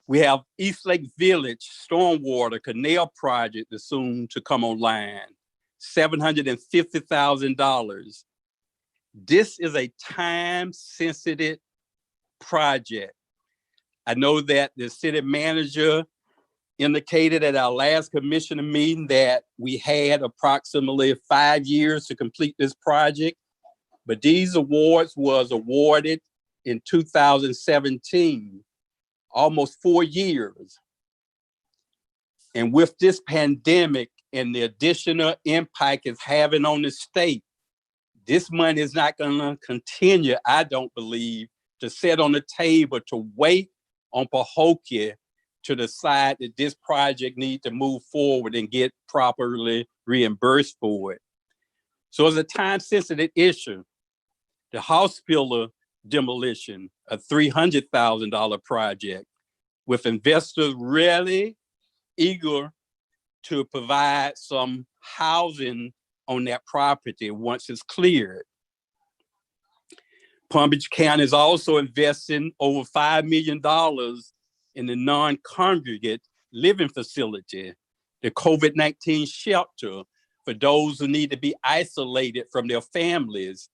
Speaker 1: We have Eastlake Village Stormwater Canal Project that's soon to come online, $750,000. This is a time-sensitive project. I know that the city manager indicated at our last commissioner meeting that we had approximately 5 years to complete this project, but these awards was awarded in 2017, almost 4 years. And with this pandemic and the additional impact it's having on the state, this money is not gonna continue, I don't believe, to sit on the table to wait on Pahokee to decide that this project needs to move forward and get properly reimbursed for it. So it's a time-sensitive issue. The hospital demolition, a $300,000 project, with investors really eager to provide some housing on that property once it's cleared. Palm Beach County is also investing over $5 million in the non-congregate living facility, the COVID-19 shelter for those who need to be isolated from their families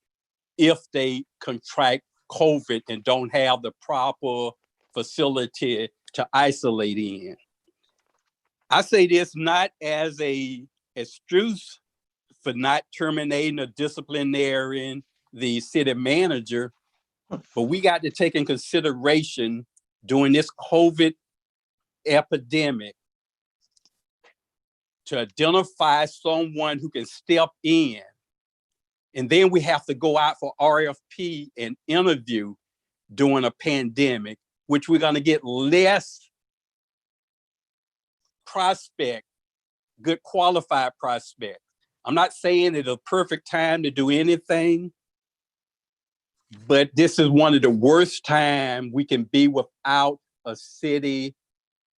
Speaker 1: if they contract COVID and don't have the proper facility to isolate in. I say this not as a excuse for not terminating or disciplinating the city manager, but we got to take in consideration during this COVID epidemic to identify someone who can step in. And then we have to go out for RFP and interview during a pandemic, which we're gonna get less prospect, good qualified prospect. I'm not saying it's a perfect time to do anything, but this is one of the worst times we can be without a city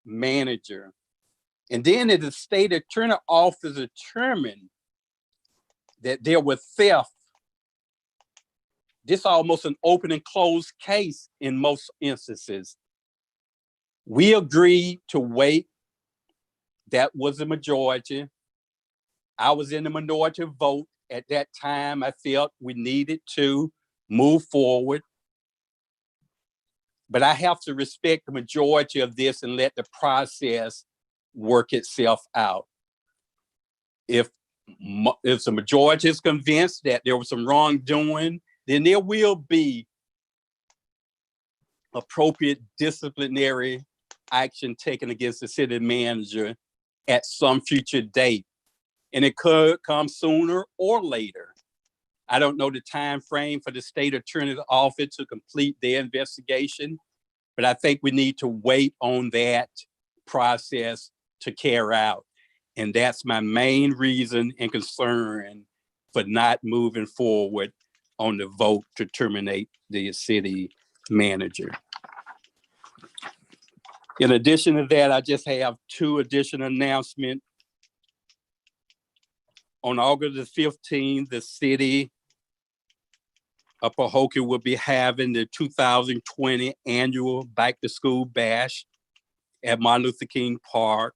Speaker 1: manager. And then if the state attorney office determined that there was theft, this is almost an open and closed case in most instances. We agreed to wait. That was a majority. I was in the minority vote. At that time, I felt we needed to move forward. But I have to respect the majority of this and let the process work itself out. If the majority is convinced that there was some wrongdoing, then there will be appropriate disciplinary action taken against the city manager at some future date. And it could come sooner or later. I don't know the time frame for the state attorney's office to complete their investigation, but I think we need to wait on that process to carry out. And that's my main reason and concern for not moving forward on the vote to terminate the city manager. In addition to that, I just have 2 additional announcements. On August the 15th, the city of Pahokee will be having the 2020 annual Back to School Bash at Martin Luther King Park.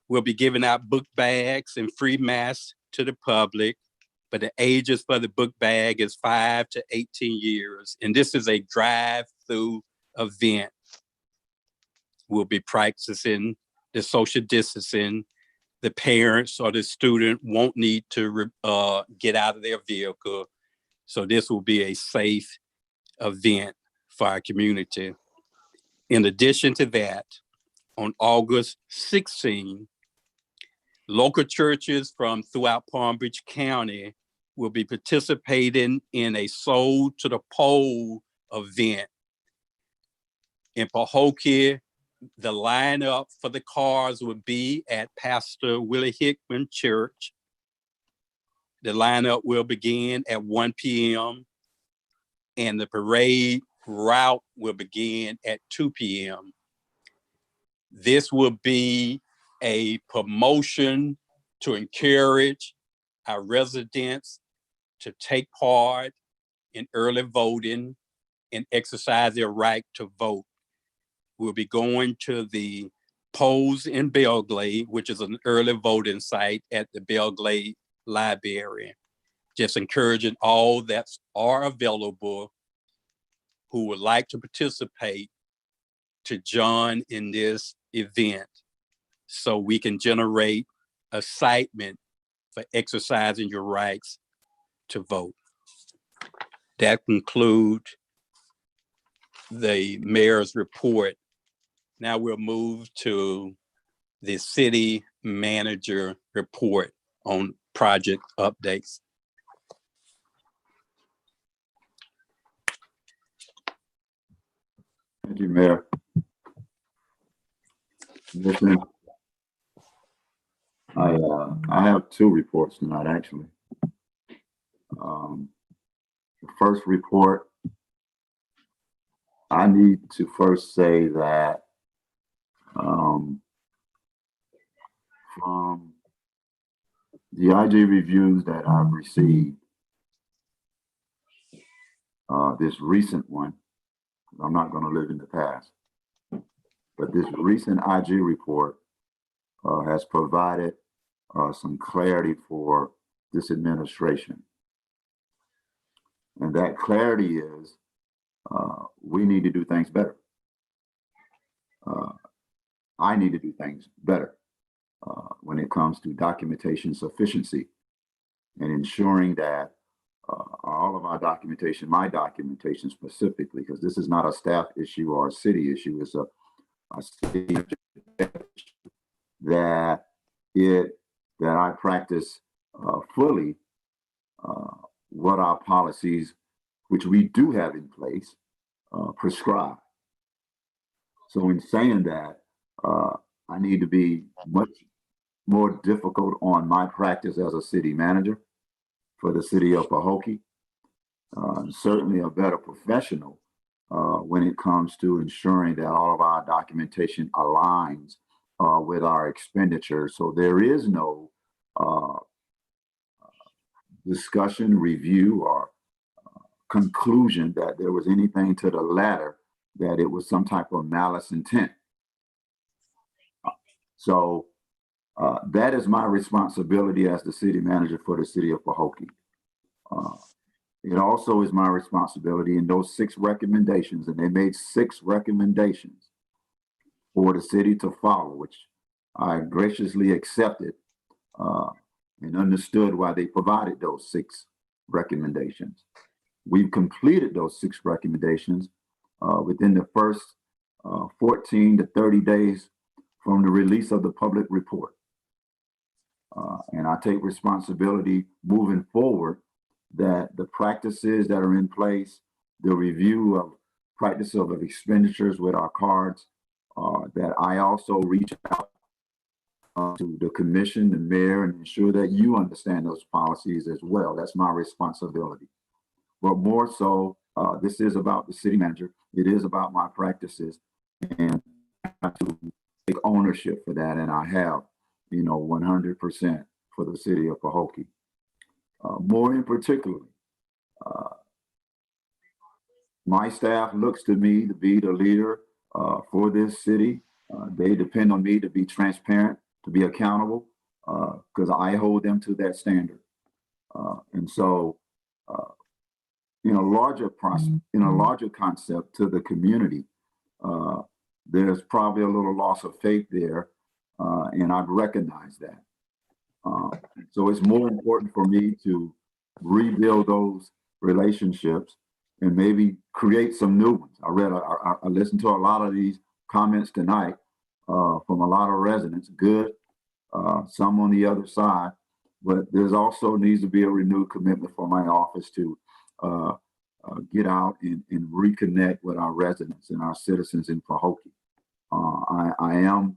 Speaker 1: We'll be giving out book bags and free masks to the public, but the ages for the book bag is 5 to 18 years. And this is a drive-through event. We'll be practicing the social distancing. The parents or the student won't need to get out of their vehicle. So this will be a safe event for our community. In addition to that, on August 16, local churches from throughout Palm Beach County will be participating in a Soul to the Pole event. In Pahokee, the lineup for the cars will be at Pastor Willie Hickman Church. The lineup will begin at 1 p.m. and the parade route will begin at 2 p.m. This will be a promotion to encourage our residents to take part in early voting and exercise their right to vote. We'll be going to the polls in Belglade, which is an early voting site at the Belglade Library. Just encouraging all that are available who would like to participate to join in this event so we can generate excitement for exercising your rights to vote. That concludes the mayor's report. Now we'll move to the city manager report on project updates.
Speaker 6: Thank you, Mayor. Listen, I have two reports tonight, actually. The first report, I need to first say that from the IG reviews that I've received, this recent one, I'm not going to live in the past, but this recent IG report has provided some clarity for this administration. And that clarity is we need to do things better. I need to do things better when it comes to documentation sufficiency and ensuring that all of our documentation, my documentation specifically, because this is not a staff issue or a city issue, it's a city that I practice fully what our policies, which we do have in place, prescribe. So in saying that, I need to be much more difficult on my practice as a city manager for the city of Pahokee. Certainly a better professional when it comes to ensuring that all of our documentation aligns with our expenditures. So there is no discussion, review, or conclusion that there was anything to the latter, that it was some type of malice intent. So that is my responsibility as the city manager for the city of Pahokee. It also is my responsibility in those 6 recommendations, and they made 6 recommendations for the city to follow, which I graciously accepted and understood why they provided those 6 recommendations. We've completed those 6 recommendations within the first 14 to 30 days from the release of the public report. And I take responsibility moving forward that the practices that are in place, the review of practice of expenditures with our cards, that I also reach out to the commission, the mayor, and ensure that you understand those policies as well. That's my responsibility. But more so, this is about the city manager. It is about my practices, and I have to take ownership for that. And I have, 100% for the city of Pahokee. More in particular, my staff looks to me to be the leader for this city. They depend on me to be transparent, to be accountable, because I hold them to that standard. And so, in a larger concept to the community, there's probably a little loss of faith there, and I've recognized that. So it's more important for me to rebuild those relationships and maybe create some new ones. I listened to a lot of these comments tonight from a lot of residents, good, some on the other side, but there's also needs to be a renewed commitment for my office to get out and reconnect with our residents and our citizens in Pahokee. I am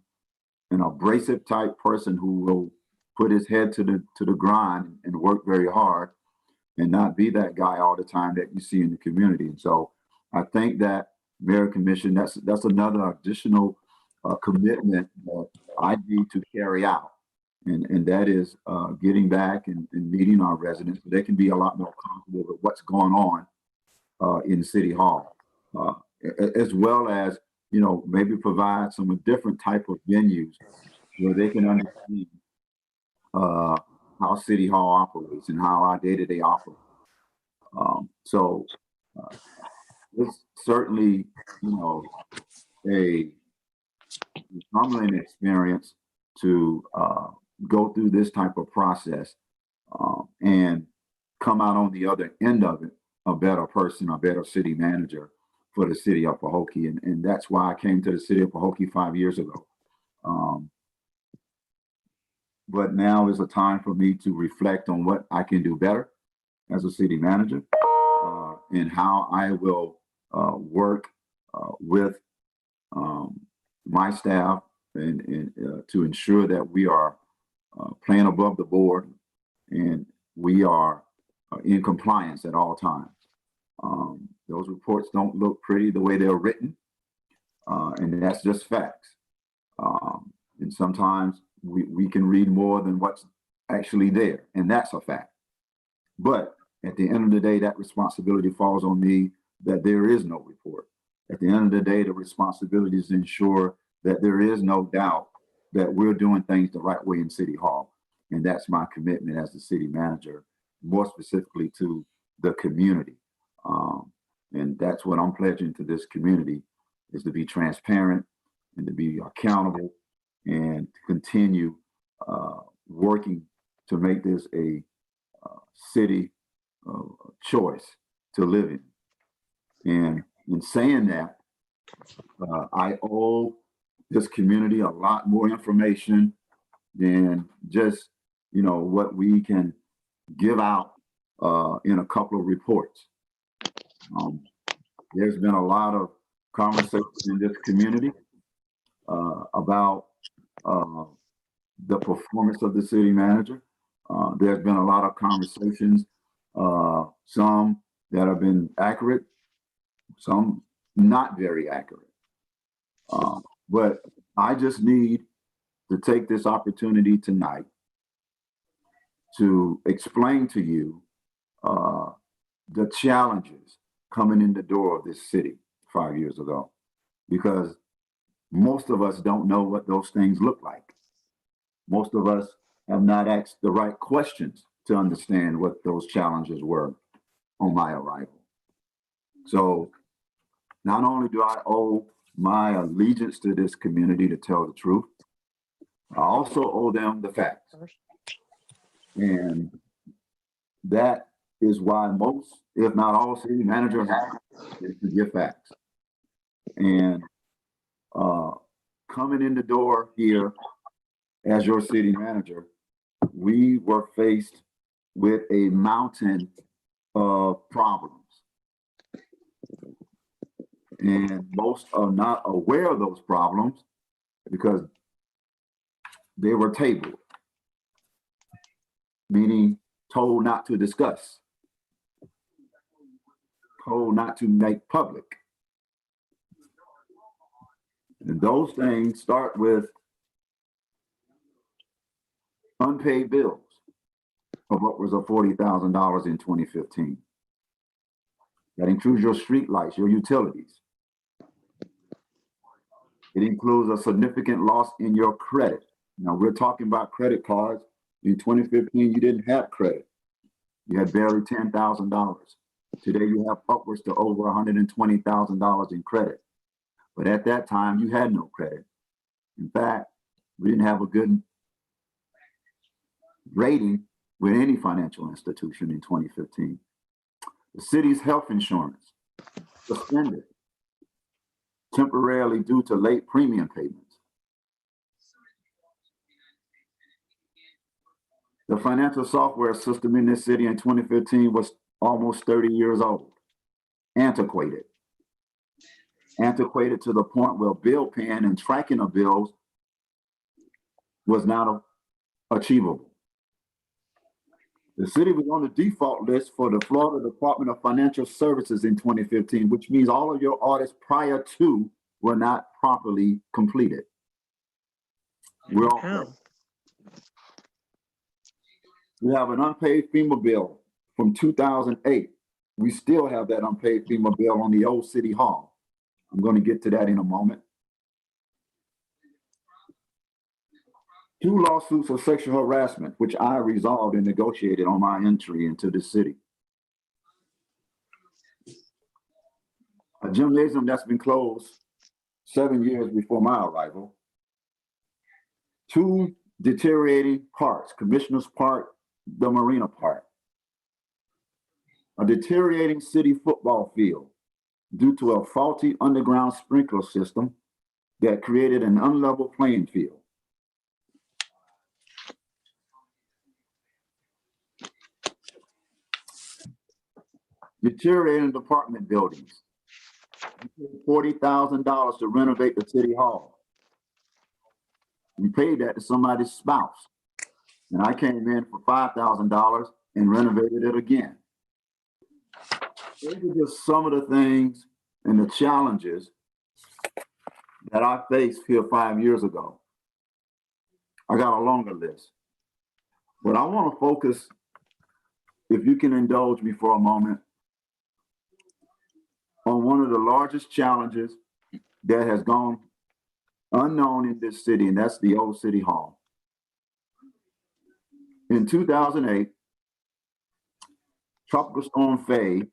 Speaker 6: an abrasive type person who will put his head to the grind and work very hard and not be that guy all the time that you see in the community. And so I think that Mayor Commission, that's another additional commitment that I need to carry out. And that is getting back and meeting our residents so they can be a lot more comfortable with what's going on in City Hall, as well as, you know, maybe provide some different type of venues where they can understand how City Hall operates and how our day-to-day operates. So it's certainly, you know, a humbling experience to go through this type of process and come out on the other end of it a better person, a better city manager for the city of Pahokee. And that's why I came to the city of Pahokee 5 years ago. But now is a time for me to reflect on what I can do better as a city manager and how I will work with my staff and to ensure that we are playing above the board and we are in compliance at all times. Those reports don't look pretty the way they're written, and that's just facts. And sometimes we can read more than what's actually there, and that's a fact. But at the end of the day, that responsibility falls on me that there is no report. At the end of the day, the responsibility is to ensure that there is no doubt that we're doing things the right way in City Hall. And that's my commitment as the city manager, more specifically to the community. And that's what I'm pledging to this community, is to be transparent and to be accountable and to continue working to make this a city choice to live in. And in saying that, I owe this community a lot more information than just, you know, what we can give out in a couple of reports. There's been a lot of conversation in this community about the performance of the city manager. There's been a lot of conversations, some that have been accurate, some not very accurate. But I just need to take this opportunity tonight to explain to you the challenges coming in the door of this city 5 years ago, because most of us don't know what those things look like. Most of us have not asked the right questions to understand what those challenges were on my arrival. So not only do I owe my allegiance to this community to tell the truth, I also owe them the facts. And that is why most, if not all, city managers have to give facts. And coming in the door here as your city manager, we were faced with a mountain of problems. And most are not aware of those problems because they were tabled, meaning told not to discuss, told not to make public. And those things start with unpaid bills of what was $40,000 in 2015. That includes your street lights, your utilities. It includes a significant loss in your credit. Now we're talking about credit cards. In 2015, you didn't have credit. You had barely $10,000. Today you have upwards to over $120,000 in credit. But at that time, you had no credit. In fact, we didn't have a good rating with any financial institution in 2015. The city's health insurance suspended temporarily due to late premium payments. The financial software system in this city in 2015 was almost 30 years old, antiquated. Antiquated to the point where bill paying and tracking of bills was not achievable. The city was on the default list for the Florida Department of Financial Services in 2015, which means all of your audits prior to were not properly completed. We're all
Speaker 4: Wow.
Speaker 6: We have an unpaid FEMA bill from 2008. We still have that unpaid FEMA bill on the old City Hall. I'm going to get to that in a moment. 2 lawsuits of sexual harassment, which I resolved and negotiated on my entry into the city. A gymnasium that's been closed 7 years before my arrival. 2 deteriorating parks, Commissioner's Park, the Marina Park. A deteriorating city football field due to a faulty underground sprinkler system that created an unlevel playing field. Deteriorating apartment buildings. $40,000 to renovate the city hall. We paid that to somebody's spouse. And I came in for $5,000 and renovated it again. Those are just some of the things and the challenges that I faced here 5 years ago. I got a longer list, but I want to focus, if you can indulge me for a moment, on one of the largest challenges that has gone unknown in this city, and that's the old City Hall. In 2008, Tropical Storm Faye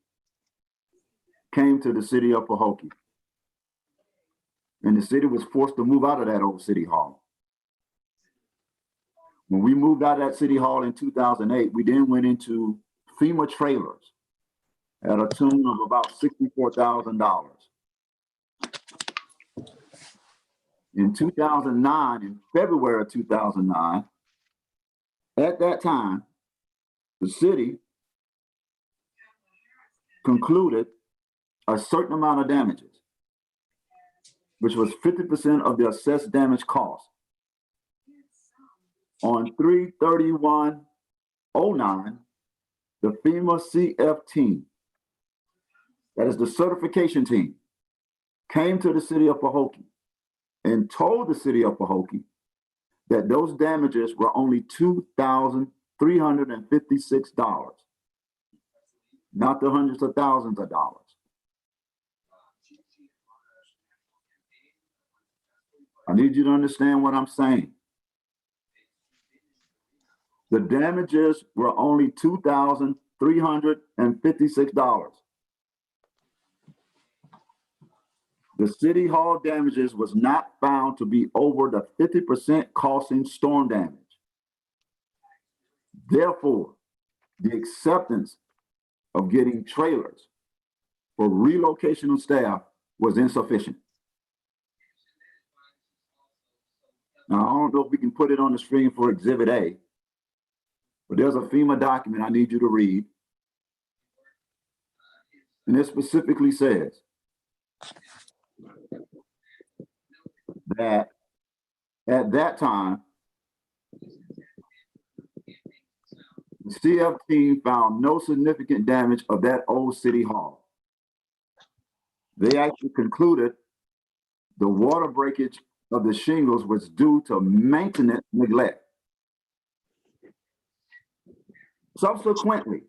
Speaker 6: came to the city of Pahokee, and the city was forced to move out of that old City Hall. When we moved out of that City Hall in 2008, we then went into FEMA trailers at a tune of about $64,000. In 2009, in February of 2009, at that time, the city concluded a certain amount of damages, which was 50% of the assessed damage cost. On 3/31/09, the FEMA CF team, that is the certification team, came to the city of Pahokee and told the city of Pahokee that those damages were only $2,356, not the hundreds of thousands of dollars. I need you to understand what I'm saying. The damages were only $2,356. The city hall damages was not found to be over the 50% costing storm damage. Therefore, the acceptance of getting trailers for relocation of staff was insufficient. Now, I don't know if we can put it on the screen for Exhibit A, but there's a FEMA document I need you to read. And it specifically says that at that time, the CF team found no significant damage of that old city hall. They actually concluded the water breakage of the shingles was due to maintenance neglect. Subsequently,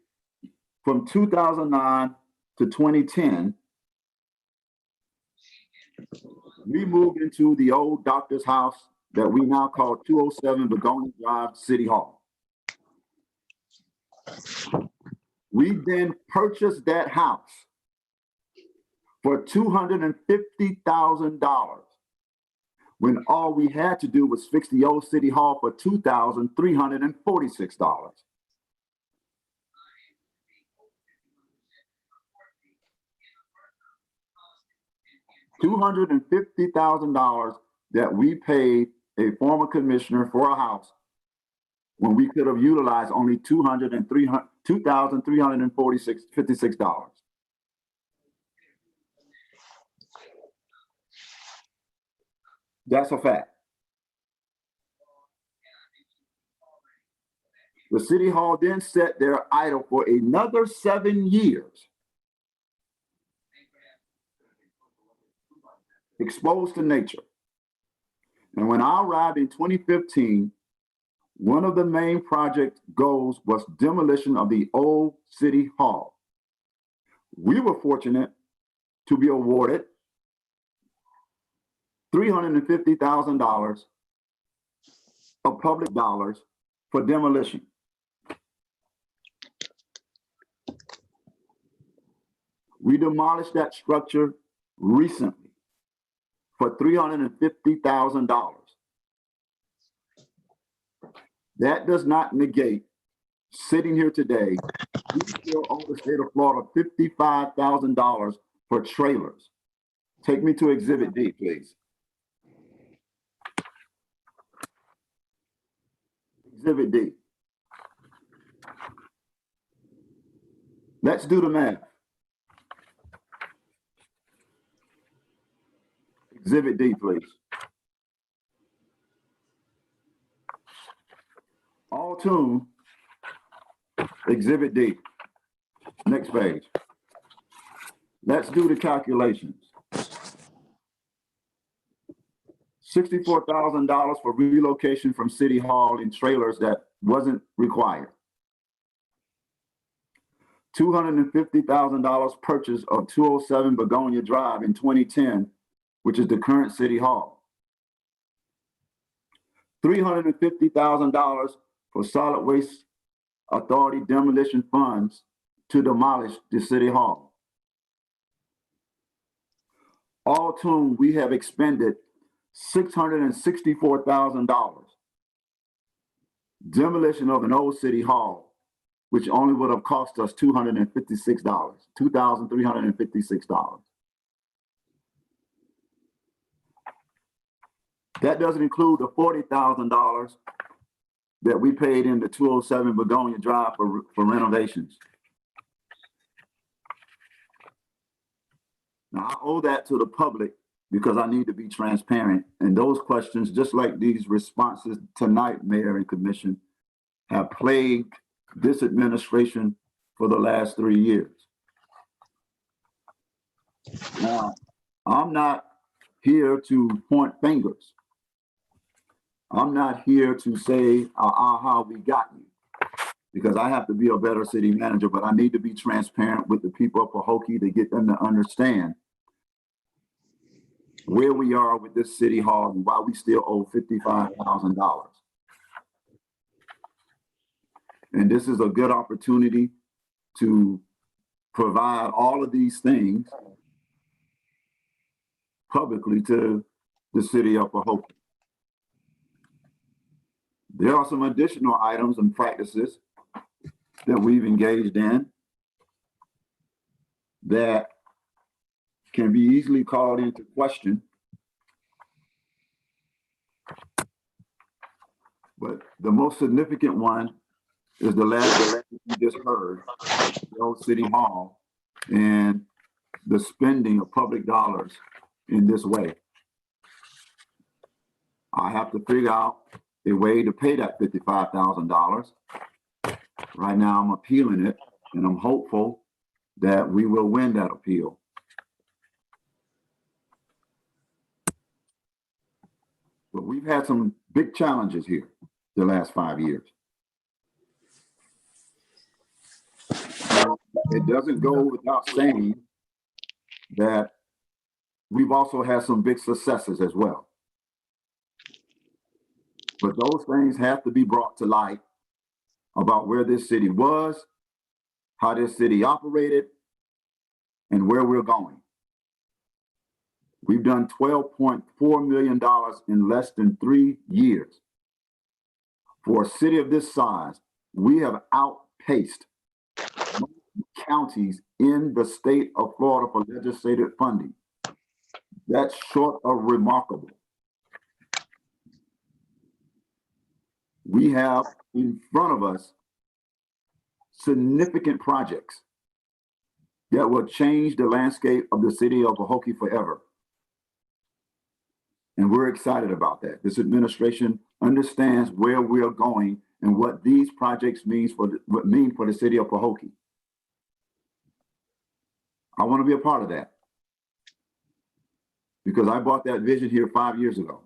Speaker 6: from 2009 to 2010, we moved into the old doctor's house that we now call 207 Begonia Drive City Hall. We then purchased that house for $250,000 when all we had to do was fix the old City Hall for $2,346. $250,000 that we paid a former commissioner for a house when we could have utilized only $2,356. That's a fact. The city hall then sat there idle for another 7 years, exposed to nature. And when I arrived in 2015, one of the main project goals was demolition of the old city hall. We were fortunate to be awarded $350,000 of public dollars for demolition. We demolished that structure recently for $350,000. That does not negate sitting here today. We still owe the state of Florida $55,000 for trailers. Take me to Exhibit D, please. Exhibit D. Let's do the math. Exhibit D, please. All tuned. Exhibit D. Next page. Let's do the calculations. $64,000 for relocation from City Hall in trailers that wasn't required. $250,000 purchase of 207 Begonia Drive in 2010, which is the current City Hall. $350,000 for Solid Waste Authority demolition funds to demolish the City Hall. All told, we have expended $664,000. Demolition of an old City Hall, which only would have cost us $256, $2,356. That doesn't include the $40,000 that we paid in the 207 Begonia Drive for renovations. Now, I owe that to the public because I need to be transparent. And those questions, just like these responses tonight, Mayor and Commission, have plagued this administration for the last 3 years. Now, I'm not here to point fingers. I'm not here to say, aha, we got you, because I have to be a better city manager, but I need to be transparent with the people of Pahokee to get them to understand where we are with this city hall and why we still owe $55,000. And this is a good opportunity to provide all of these things publicly to the city of Pahokee. There are some additional items and practices that we've engaged in that can be easily called into question. But the most significant one is the last election you just heard, the old City Hall, and the spending of public dollars in this way. I have to figure out a way to pay that $55,000. Right now, I'm appealing it, and I'm hopeful that we will win that appeal. But we've had some big challenges here the last 5 years. It doesn't go without saying that we've also had some big successes as well. But those things have to be brought to light about where this city was, how this city operated, and where we're going. We've done $12.4 million in less than 3 years. For a city of this size, we have outpaced counties in the state of Florida for legislative funding. That's short of remarkable. We have in front of us significant projects that will change the landscape of the city of Pahokee forever. And we're excited about that. This administration understands where we are going and what these projects mean for the city of Pahokee. I want to be a part of that because I brought that vision here 5 years ago.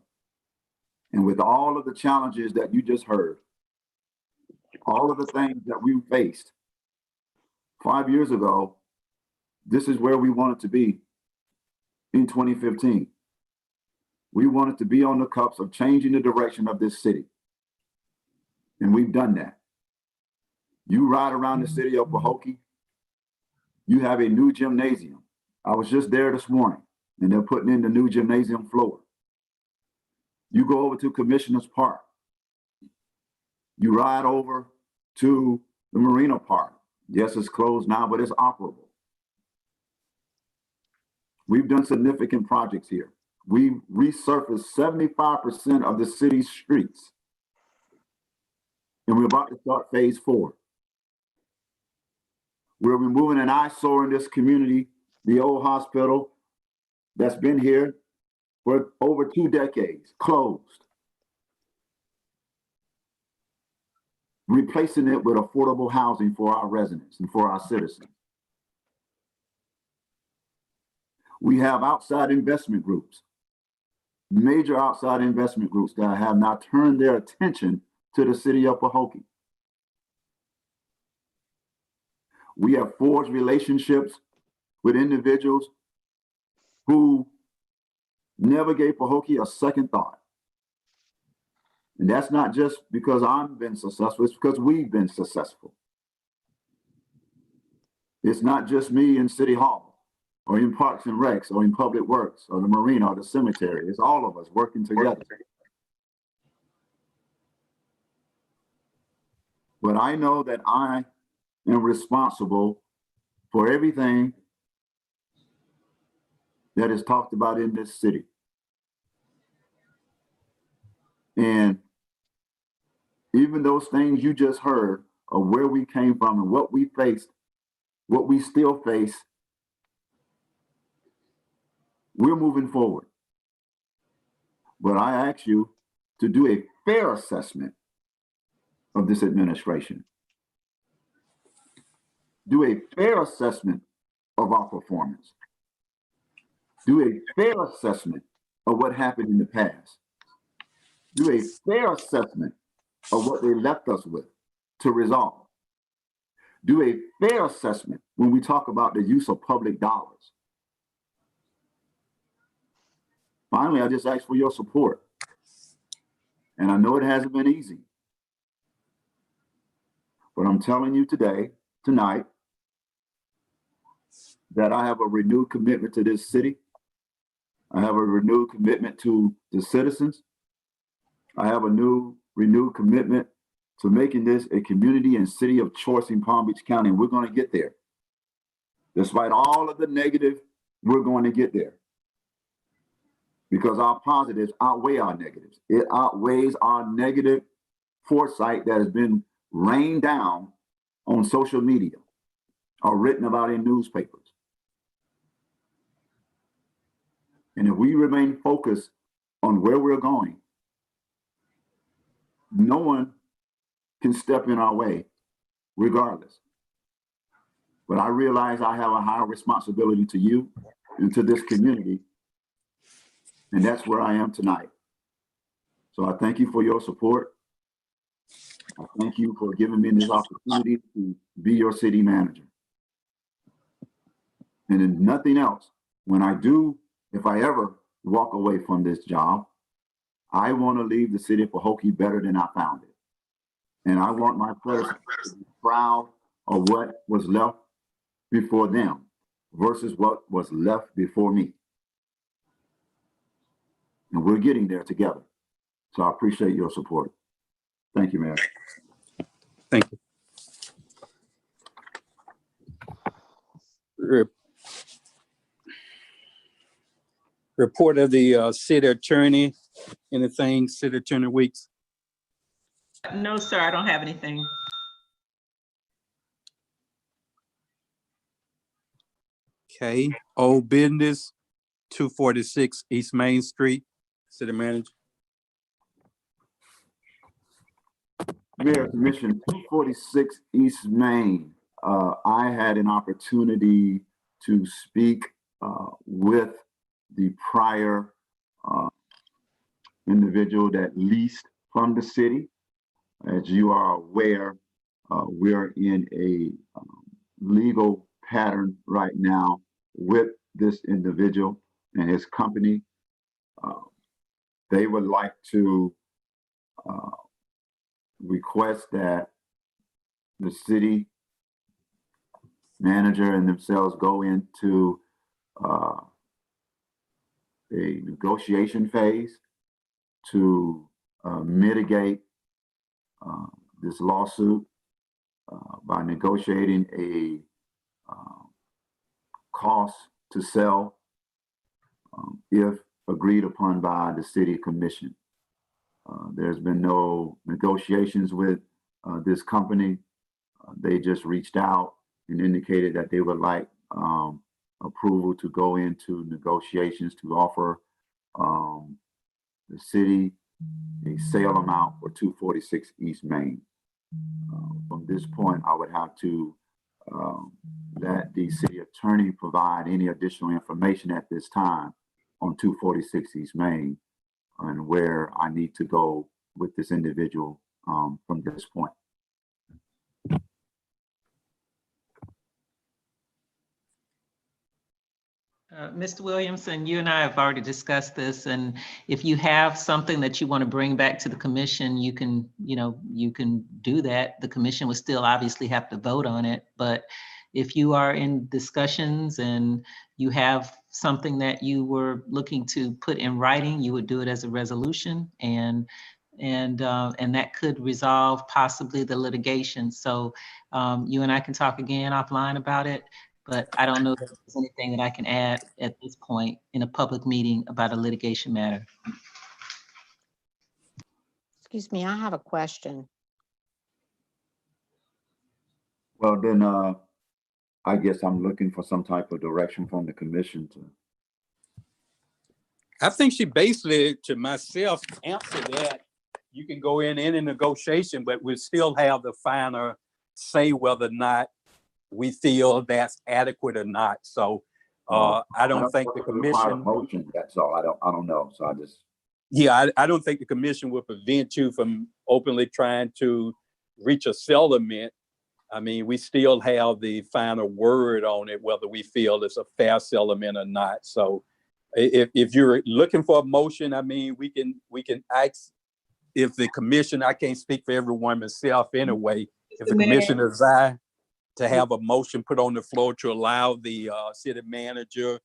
Speaker 6: And with all of the challenges that you just heard, all of the things that we faced 5 years ago, this is where we wanted to be in 2015. We wanted to be on the cusp of changing the direction of this city. And we've done that. You ride around the city of Pahokee, you have a new gymnasium. I was just there this morning and they're putting in the new gymnasium floor. You go over to Commissioner's Park. You ride over to the Marina Park. Yes, it's closed now, but it's operable. We've done significant projects here. We've resurfaced 75% of the city's streets. And we're about to start phase 4. We're removing an eyesore in this community, the old hospital that's been here for over 2 decades, closed. Replacing it with affordable housing for our residents and for our citizens. We have outside investment groups, major outside investment groups that have now turned their attention to the city of Pahokee. We have forged relationships with individuals who never gave Pahokee a second thought. And that's not just because I've been successful, it's because we've been successful. It's not just me in City Hall or in Parks and Recs or in Public Works or the Marina or the cemetery. It's all of us working together. But I know that I am responsible for everything that is talked about in this city. And even those things you just heard of where we came from and what we faced, what we still face, we're moving forward. But I ask you to do a fair assessment of this administration. Do a fair assessment of our performance. Do a fair assessment of what happened in the past. Do a fair assessment of what they left us with to resolve. Do a fair assessment when we talk about the use of public dollars. Finally, I just ask for your support. And I know it hasn't been easy. But I'm telling you tonight, that I have a renewed commitment to this city. I have a renewed commitment to the citizens. I have a renewed commitment to making this a community and city of choice in Palm Beach County, and we're going to get there. Despite all of the negative, we're going to get there. Because our positives outweigh our negatives. It outweighs our negative foresight that has been rained down on social media or written about in newspapers. And if we remain focused on where we're going, no one can step in our way regardless. But I realize I have a higher responsibility to you and to this community. And that's where I am tonight. So I thank you for your support. I thank you for giving me this opportunity to be your city manager. And if nothing else, if I ever walk away from this job, I want to leave the city of Pahokee better than I found it. And I want my predecessors to be proud of what was left before them versus what was left before me. And we're getting there together. So I appreciate your support. Thank you, Mayor.
Speaker 1: Thank you. Report of the city attorney. Anything, City Attorney Weeks?
Speaker 5: No, sir, I don't have anything.
Speaker 1: Okay, old business, 246 East Main Street, City Manager.
Speaker 6: Mayor, Commission 246 East Main. I had an opportunity to speak with the prior individual that leased from the city. As you are aware, we're in a legal pattern right now with this individual and his company. They would like to request that the city manager and themselves go into a negotiation phase to mitigate this lawsuit by negotiating a cost to sell if agreed upon by the city commission. There's been no negotiations with this company. They just reached out and indicated that they would like approval to go into negotiations to offer the city a sale amount for 246 East Main. From this point, I would have to let the city attorney provide any additional information at this time on 246 East Main and where I need to go with this individual from this point.
Speaker 5: Mr. Williamson, you and I have already discussed this, and if you have something that you want to bring back to the commission, you can do that. The commission would still obviously have to vote on it, but if you are in discussions and you have something that you were looking to put in writing, you would do it as a resolution, and that could resolve possibly the litigation. So you and I can talk again offline about it. But I don't know if there's anything that I can add at this point in a public meeting about a litigation matter.
Speaker 4: Excuse me, I have a question.
Speaker 6: Well, then I guess I'm looking for some type of direction from the commission to.
Speaker 1: I think she basically, to myself, answered that. You can go in any negotiation, but we still have the final say whether or not we feel that's adequate or not. So I don't think the commission.
Speaker 6: Motion, that's all. I don't know. So I just.
Speaker 1: Yeah, I don't think the commission will prevent you from openly trying to reach a settlement. I mean, we still have the final word on it, whether we feel it's a fair settlement or not. So if you're looking for a motion, I mean, we can ask if the commission, I can't speak for everyone myself anyway. If the commission desire to have a motion put on the floor to allow the city manager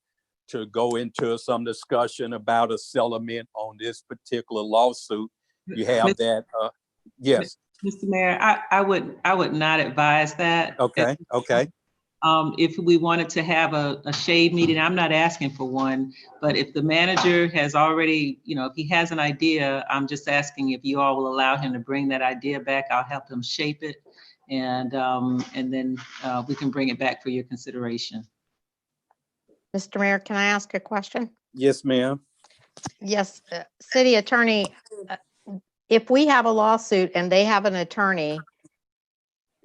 Speaker 1: to go into some discussion about a settlement on this particular lawsuit, you have that. Yes.
Speaker 5: Mr. Mayor, I would not advise that.
Speaker 1: Okay.
Speaker 5: If we wanted to have a shade meeting, I'm not asking for one, but if the manager has already, if he has an idea, I'm just asking if you all will allow him to bring that idea back. I'll help him shape it. And then we can bring it back for your consideration.
Speaker 4: Mr. Mayor, can I ask a question?
Speaker 1: Yes, ma'am.
Speaker 4: Yes, city attorney, if we have a lawsuit and they have an attorney,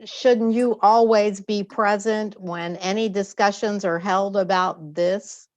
Speaker 4: shouldn't you always be present when any discussions are held about this?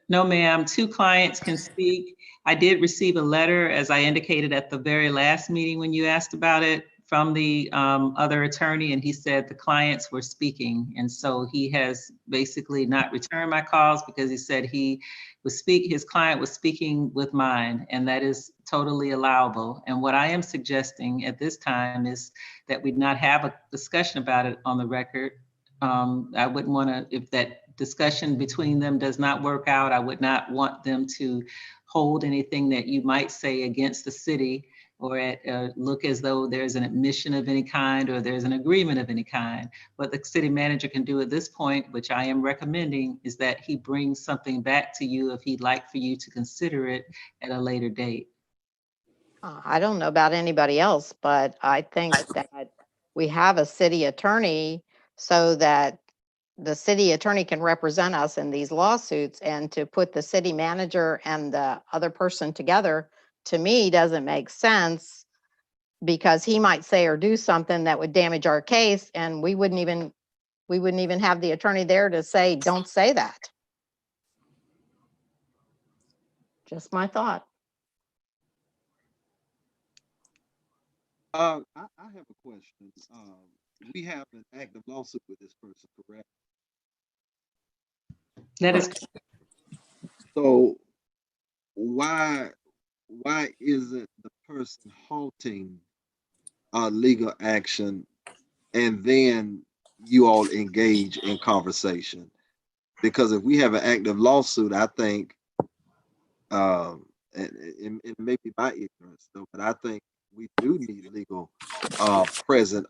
Speaker 5: No, ma'am. Two clients can speak. I did receive a letter, as I indicated at the very last meeting when you asked about it, from the other attorney, and he said the clients were speaking. And so he has basically not returned my calls because he said his client was speaking with mine, and that is totally allowable. And what I am suggesting at this time is that we not have a discussion about it on the record. I wouldn't want to, if that discussion between them does not work out, I would not want them to hold anything that you might say against the city or look as though there's an admission of any kind or there's an agreement of any kind. What the city manager can do at this point, which I am recommending, is that he brings something back to you if he'd like for you to consider it at a later date.
Speaker 4: I don't know about anybody else, but I think that we have a city attorney so that the city attorney can represent us in these lawsuits, and to put the city manager and the other person together, to me, doesn't make sense, because he might say or do something that would damage our case, and we wouldn't even have the attorney there to say, don't say that. Just my thought.
Speaker 8: I have a question. We have an active lawsuit with this person, correct?
Speaker 5: That is,
Speaker 8: So why isn't the person halting legal action and then you all engage in conversation? Because if we have an active lawsuit, I think, and it may be my ignorance though, but I think we do need legal present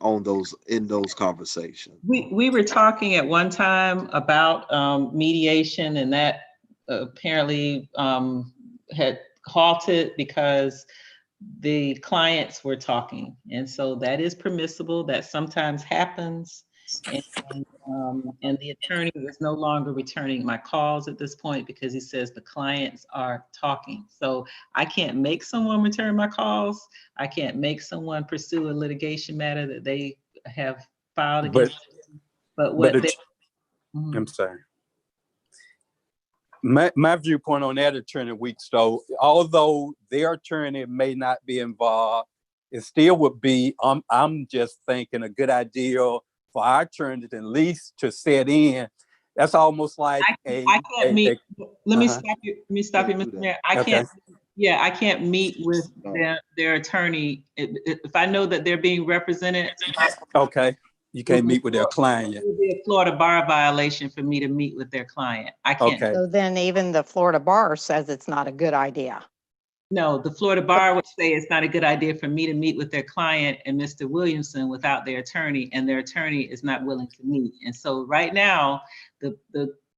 Speaker 8: in those conversations.
Speaker 5: we were talking at one time about mediation, and that apparently had halted because the clients were talking. And so that is permissible. That sometimes happens. And the attorney is no longer returning my calls at this point because he says the clients are talking. So I can't make someone return my calls. I can't make someone pursue a litigation matter that they have filed against. But what they,
Speaker 1: I'm sorry. My viewpoint on that, Attorney Weeks, though, although their attorney may not be involved, it still would be, I'm just thinking, a good idea for our attorney at least to set in. That's almost like
Speaker 5: I can't meet. Let me stop you. Let me stop you, Mr. Mayor. I can't. Yeah, I can't meet with their attorney if I know that they're being represented.
Speaker 1: Okay, you can't meet with their client.
Speaker 5: It would be a Florida bar violation for me to meet with their client. I can't.
Speaker 1: Okay.
Speaker 4: So then even the Florida bar says it's not a good idea.
Speaker 5: No, the Florida bar would say it's not a good idea for me to meet with their client and Mr. Williamson without their attorney, and their attorney is not willing to meet. And so right now, the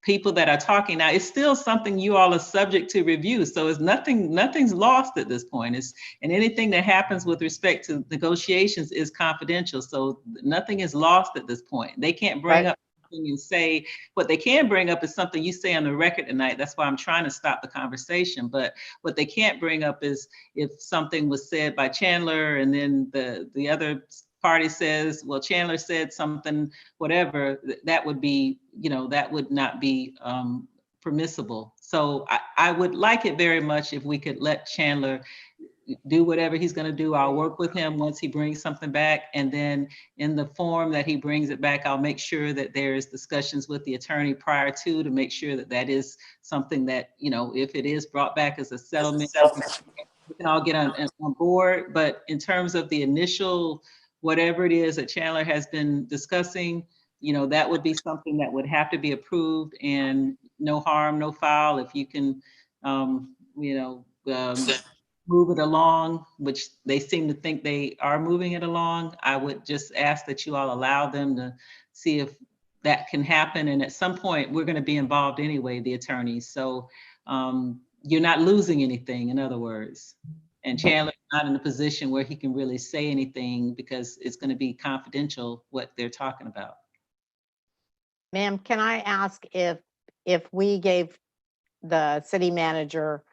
Speaker 5: people that are talking now, it's still something you all are subject to review. So it's nothing's lost at this point. And anything that happens with respect to negotiations is confidential. So nothing is lost at this point. They can't bring up and say, what they can bring up is something you say on the record tonight. That's why I'm trying to stop the conversation. But what they can't bring up is if something was said by Chandler and then the other party says, well, Chandler said something, whatever, that would be, that would not be permissible. So I would like it very much if we could let Chandler do whatever he's going to do. I'll work with him once he brings something back. And then in the form that he brings it back, I'll make sure that there's discussions with the attorney prior to make sure that that is something that, if it is brought back as a settlement, we can all get on board. But in terms of the initial, whatever it is that Chandler has been discussing, that would be something that would have to be approved, and no harm, no foul. If you can, move it along, which they seem to think they are moving it along, I would just ask that you all allow them to see if that can happen. And at some point, we're going to be involved anyway, the attorneys. So you're not losing anything, in other words. And Chandler's not in a position where he can really say anything because it's going to be confidential what they're talking about.
Speaker 4: Ma'am, can I ask if we gave the city manager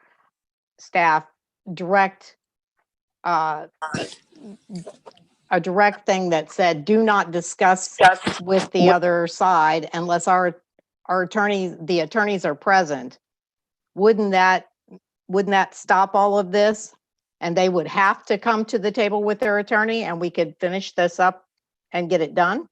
Speaker 4: staff a direct thing that said, do not discuss with the other side unless the attorneys are present, wouldn't that stop all of this? And they would have to come to the table with their attorney and we could finish this up and get it done?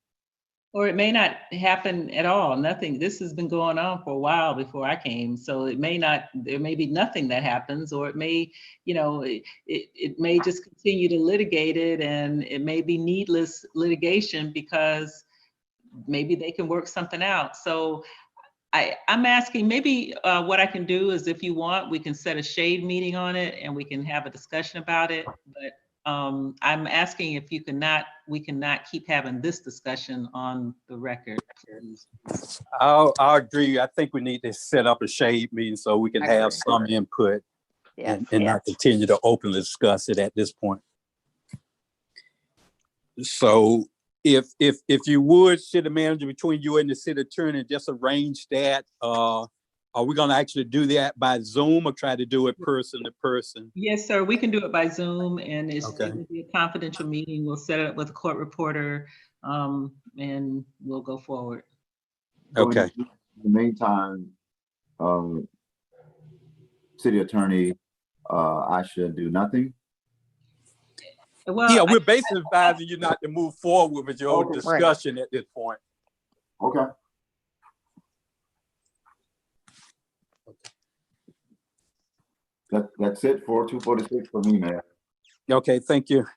Speaker 5: Or it may not happen at all. Nothing. This has been going on for a while before I came. So there may be nothing that happens, or it may, it may just continue to litigate it, and it may be needless litigation because maybe they can work something out. So I'm asking, maybe what I can do is, if you want, we can set a shade meeting on it and we can have a discussion about it. But I'm asking if we cannot keep having this discussion on the record, please.
Speaker 1: I'll agree. I think we need to set up a shade meeting so we can
Speaker 4: I
Speaker 1: have
Speaker 4: agree.
Speaker 1: some input
Speaker 4: Yes,
Speaker 1: and not continue to openly discuss it at this point. So if you would, city manager, between you and the city attorney, just arrange that. Are we gonna actually do that by Zoom or try to do it person to person?
Speaker 5: Yes, sir. We can do it by Zoom, and it
Speaker 1: Okay.
Speaker 5: will be a confidential meeting. We'll set it up with a court reporter, and we'll go forward.
Speaker 1: Okay.
Speaker 6: In the meantime, city attorney, I should do nothing.
Speaker 5: Well,
Speaker 1: Yeah, we're basically advising you not to move forward with your
Speaker 6: Okay.
Speaker 1: discussion at this point.
Speaker 6: Okay. That's it for 246 for me, Mayor.
Speaker 1: Okay, thank you.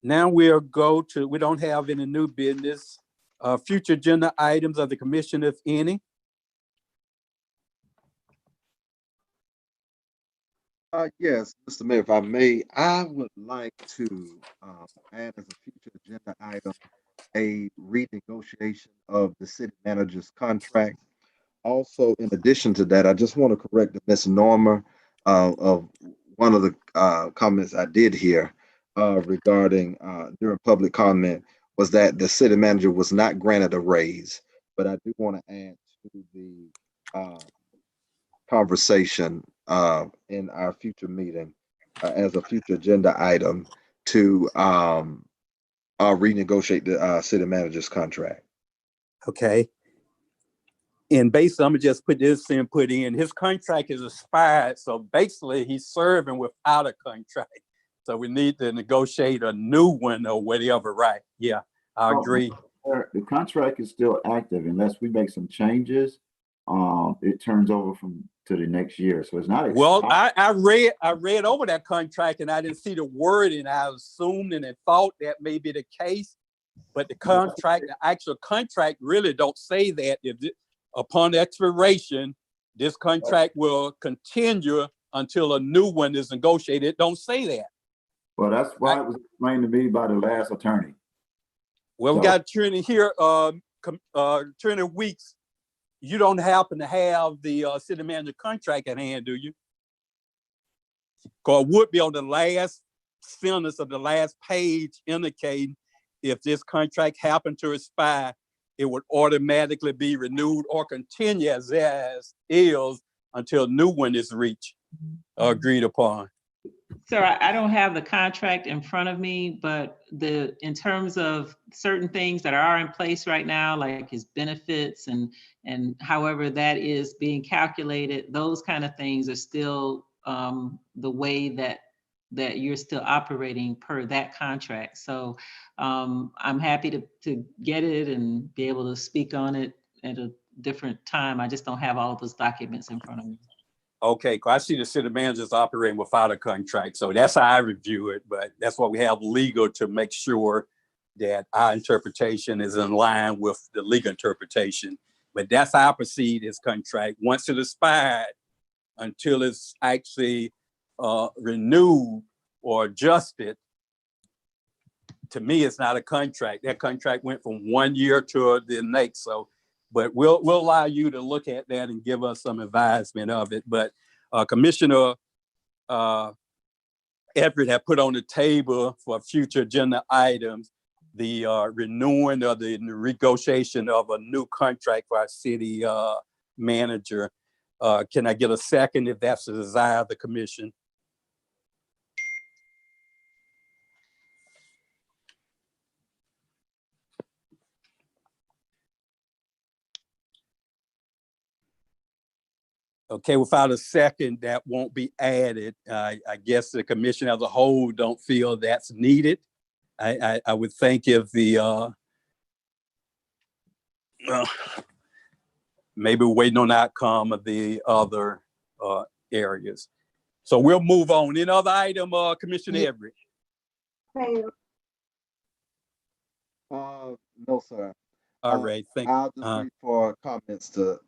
Speaker 1: Now we'll go to, we don't have any new business. Future agenda items of the commission, if any.
Speaker 8: Yes, Mr. Mayor, if I may, I would like to add as a future agenda item a renegotiation of the city manager's contract. Also, in addition to that, I just want to correct the misnomer of one of the comments I did hear regarding during public comment, was that the city manager was not granted a raise. But I do want to add to the conversation in our future meeting as a future agenda item to renegotiate the city manager's contract.
Speaker 1: Okay. And basically, I'm gonna just put this input in. His contract is expired, so basically he's serving without a contract. So we need to negotiate a new one or whatever, right? Yeah, I agree.
Speaker 6: The contract is still active unless we make some changes. It turns over to the next year, so it's not.
Speaker 1: Well, I read over that contract and I didn't see the wording. I assumed and thought that may be the case, but the actual contract really don't say that. Upon expiration, this contract will continue until a new one is negotiated. It don't say that.
Speaker 6: Well, that's why it was explained to me by the last attorney.
Speaker 1: Well, we got attorney here, Attorney Weeks. You don't happen to have the city manager contract at hand, do you? Because it would be on the last sentence of the last page indicating if this contract happened to expire, it would automatically be renewed or continue as is until a new one is reached, agreed upon.
Speaker 5: Sir, I don't have the contract in front of me, but in terms of certain things that are in place right now, like his benefits and however that is being calculated, those kind of things are still the way that you're still operating per that contract. So I'm happy to get it and be able to speak on it at a different time. I just don't have all of those documents in front of me.
Speaker 1: Okay, because I see the city manager's operating without a contract. So that's how I review it, but that's why we have legal to make sure that our interpretation is in line with the legal interpretation. But that's how I perceive his contract. Once it expired, until it's actually renewed or adjusted, to me, it's not a contract. That contract went from 1 year to the next. So, but we'll allow you to look at that and give us some advisement of it. But Commissioner Everett had put on the table for future agenda items the renewing of the negotiation of a new contract for our city manager. Can I get a second if that's the desire of the commission? Okay, without a second, that won't be added. I guess the commission as a whole don't feel that's needed. I would think if the maybe waiting on the outcome of the other areas. So we'll move on. Any other item, Commissioner Everett?
Speaker 2: Mayor,
Speaker 8: No, sir.
Speaker 1: All right, thank,
Speaker 8: I'll just wait for comments to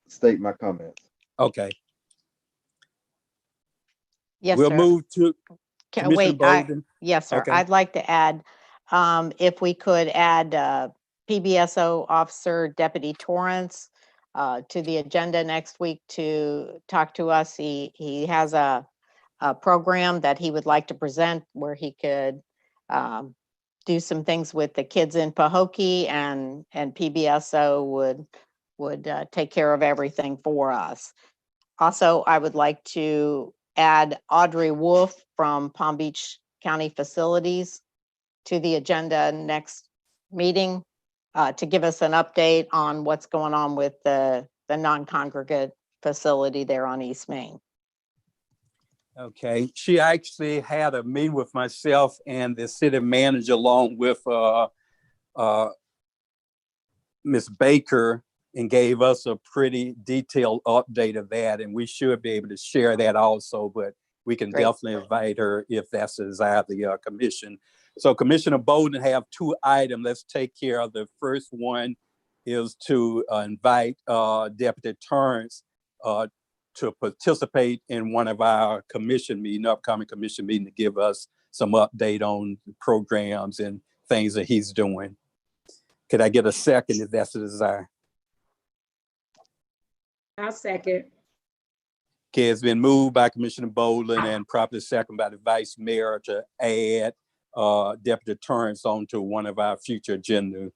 Speaker 8: state my comments.
Speaker 1: okay.
Speaker 4: Yes,
Speaker 1: We'll
Speaker 4: sir.
Speaker 1: move to Commissioner
Speaker 4: Wait,
Speaker 1: Bolden.
Speaker 4: yes, sir.
Speaker 1: Okay.
Speaker 4: I'd like to add, if we could add PBSO Officer Deputy Torrance to the agenda next week to talk to us. He has a program that he would like to present where he could do some things with the kids in Pahokee, and PBSO would take care of everything for us. Also, I would like to add Audrey Wolf from Palm Beach County Facilities to the agenda next meeting to give us an update on what's going on with the non-congregate facility there on East Main.
Speaker 1: Okay, she actually had a meeting with myself and the city manager along with Ms. Baker, and gave us a pretty detailed update of that, and we should be able to share that also, but we can
Speaker 4: Great.
Speaker 1: definitely invite her if that's the desire of the commission. So Commissioner Bolden have two items. Let's take care of the first one is to invite Deputy Torrance to participate in one of our commission meeting, upcoming commission meeting, to give us some update on programs and things that he's doing. Could I get a second if that's the desire?
Speaker 3: I'll second.
Speaker 1: Okay, it's been moved by Commissioner Bolden and properly second by the Vice Mayor to add Deputy Torrance onto one of our future agenda.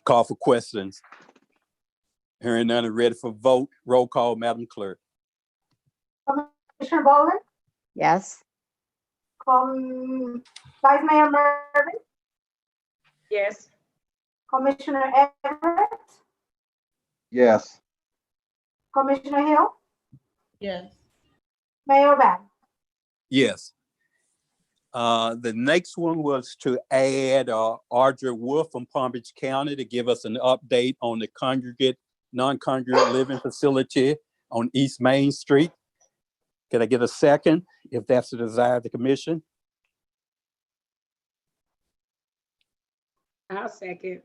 Speaker 1: Call for questions. Hearing none, ready for vote. Roll call, Madam Clerk.
Speaker 2: Commissioner Bolden,
Speaker 4: Yes?
Speaker 2: Vice Mayor Mervin,
Speaker 3: Yes.
Speaker 2: Commissioner Everett,
Speaker 8: Yes.
Speaker 2: Commissioner Hill,
Speaker 7: Yes.
Speaker 2: Mayor Bab.
Speaker 1: Yes. The next one was to add Audrey Wolf from Palm Beach County to give us an update on the non-congregate living facility on East Main Street. Can I get a second if that's the desire of the commission?
Speaker 3: I'll second.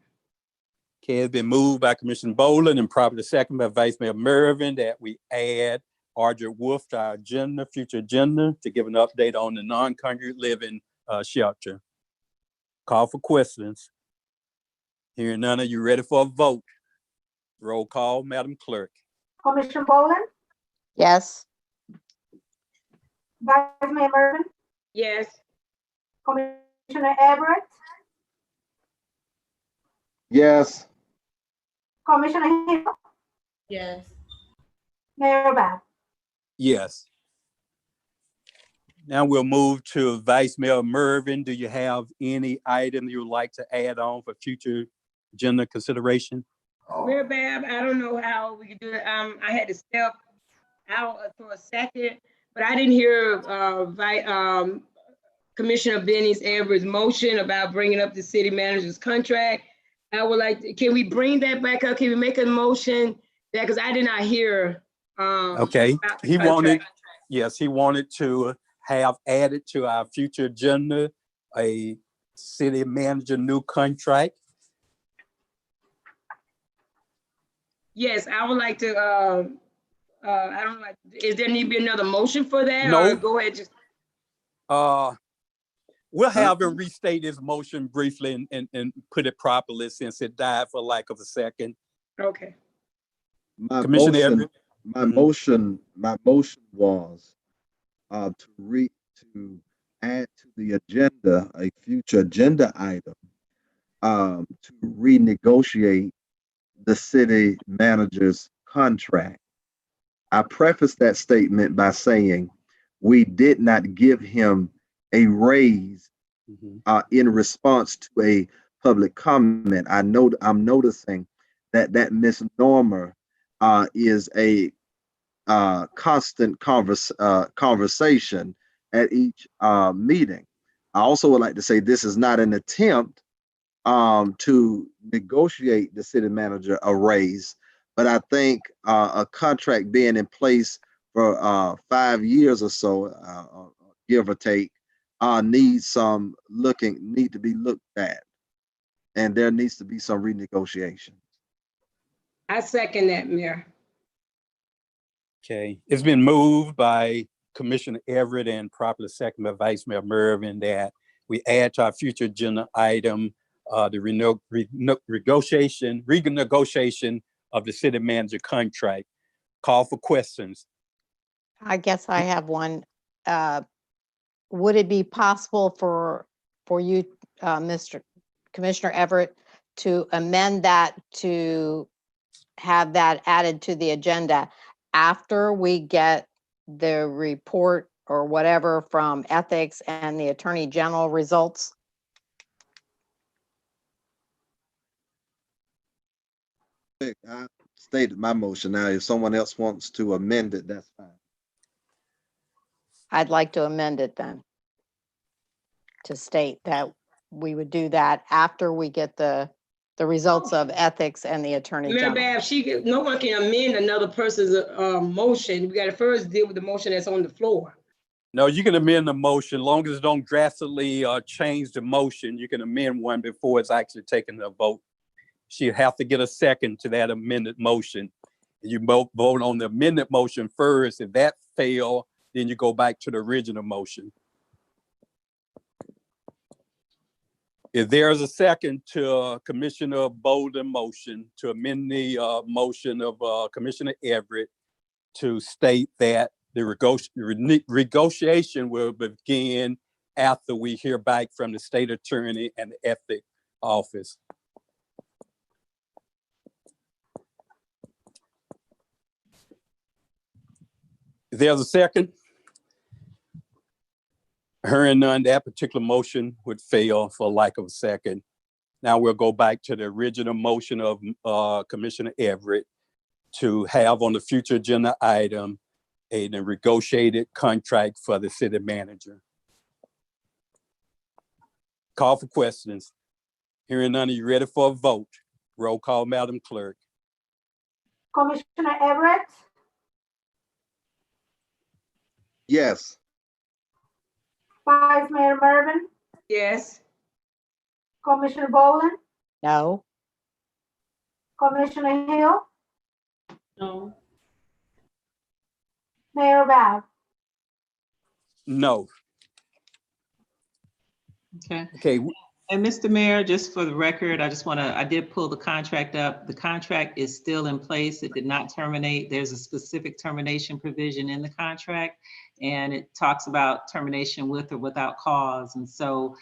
Speaker 1: Okay, it's been moved by Commissioner Bolden and properly second by Vice Mayor Mervin that we add Audrey Wolf to our agenda, future agenda, to give an update on the non-congregate living shelter. Call for questions. Hearing none, are you ready for a vote? Roll call, Madam Clerk.
Speaker 2: Commissioner Bolden,
Speaker 4: Yes?
Speaker 2: Vice Mayor Mervin,
Speaker 3: Yes.
Speaker 2: Commissioner Everett,
Speaker 8: Yes.
Speaker 2: Commissioner Hill,
Speaker 7: Yes.
Speaker 2: Mayor Bab.
Speaker 1: Yes. Now we'll move to Vice Mayor Mervin. Do you have any item you would like to add on for future agenda consideration?
Speaker 3: Mayor Bab, I don't know how we can do it. I had to step out for a second, but I didn't hear Commissioner Benny's Everett's motion about bringing up the city manager's contract. I would like to, can we bring that back up? Can we make a motion that, because I did not hear.
Speaker 1: Okay,
Speaker 3: about the
Speaker 1: he wanted,
Speaker 3: contract.
Speaker 1: yes, he wanted to have added to our future agenda a city manager new contract.
Speaker 3: Yes, I would like to, I don't like, is there need to be another motion for that?
Speaker 1: No.
Speaker 3: Or go ahead, just,
Speaker 1: We'll have him restate his motion briefly and put it properly since it died for lack of a second.
Speaker 3: okay.
Speaker 8: My
Speaker 1: Commissioner
Speaker 8: motion,
Speaker 1: Everett?
Speaker 8: my motion was to add to the agenda, a future agenda item, to renegotiate the city manager's contract. I prefaced that statement by saying we did not give him a raise in response to a public comment. I'm noticing that misnomer is a constant conversation at each meeting. I also would like to say this is not an attempt to negotiate the city manager a raise, but I think a contract being in place for 5 years or so, give or take, need to be looked at. and there needs to be some renegotiation.
Speaker 3: I second that, Mayor.
Speaker 1: Okay, it's been moved by Commissioner Everett and properly seconded by Vice Mayor Mervin that we add to our future agenda item the renegotiation of the city manager contract. Call for questions.
Speaker 4: I guess I have one. Would it be possible for you, Mr. Commissioner Everett, to amend that to have that added to the agenda after we get the report or whatever from ethics and the Attorney General results?
Speaker 8: I stated my motion. Now, if someone else wants to amend it, that's fine.
Speaker 4: I'd like to amend it then to state that we would do that after we get the results of ethics and the Attorney
Speaker 3: Mayor
Speaker 4: General.
Speaker 3: Bab, no one can amend another person's motion. We got to first deal with the motion that's on the floor.
Speaker 1: No, you can amend the motion, long as it don't drastically change the motion. You can amend one before it's actually taken to a vote. She'd have to get a second to that amended motion. You both vote on the amended motion first. If that fail, then you go back to the original motion. If there's a second to Commissioner Bolden's motion to amend the motion of Commissioner Everett to state that the negotiation will begin after we hear back from the state attorney and the ethics office. If there's a second, hearing none, that particular motion would fail for lack of a second. Now we'll go back to the original motion of Commissioner Everett to have on the future agenda item a negotiated contract for the city manager. Call for questions. Hearing none, are you ready for a vote? Roll call, Madam Clerk.
Speaker 2: Commissioner Everett,
Speaker 8: Yes.
Speaker 2: Vice Mayor Mervin,
Speaker 3: Yes.
Speaker 2: Commissioner Bolden,
Speaker 4: No?
Speaker 2: Commissioner Hill,
Speaker 7: No.
Speaker 2: Mayor Bab.
Speaker 1: No.
Speaker 5: Okay.
Speaker 1: Okay,
Speaker 5: And Mr. Mayor, just for the record, I did pull the contract up. The contract is still in place. It did not terminate. There's a specific termination provision in the contract, and it talks about termination with or without cause. And so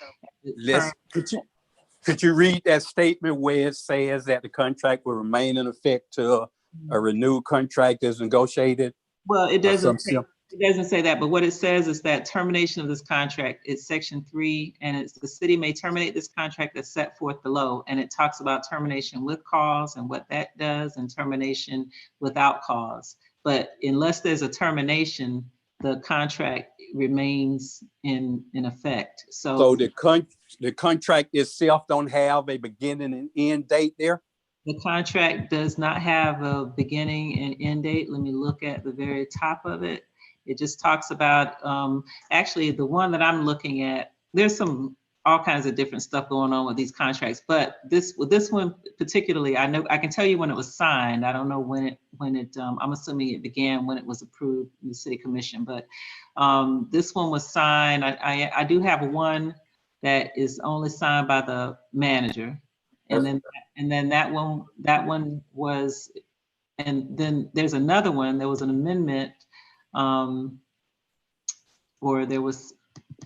Speaker 1: could you read that statement where it says that the contract will remain in effect till a renewed contract is negotiated?
Speaker 5: well, it doesn't say that, but what it says is that termination of this contract is section 3, and it's the city may terminate this contract as set forth below. And it talks about termination with cause and what that does, and termination without cause. But unless there's a termination, the contract remains in effect.
Speaker 1: So the contract itself don't have a beginning and end date there?
Speaker 5: The contract does not have a beginning and end date. Let me look at the very top of it. It just talks about, actually the one that I'm looking at, there's all kinds of different stuff going on with these contracts, but this one particularly, I can tell you when it was signed. I don't know when it I'm assuming it began when it was approved in the city commission, but this one was signed. I do have one that is only signed by the manager. And then that one was, and then there's another one, there was an amendment, or there was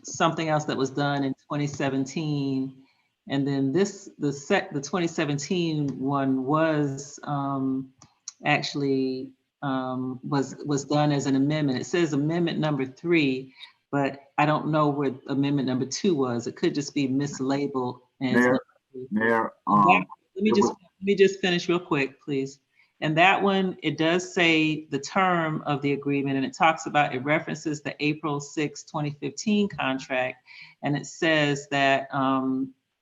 Speaker 5: something else that was done in 2017. And then the 2017 one was actually was done as an amendment. It says amendment number 3, but I don't know where amendment number 2 was. It could just be mislabeled.
Speaker 6: Mayor,
Speaker 5: let me just finish real quick, please. And that one, it does say the term of the agreement, and it references the April 6, 2015 contract. And it says that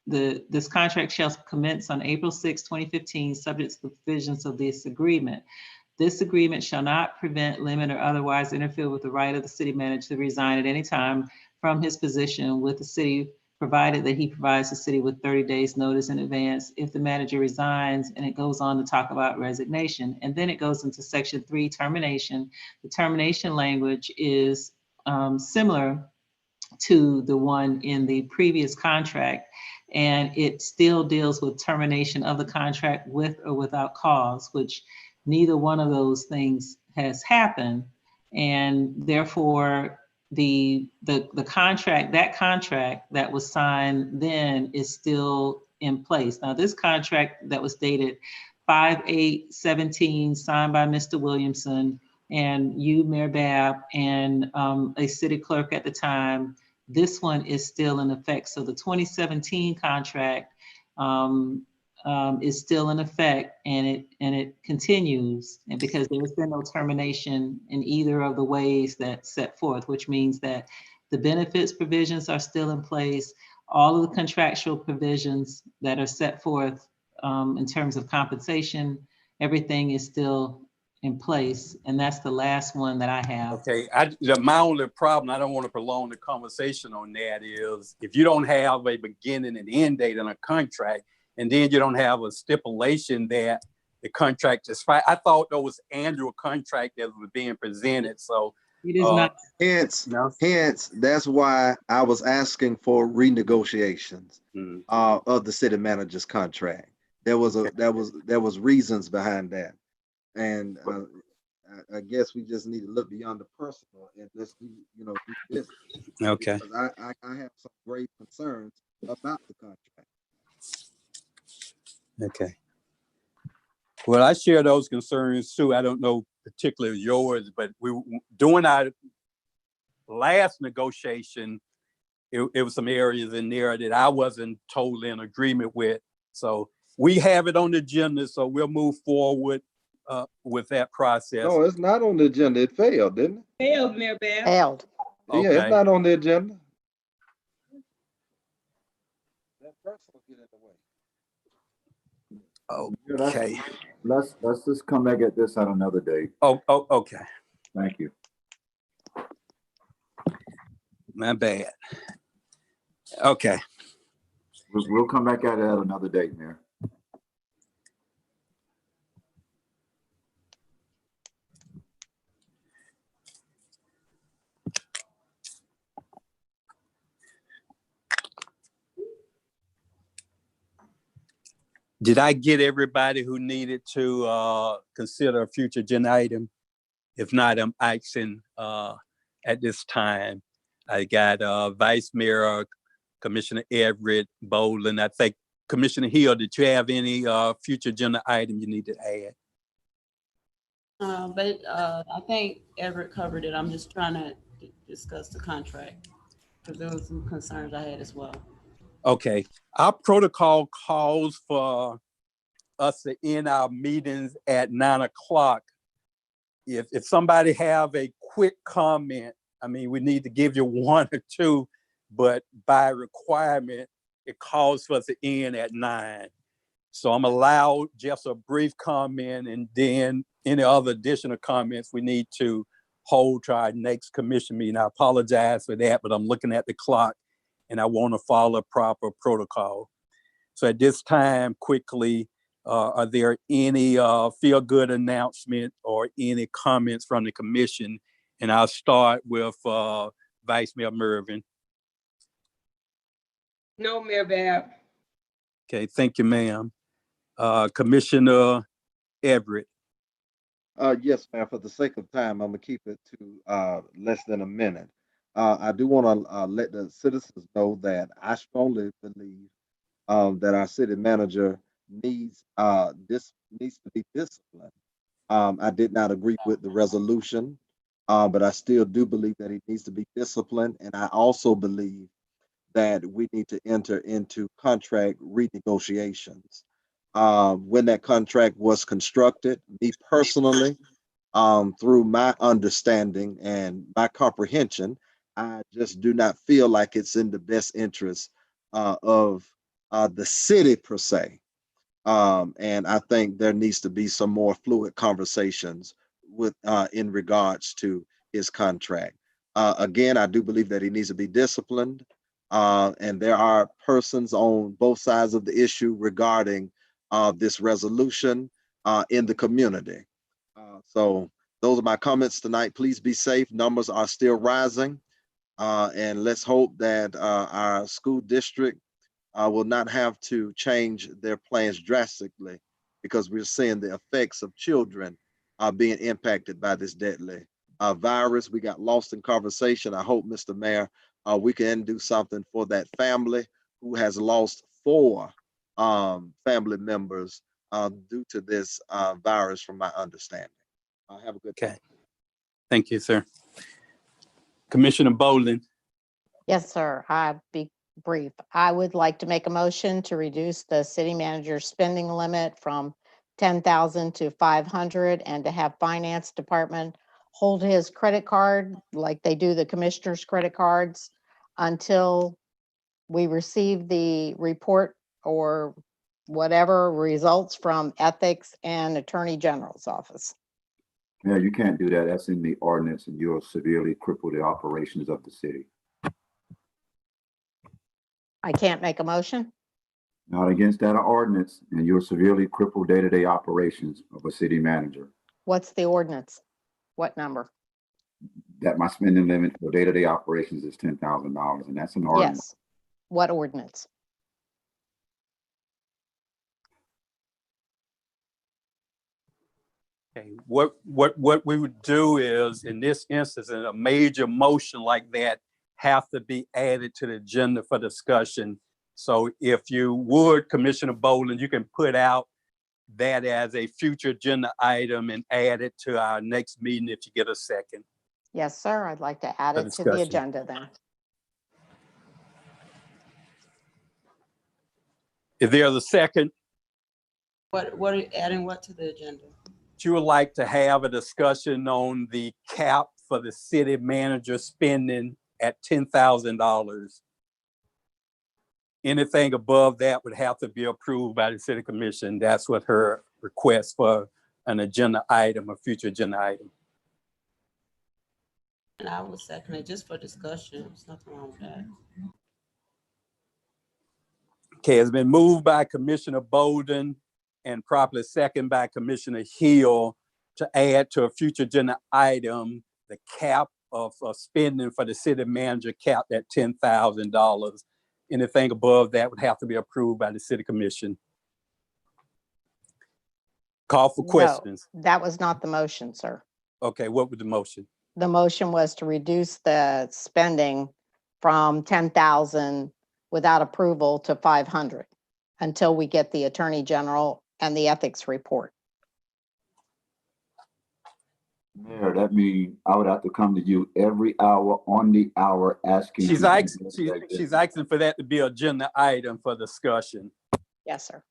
Speaker 5: this contract shall commence on April 6, 2015, subject to the provisions of this agreement. This agreement shall not prevent, limit, or otherwise interfere with the right of the city manager to resign at any time from his position with the city provided that he provides the city with 30 days notice in advance if the manager resigns, and it goes on to talk about resignation. And then it goes into section 3, termination. The termination language is similar to the one in the previous contract, and it still deals with termination of the contract with or without cause, which neither one of those things has happened. And therefore, the contract, that contract that was signed then is still in place. Now, this contract that was dated 5/8/17, signed by Mr. Williamson and you, Mayor Babb, and a city clerk at the time, this one is still in effect. So the 2017 contract is still in effect, and it continues, and because there's been no termination in either of the ways that set forth, which means that the benefits provisions are still in place. All of the contractual provisions that are set forth in terms of compensation, everything is still in place, and that's the last one that I have.
Speaker 1: Okay, my only problem, I don't want to prolong the conversation on that, is if you don't have a beginning and end date in a contract, and then you don't have a stipulation that the contract is fine. I thought there was annual contract that was being presented, so.
Speaker 5: It is not.
Speaker 8: Hence, that's why I was asking for renegotiations of the city manager's contract. There was reasons behind that. And I guess we just need to look beyond the personal and just do business.
Speaker 1: Okay.
Speaker 8: Because I have some grave concerns about the contract.
Speaker 1: Okay. Well, I share those concerns too. I don't know particularly yours, but during our last negotiation, it was some areas in there that I wasn't totally in agreement with. So we have it on the agenda, so we'll move forward with that process.
Speaker 8: No, it's not on the agenda. It failed, didn't it?
Speaker 3: Failed, Mayor Bear.
Speaker 4: Failed.
Speaker 8: Yeah, it's not on the agenda. That person will get in the way.
Speaker 1: Okay.
Speaker 6: Let's just come back at this on another day.
Speaker 1: Oh, okay.
Speaker 6: Thank you.
Speaker 1: My bad. Okay.
Speaker 6: We'll come back at it at another date, Mayor.
Speaker 1: Did I get everybody who needed to consider a future agenda item? If not, I'm asking at this time. I got Vice Mayor, Commissioner Everett, Bowling. I think Commissioner Hill, did you have any future agenda item you need to add?
Speaker 7: But I think Everett covered it. I'm just trying to discuss the contract because there was some concerns I had as well.
Speaker 1: Okay, our protocol calls for us to end our meetings at 9 o'clock. If somebody have a quick comment, I mean, we need to give you one or two, but by requirement, it calls for us to end at 9. So I'm allowed just a brief comment, and then any other additional comments we need to hold to our next commission meeting. I apologize for that, but I'm looking at the clock and I want to follow proper protocol. So at this time, quickly, are there any feel-good announcement or any comments from the commission? And I'll start with Vice Mayor Mervin.
Speaker 3: No, Mayor Bear.
Speaker 1: Okay, thank you, ma'am. Commissioner Everett.
Speaker 8: Yes, ma'am. For the sake of time, I'm gonna keep it to less than a minute. I do want to let the citizens know that I strongly believe that our city manager needs to be disciplined. I did not agree with the resolution, but I still do believe that he needs to be disciplined, and I also believe that we need to enter into contract renegotiations. When that contract was constructed, me personally, through my understanding and my comprehension, I just do not feel like it's in the best interest of the city per se. And I think there needs to be some more fluid conversations with in regards to his contract. Again, I do believe that he needs to be disciplined. And there are persons on both sides of the issue regarding this resolution in the community. So those are my comments tonight. Please be safe. Numbers are still rising. And let's hope that our school district will not have to change their plans drastically, because we're seeing the effects of children being impacted by this deadly virus. We got lost in conversation. I hope, Mr. Mayor, we can do something for that family who has lost 4 family members due to this virus, from my understanding. Have a good day.
Speaker 1: Okay. Thank you, sir. Commissioner Bowling.
Speaker 4: Yes, sir. I'll be brief. I would like to make a motion to reduce the city manager's spending limit from 10,000 to 500, and to have finance department hold his credit card like they do the commissioner's credit cards until we receive the report or whatever results from ethics and attorney general's office.
Speaker 6: Yeah, you can't do that. That's in the ordinance, and you'll severely cripple the operations of the city.
Speaker 4: I can't make a motion?
Speaker 6: Not against that ordinance, and you'll severely cripple day-to-day operations of a city manager.
Speaker 4: What's the ordinance? What number?
Speaker 6: That my spending limit for day-to-day operations is $10,000, and that's an ordinance.
Speaker 4: Yes. What ordinance?
Speaker 1: Okay, what we would do is, in this instance, in a major motion like that, have to be added to the agenda for discussion. So if you would, Commissioner Bowling, you can put out that as a future agenda item and add it to our next meeting if you get a second.
Speaker 4: Yes, sir. I'd like to add
Speaker 1: For
Speaker 4: it to the
Speaker 1: discussion.
Speaker 4: agenda then.
Speaker 1: If there's a second,
Speaker 7: What are you adding what to the agenda?
Speaker 1: you would like to have a discussion on the cap for the city manager spending at $10,000. Anything above that would have to be approved by the city commission. That's what her request for an agenda item, a future agenda item.
Speaker 7: And I will second it just for discussion. There's nothing wrong with that.
Speaker 1: Okay, it's been moved by Commissioner Bolden and properly second by Commissioner Hill to add to a future agenda item the cap of spending for the city manager capped at $10,000. Anything above that would have to be approved by the city commission. Call for
Speaker 4: No,
Speaker 1: questions.
Speaker 4: that was not the motion, sir.
Speaker 1: Okay, what was the motion?
Speaker 4: The motion was to reduce the spending from 10,000 without approval to 500 until we get the attorney general and the ethics report.
Speaker 6: Mayor, that means I would have to come to you every hour on the hour asking.
Speaker 1: She's asking for that to be an agenda item for discussion.
Speaker 4: Yes, sir.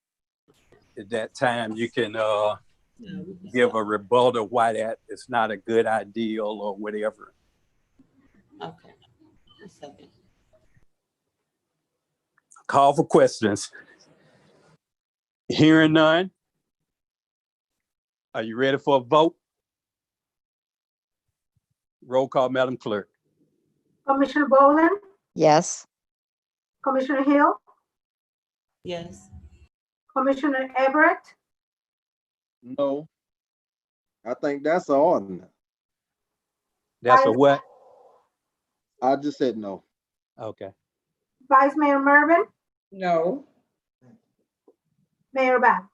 Speaker 1: At that time, you can give a rebuttal why that is not a good ideal or whatever.
Speaker 7: Okay. A second.
Speaker 1: Call for questions. Hearing none. Are you ready for a vote? Roll call, Madam Clerk.
Speaker 2: Commissioner Bowling,
Speaker 4: Yes.
Speaker 2: Commissioner Hill,
Speaker 7: Yes.
Speaker 2: Commissioner Everett,
Speaker 8: No, I think that's an ordinance.
Speaker 1: That's a what?
Speaker 8: I just said no.
Speaker 1: Okay.
Speaker 2: Vice Mayor Mervin,
Speaker 3: No.
Speaker 2: Mayor Bab.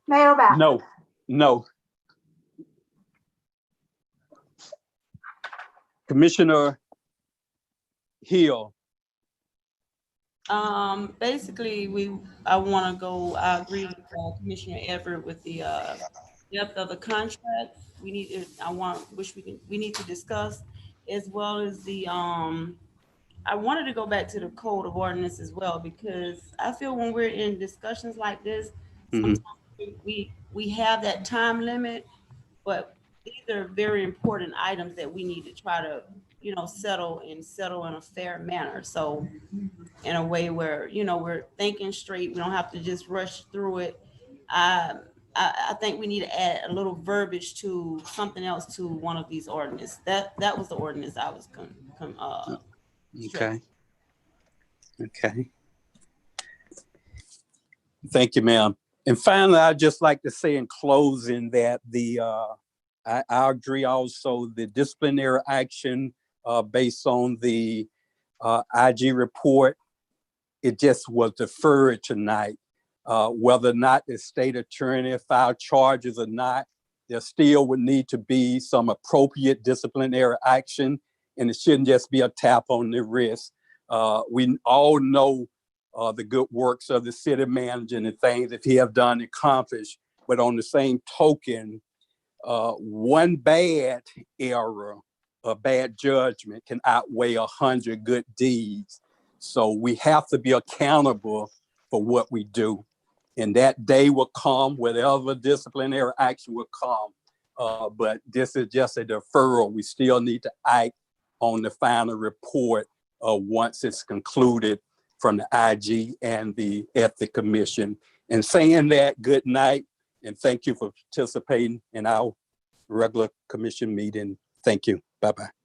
Speaker 2: Mayor Bab.
Speaker 1: No. Commissioner Hill.
Speaker 7: Basically, I want to go, I agree with Commissioner Everett with the depth of the contract. We need to, we need to discuss, as well as the, I wanted to go back to the code of ordinance as well, because I feel when we're in discussions like this, sometimes we have that time limit, but these are very important items that we need to try to, settle in a fair manner. So in a way where, we're thinking straight, we don't have to just rush through it. I think we need to add a little verbiage to something else to one of these ordinances. That was the ordinance I was
Speaker 1: Okay. Okay. Thank you, ma'am. And finally, I'd just like to say in closing that I agree also the disciplinary action based on the IG report, it just was deferred tonight. Whether or not the state attorney filed charges or not, there still would need to be some appropriate disciplinary action, and it shouldn't just be a tap on the wrist. We all know the good works of the city manager and the things that he have done and accomplished, but on the same token, one bad error, a bad judgment can outweigh 100 good deeds. So we have to be accountable for what we do. And that day will come, whatever disciplinary action will come. But this is just a deferral. We still need to act on the final report once it's concluded from the IG and the Ethics Commission. And saying that, good night, and thank you for participating in our regular commission meeting. Thank you. Bye-bye.